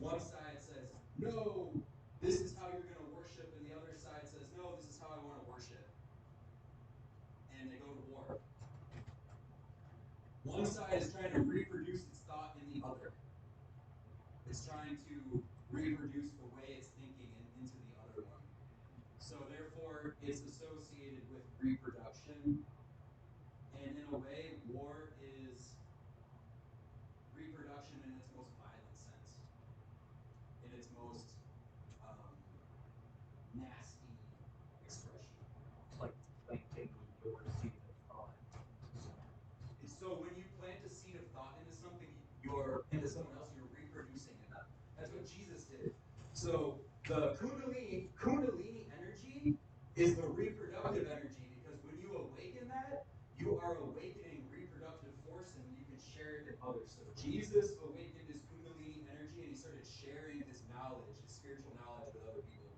one side says, no, this is how you're going to worship, and the other side says, no, this is how I want to worship. And they go to war. One side is trying to reproduce its thought in the other. It's trying to reproduce the way it's thinking into the other one. So therefore, it's associated with reproduction. And in a way, war is reproduction in its most violent sense, in its most nasty expression. it's like planting your seed of thought into someone. So when you plant a seed of thought into something, you're into someone else, you're reproducing in them. That's what Jesus did. So the kundalini energy is the reproductive energy, because when you awaken that, you are awakening reproductive force, and you can share it in others. So Jesus awakened his kundalini energy, and he started sharing his knowledge, his spiritual knowledge, with other people.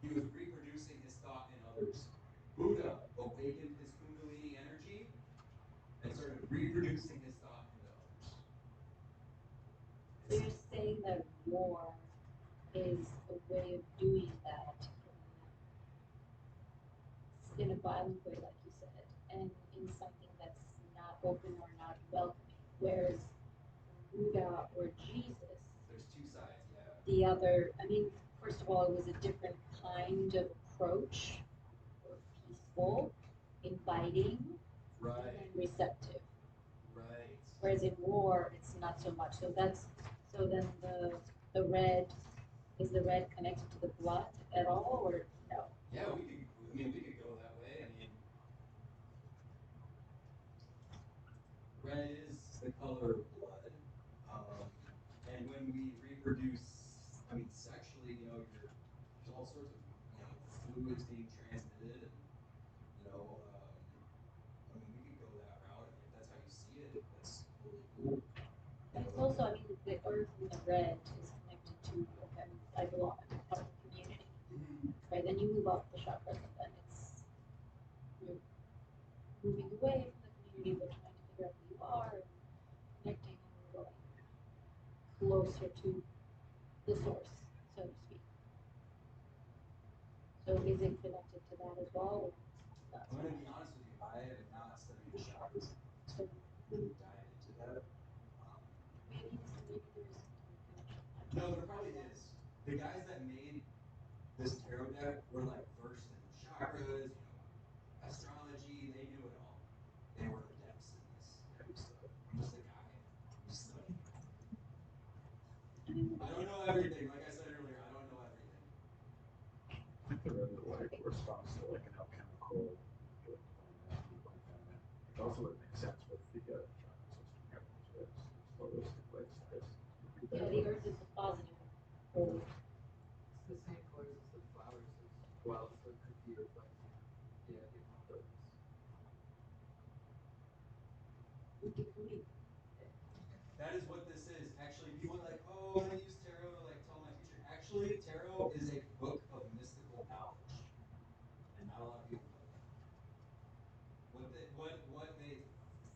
He was reproducing his thought in others. Buddha awakened his kundalini energy and started reproducing his thought into others. So you're saying that war is a way of doing that in a violent way, like you said, and in something that's not open or not welcoming. Whereas Buddha or Jesus, There's two sides, yeah. the other, I mean, first of all, it was a different kind of approach, or peaceful, inviting, Right. and receptive. Right. Whereas in war, it's not so much. So then the red, is the red connected to the blood at all, or no? Yeah, we could go that way. I mean, red is the color of blood. And when we reproduce, I mean, sexually, there's all sorts of, fluids being transmitted, and, I mean, we could go that route. I mean, if that's how you see it, that's totally cool. And it's also, I mean, the earth and the red is connected to, okay, I belong, I'm part of the community, right? Then you move up the chakras, and then you're moving away from the community, but trying to figure out who you are, and connecting and going closer to the source, so to speak. So is it connected to that as well? Or not so I'm going to much? be honest with you, I have not studied the chakras to really dive into that. Maybe there is some connection. No, there probably is. The guys that made this tarot deck were like versed in chakras, astrology. They knew it all. They were adepts in this type of stuff. I'm just a guy. I'm just studying. I don't know everything. Like I said earlier, I don't know everything. I think the red and the white corresponds to like an alchemical, like planet. It also would make sense with the chakra system. So it's holistic like this. Yeah, the earth is the positive pole. It's the same colors as the flowers as well, so it could be reflecting the idea of purpose. That is what this is. Actually, people are like, oh, I use tarot to like tell my future. Actually, tarot is a book of mystical knowledge, and not a lot of people know that. What they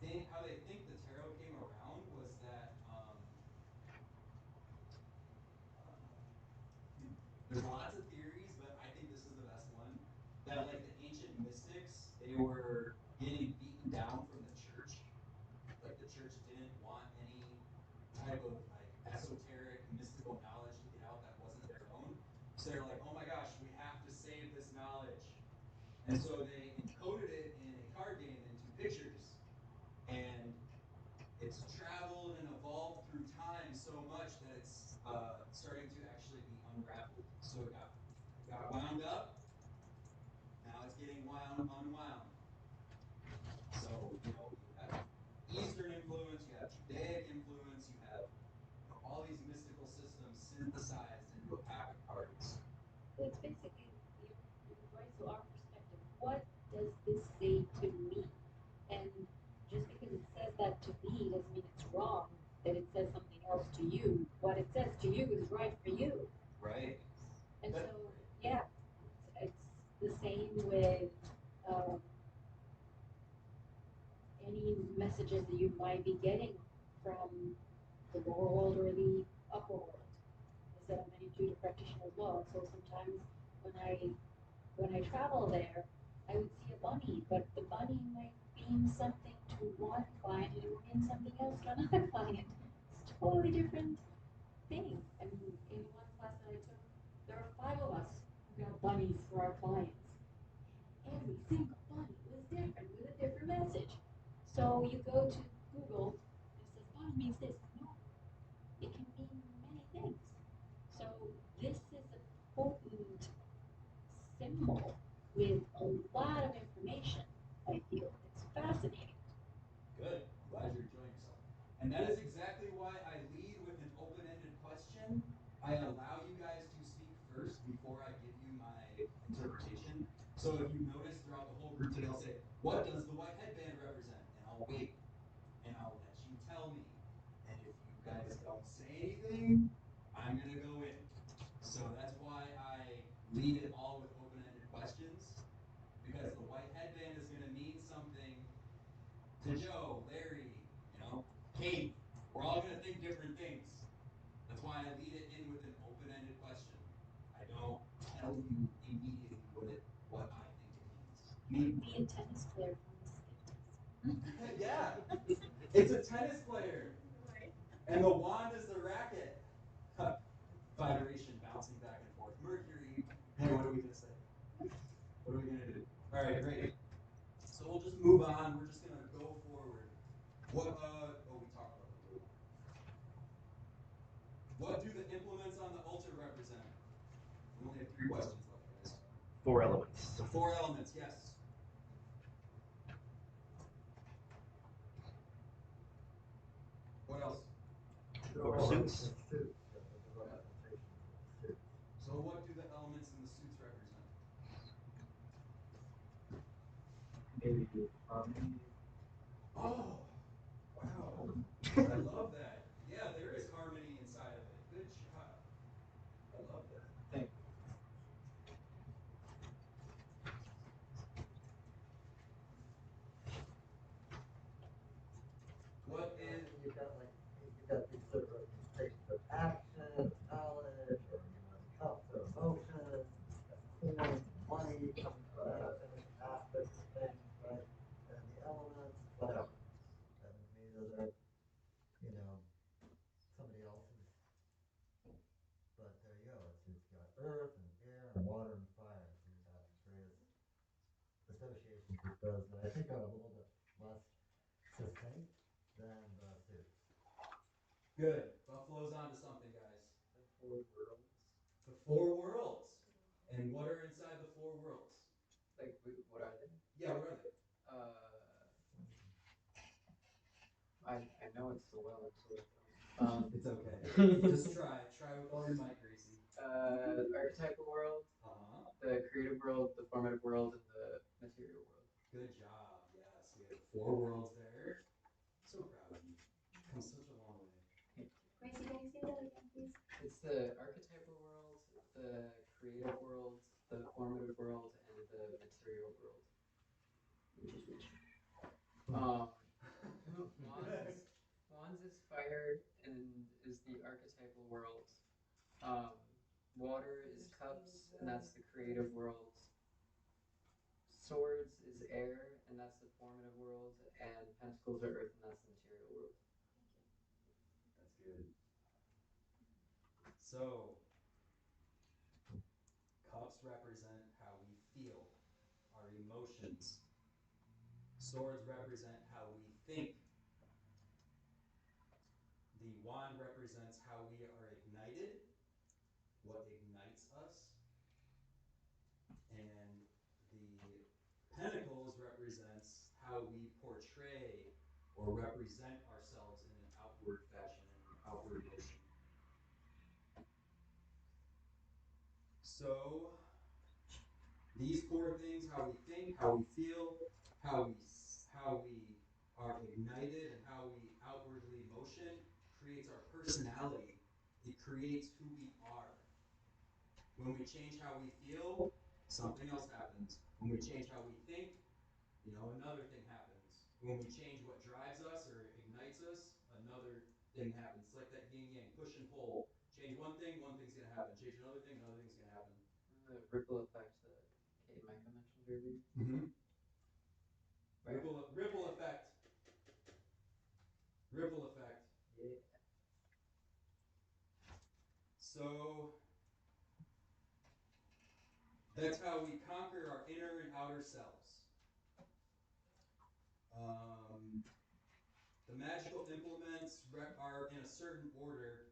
think, how they think the tarot came around was that There's lots of theories, but I think this is the best one. That like the ancient mystics, they were getting beaten down from the church. Like the church didn't want any type of like esoteric mystical knowledge to get out that wasn't their own. So they're like, oh my gosh, we have to save this knowledge. And so they encoded it in a card game into pictures. And it's traveled and evolved through time so much that it's starting to actually be unraveled. So it got wound up. Now it's getting unwound. So you have Eastern influence, you have Judaic influence, you have all these mystical systems synthesized into a pack of cards. So it's basically, right, so our perspective, what does this say to me? And just because it says that to me doesn't mean it's wrong, that it says something else to you. What it says to you is right for you. Right. And so, yeah, it's the same with any messages that you might be getting from the lower world or the upper world. I said I'm an intuitive practitioner as well, so sometimes when I travel there, I would see a bunny, but the bunny might mean something to one client and it would mean something else to another client. It's a totally different thing. I mean, in one class that I took, there were 5 of us who got bunnies for our clients. Every single bunny was different with a different message. So you go to Google and it says bunny means this. No, it can mean many things. So this is a potent symbol with a lot of information, I feel. It's fascinating. Good. I'm glad you're enjoying yourself. And that is exactly why I lead with an open-ended question. I allow you guys to speak first before I give you my interpretation. So if you notice throughout the whole group today, I'll say, what does the white headband represent? And I'll wait. And I'll let you tell me. And if you guys don't say anything, I'm going to go in. So that's why I lead it all with open-ended questions. Because the white headband is going to mean something to Joe, Larry, Kate. We're all going to think different things. That's why I lead it in with an open-ended question. I don't tell you immediately what I think it means. Be a tennis player from the States. Yeah, it's a tennis player. Right. And the wand is the racket. Vibration bouncing back and forth. Mercury. Hey, what are we going to say? What are we going to do? All right, great. So we'll just move on. We're just going to go forward. We talked about the blue one. What do the implements on the altar represent? We only have 3 questions left, guys. 4 elements. The 4 elements, yes. What else? 4 suits. So what do the elements in the suits represent? Maybe harmony. Oh, wow. I love that. Yeah, there is harmony inside of it. Good job. I love that. Thank you. What is You've got these sort of representations of action, knowledge, or the cups or emotions, coins, money coming from that aspect of things, right? And the elements, whatever. And maybe those are, somebody else's. But there you go. It's got earth and air and water and fire. So you have various associations with those that I think are a little bit less succinct than the suits. good? Buffalo's onto something, guys. The 4 worlds. The 4 worlds. And what are inside the 4 worlds? Like, what are they? Yeah, what are they? I know it's so well into it. It's okay. Just try. Try with all your might, Gracie. Archetypal world, Uh-huh. the creative world, the formative world, and the material world. Good job. Yes, we have 4 worlds there. So proud of you. You've come such a long way. Gracie, can you say that again, please? It's the archetypal world, the creative world, the formative world, and the material world. Which is which? Wands is fire and is the archetypal world. water is cups, and that's the creative world. Swords is air, and that's the formative world, and pentacles are earth, and that's the material world. That's good. So, cups represent how we feel, our emotions. Swords represent how we think. The wand represents how we are ignited, what ignites us. And the pentacles represents how we portray or represent ourselves in an outward fashion, in an outward motion. So, these four things, how we think, how we feel, how we are ignited, and how we outwardly motion, creates our personality. It creates who we are. When we change how we feel, something else happens. When we change how we think, another thing happens. When we change what drives us or ignites us, another thing happens. It's like that yin yang, push and pull. Change one thing's gonna happen. Change another thing's gonna happen. The ripple effect that Kate Micah mentioned earlier. Mm-hmm. Right. Ripple effect. Ripple effect. Yeah. So that's how we conquer our inner and outer selves. The magical implements are in a certain order.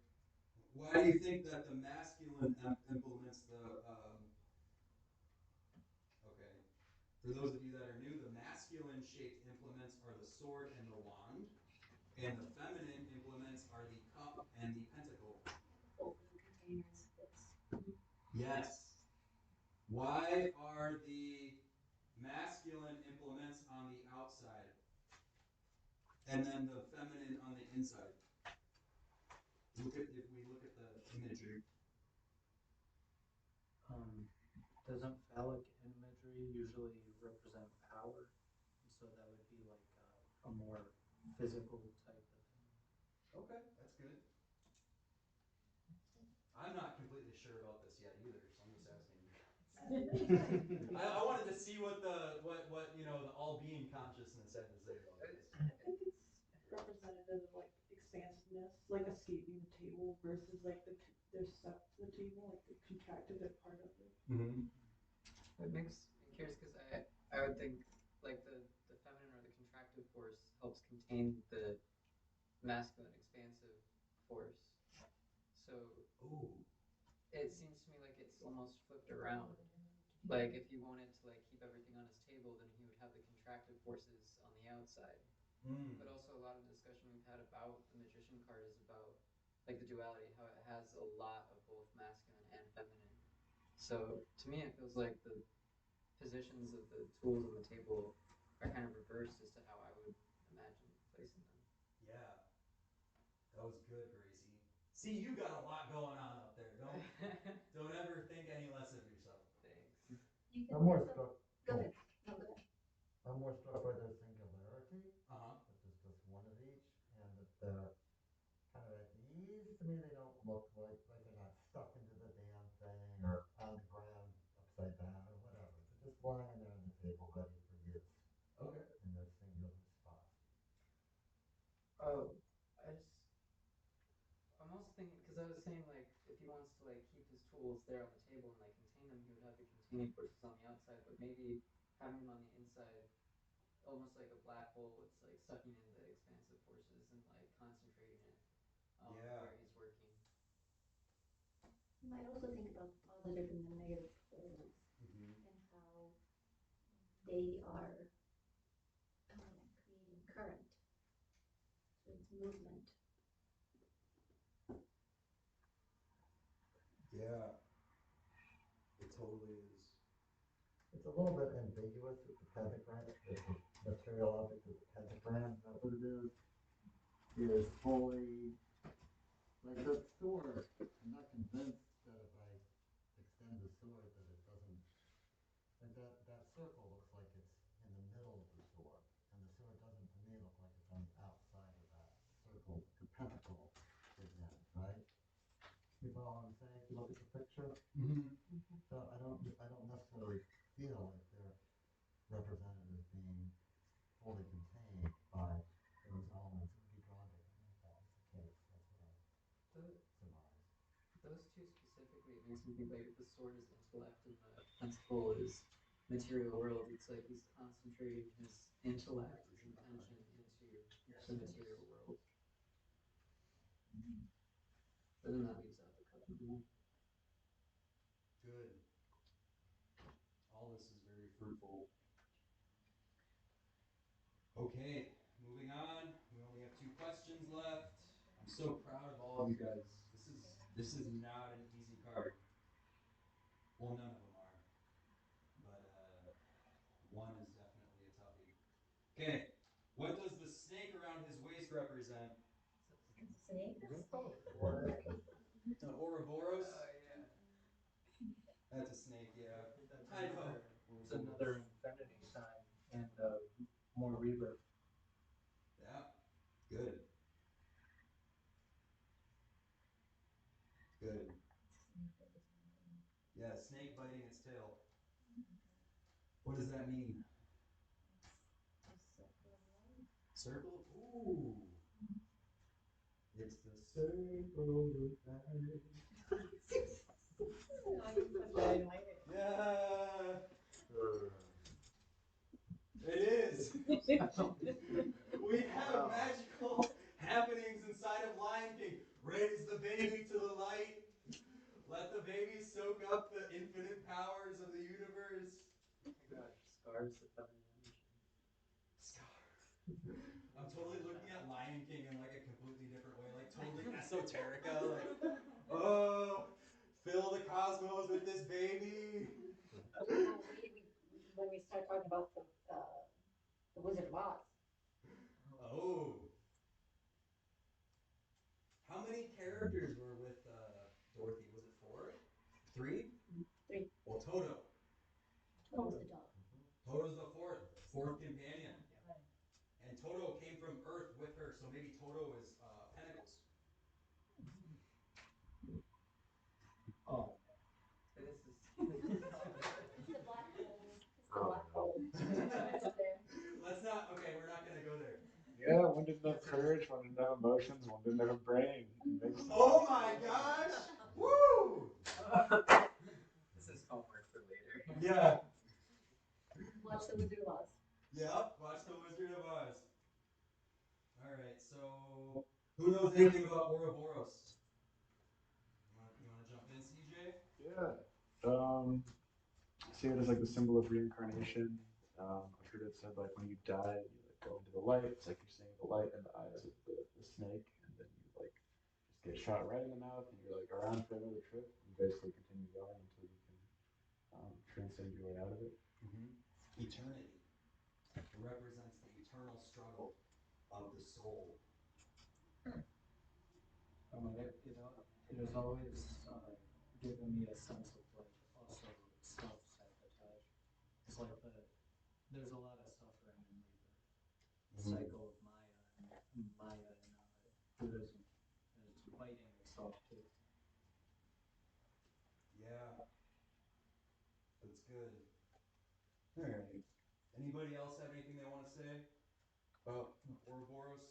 Why do you think that the masculine implements okay. For those of you that are new, the masculine shaped implements are the sword and the wand, and the feminine implements are the cup and the pentacle. Open containers, yes. Yes. Why are the masculine implements on the outside and then the feminine on the inside? If we look at the imagery. Doesn't phallic imagery usually represent power? So that would be like a more physical type of thing. Okay, that's good. I'm not completely sure about this yet either, so I'm just asking you. I wanted to see what the all-being consciousness had to say about this. I think it's representative of like expansiveness, like escaping the table versus like there's stuff to the table, like the contracted part of it. Mm-hmm. It makes me curious because I would think like the feminine or the contractive force helps contain the masculine expansive force. So it seems to me like it's almost flipped around. Like if he wanted to like keep everything on his table, then he would have the contractive forces on the outside. But also a lot of the discussion we've had about the magician card is about like the duality, how it has a lot of both masculine and feminine. So to me it feels like the positions of the tools on the table are kind of reversed as to how I would imagine placing them. Yeah. That was good, Gracie. See, you got a lot going on up there. Don't ever think any less of yourself. Thanks. I'm more struck. Go ahead. No, go ahead. I'm more struck by their singularity, Uh-huh. which is just one of each, and that they're kind of at ease. To me, they don't look like they're not stuck into the damn thing or on the ground upside down or whatever. They're just lying there on the table ready for use. Okay. In their singular spot. Oh, I'm also thinking, because I was saying like if he wants to like keep his tools there on the table and like contain them, he would have the containing forces on the outside, but maybe having them on the inside, almost like a black hole, it's like sucking in the expansive forces and like concentrating it where he's working. You might also think about positive and the negative poles and how they are creating current. So it's movement. Yeah. It totally is. It's a little bit ambiguous with the pentagram, the material object of the pentagram, that's what it is fully, like the sword. I'm not convinced that if I extend the sword that it doesn't, like that circle looks like it's in the middle of the sword, and the sword doesn't to me look like it's on the outside of that circle, the pentacle is in, right? You follow all I'm saying? If you look at the picture, Mm-hmm. so I don't necessarily feel like they're represented as being fully contained by those elements. It would be drawn differently if that was the case. That's what I Those, surmise. those two specifically, it makes me think like if the sword is intellect and the principle is material world, it's like he's concentrating his intellect, his intention into the material world. But then that leaves out the covenant. Good. All this is very fruitful. Okay, moving on. We only have 2 questions left. I'm so proud of all of you guys. This is not an easy card. Well, none of them are, but one is definitely a toughie. Okay, what does the snake around his waist represent? Snake? An Ouroboros? Oh yeah. That's a snake, yeah. That's I know. another, it's another infinity sign and more rebirth. Yeah, good. Good. Yeah, snake biting its tail. What does that mean? Circle? Ooh. It's the circle of life. Yeah. It is. We have magical happenings inside of Lion King. Raise the baby to the light. Let the baby soak up the infinite powers of the universe. Oh my gosh, scars the feminine energy. I'm totally looking at Lion King in like a completely different way, like totally esoterica, like, oh, fill the cosmos with this baby. When we start talking about the Wizard of Oz. Oh. How many characters were with Dorothy? Was it 4? 3? 3. Well, Toto. What was the dog? Toto's the fourth companion. And Toto came from Earth with her, so maybe Toto is Pentacles. Oh. This is. It's the black hole. It's the black hole. Let's not. Okay, we're not gonna go there. Yeah, one didn't have courage, one didn't have emotions, one didn't have a brain. Oh my gosh! Woo! This is homework for later. Yeah. Watch the Wizard of Oz. Yep. Watch the Wizard of Oz. All right. So, who knows anything about Ouroboros? You wanna jump in, CJ? Yeah. See it as like the symbol of reincarnation. I've heard it said like when you die, you like go into the light. It's like you're seeing the light in the eyes of the snake, and then you like just get shot right in the mouth, and you're like around for another trip. You basically continue going until you can transcend your way out of it. Mm-hmm. Eternity. It represents the eternal struggle of the soul. I mean, it has always given me a sense of like also self-sabotage. It's like there's a lot of suffering in rebirth. The cycle of Maya and Buddhism, and it's biting itself too. Yeah, that's good. All right. Anybody else have anything they want to say about Ouroboros?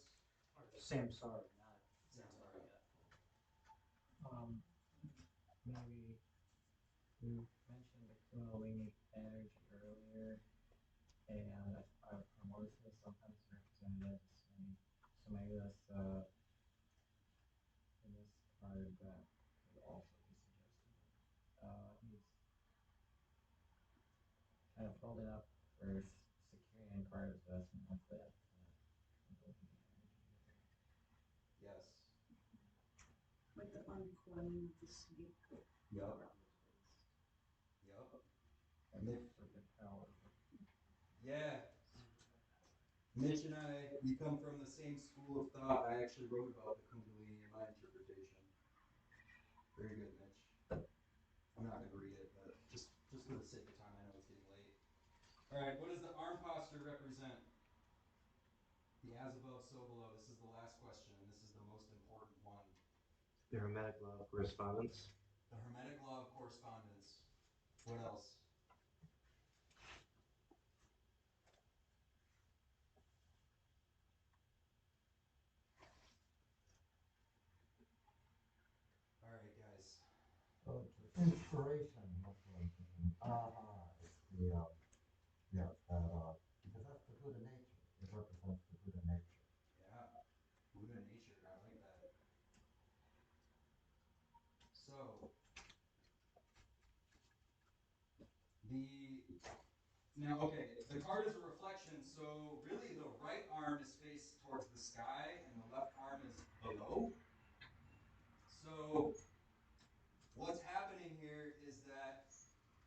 Samsara, not Samsara. Maybe you mentioned the Kundalini energy earlier, and I'm always sometimes represented as snake. So maybe that's in this card that could also be suggested. He's kind of holding up for security and part of investment with that Kundalini energy. Yes. Like the uncoiling the snake Yep. around his waist. Yep. And serpent power. Yeah. Mitch and we come from the same school of thought. I actually wrote about the Kundalini in my interpretation. Very good, Mitch. I'm not going to read it, but just for the sake of time, I know it's getting late. All right, what does the arm posture represent? The as above, so below. This is the last question, and this is the most important one. The hermetic law of correspondence. The hermetic law of correspondence. What else? All right, guys. So it's inspiration, that's what I'm thinking. It's the, yeah, that, because that's the Buddha nature. It represents the Buddha nature. Yeah, Buddha nature. I like that. So the now, okay, the card is a reflection. So really, the right arm is faced towards the sky, and the left arm is below. So what's happening here is that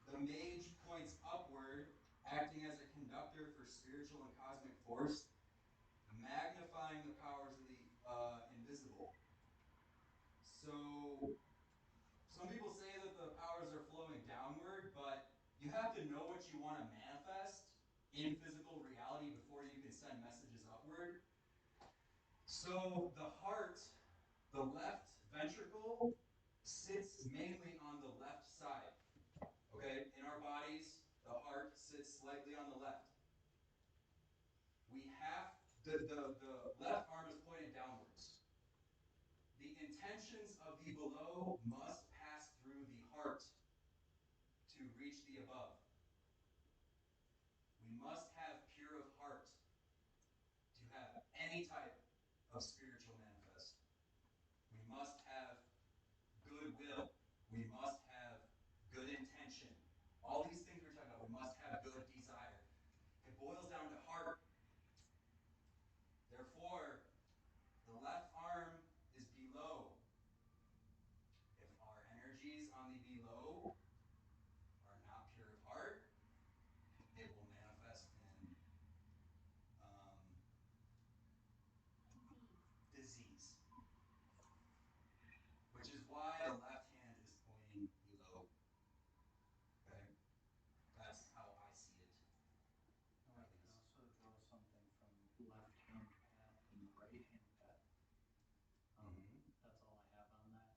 the mage points upward, acting as a conductor for spiritual and cosmic force, magnifying the powers of the invisible. So some people say that the powers are flowing downward, but you have to know what you want to manifest in physical reality before you can send messages upward. So the heart, the left ventricle, sits mainly on the left side. Okay, in our bodies, the heart sits slightly on the left. We have the left arm is pointed downwards. The intentions of the below must pass through the heart to reach the above. We must have pure of heart to have any type of spiritual manifest. We must have goodwill. We must have good intention. All these things we're talking about, we must have good desire. It boils down to heart. Therefore, the left arm is below. If our energies on the below are not pure of heart, it will manifest in disease. Which is why the left hand is pointing below. Okay? That's how I see it. I can also draw something from left hand path and right hand path. That's all I have on that.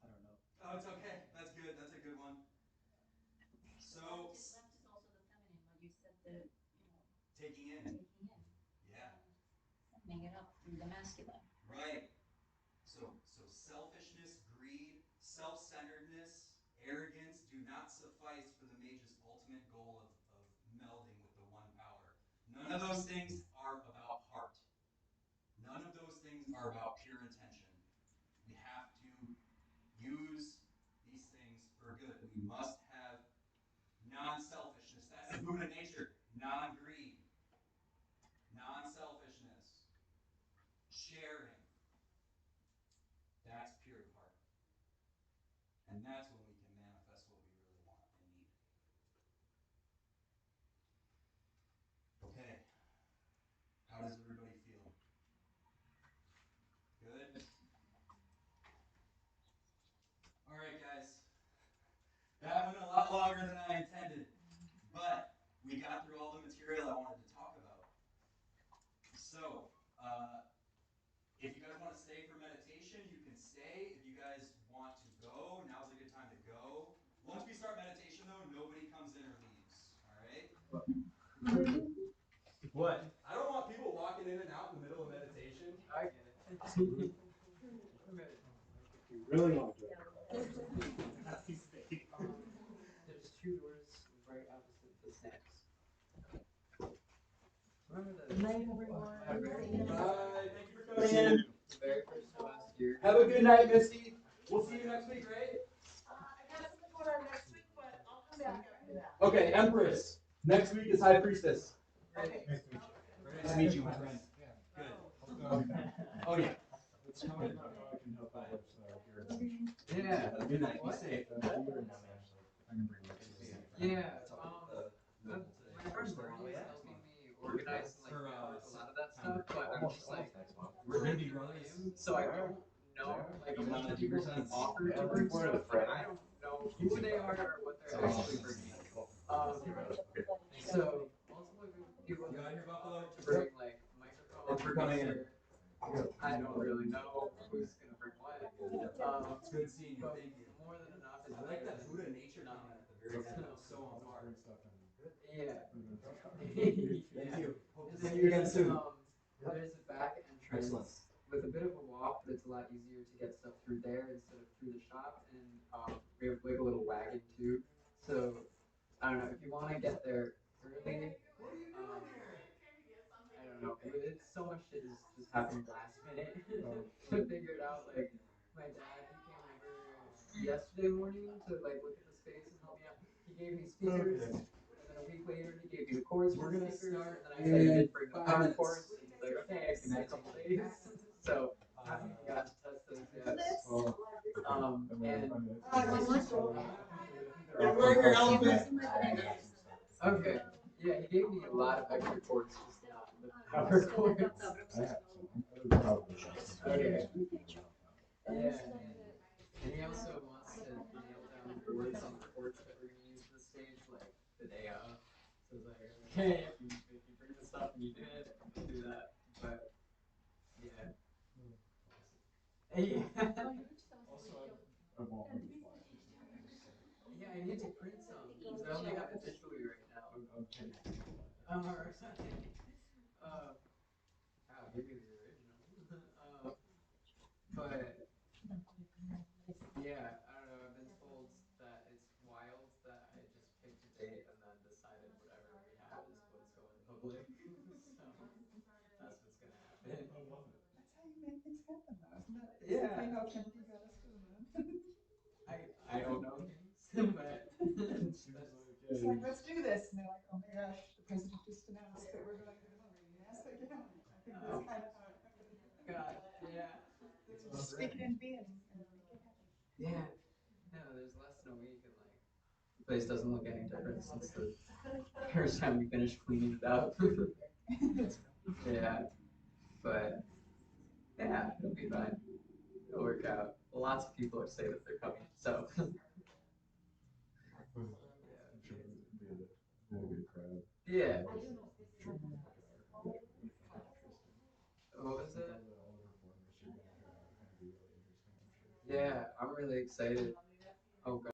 I don't know. Oh, it's okay. That's good. That's a good one. So left is also the feminine, but you said the, taking in. taking in. Yeah. Sending it up through the masculine. Right. So selfishness, greed, self-centeredness, arrogance do not suffice for the mage's ultimate goal of melding with the one power. None of those things are about heart. None of those things are about pure intention. We have to use these things for good. We must have non-selfishness. That's the Buddha nature. Non-greed. Non-selfishness. Sharing. That's pure of heart. And that's when we can manifest what we really want and need. Okay. How does everybody feel? Good? All right, guys. That went a lot longer than I intended. But we got through all the material I wanted to talk about. So, if you guys want to stay for meditation, you can stay. If you guys want to go, now's a good time to go. Once we start meditation, though, nobody comes in or leaves. All right? What? I don't want people walking in and out in the middle of meditation. I get it. If you really want to. There's two doors right opposite the snacks. Remember the night, everyone. Bye. Thank you for coming in. the very first of last year? Have a good night, Misty. We'll see you next week, right? I got something going on next week, but I'll come back after that. Okay, Empress. Next week is High Priestess. Okay. Nice to meet you. Very nice to meet you, my friend. Good. Oh, yeah. Let's talk about how I can help others here. Yeah. Have a good night. Be safe. I can bring my Yeah, my friend Bernie is helping me organize and like network a lot of that stuff, but I'm just like, We're going to be brothers. so I don't know, like, You want to do people your sense? offer to bring stuff, but I don't know who they are or what they're actually bringing. So multiple people You out here, Buffalo? to bring like microphone. Thanks for coming in. I don't really know who's gonna bring what. good seeing you. But Thank you. more than enough is I like that there's Buddha nature enough. comment at the very end. That was so on par. Yeah. Thank you. Hope to And see you again there's, soon. there's a back entrance Excellent. with a bit of a walk, but it's a lot easier to get stuff through there instead of through the shop. And we have like a little wagon too. So I don't know if you want to get there early. I don't know. It's so much shit is just happening last minute to figure it out. Like my dad, he came over yesterday morning to like look at the space and help me out. He gave me speakers, and then a week later he gave me the cords for the speakers, and then I said he didn't bring the power cords. And he's like, okay, give me a couple days. So I haven't even got to test those yet. Okay. Yeah, he gave me a lot of extra cords, just not the power cords. Okay. Yeah, and he also wants to nail down the words on the chords that we're gonna use for the stage, like the day of. So it's like, okay, if you bring the stuff and you do it, we'll do that. But yeah. Yeah. Yeah, I need to print some because I only have it digitally right now. Alright. I'll give you the original. But yeah, I don't know. I've been told that it's wild that I just picked a date and then decided whatever we have is what's going public. So that's what's gonna happen. That's how you make things happen, though, isn't it? Yeah. Like how Kennedy got us to the moon. I don't know things, but It's like, let's do this, and they're like, oh my gosh, the president just announced that we're going to the moon. Yes, again. I think that's kind of how it happened. God, yeah. Speak it in being and make it happen. Yeah. No, there's less than a week and like the place doesn't look any different since the first time we finished cleaning it up. Yeah. But yeah, it'll be fine. It'll work out. Lots of people are saying that they're coming, so yeah. What was it? Yeah, I'm really excited.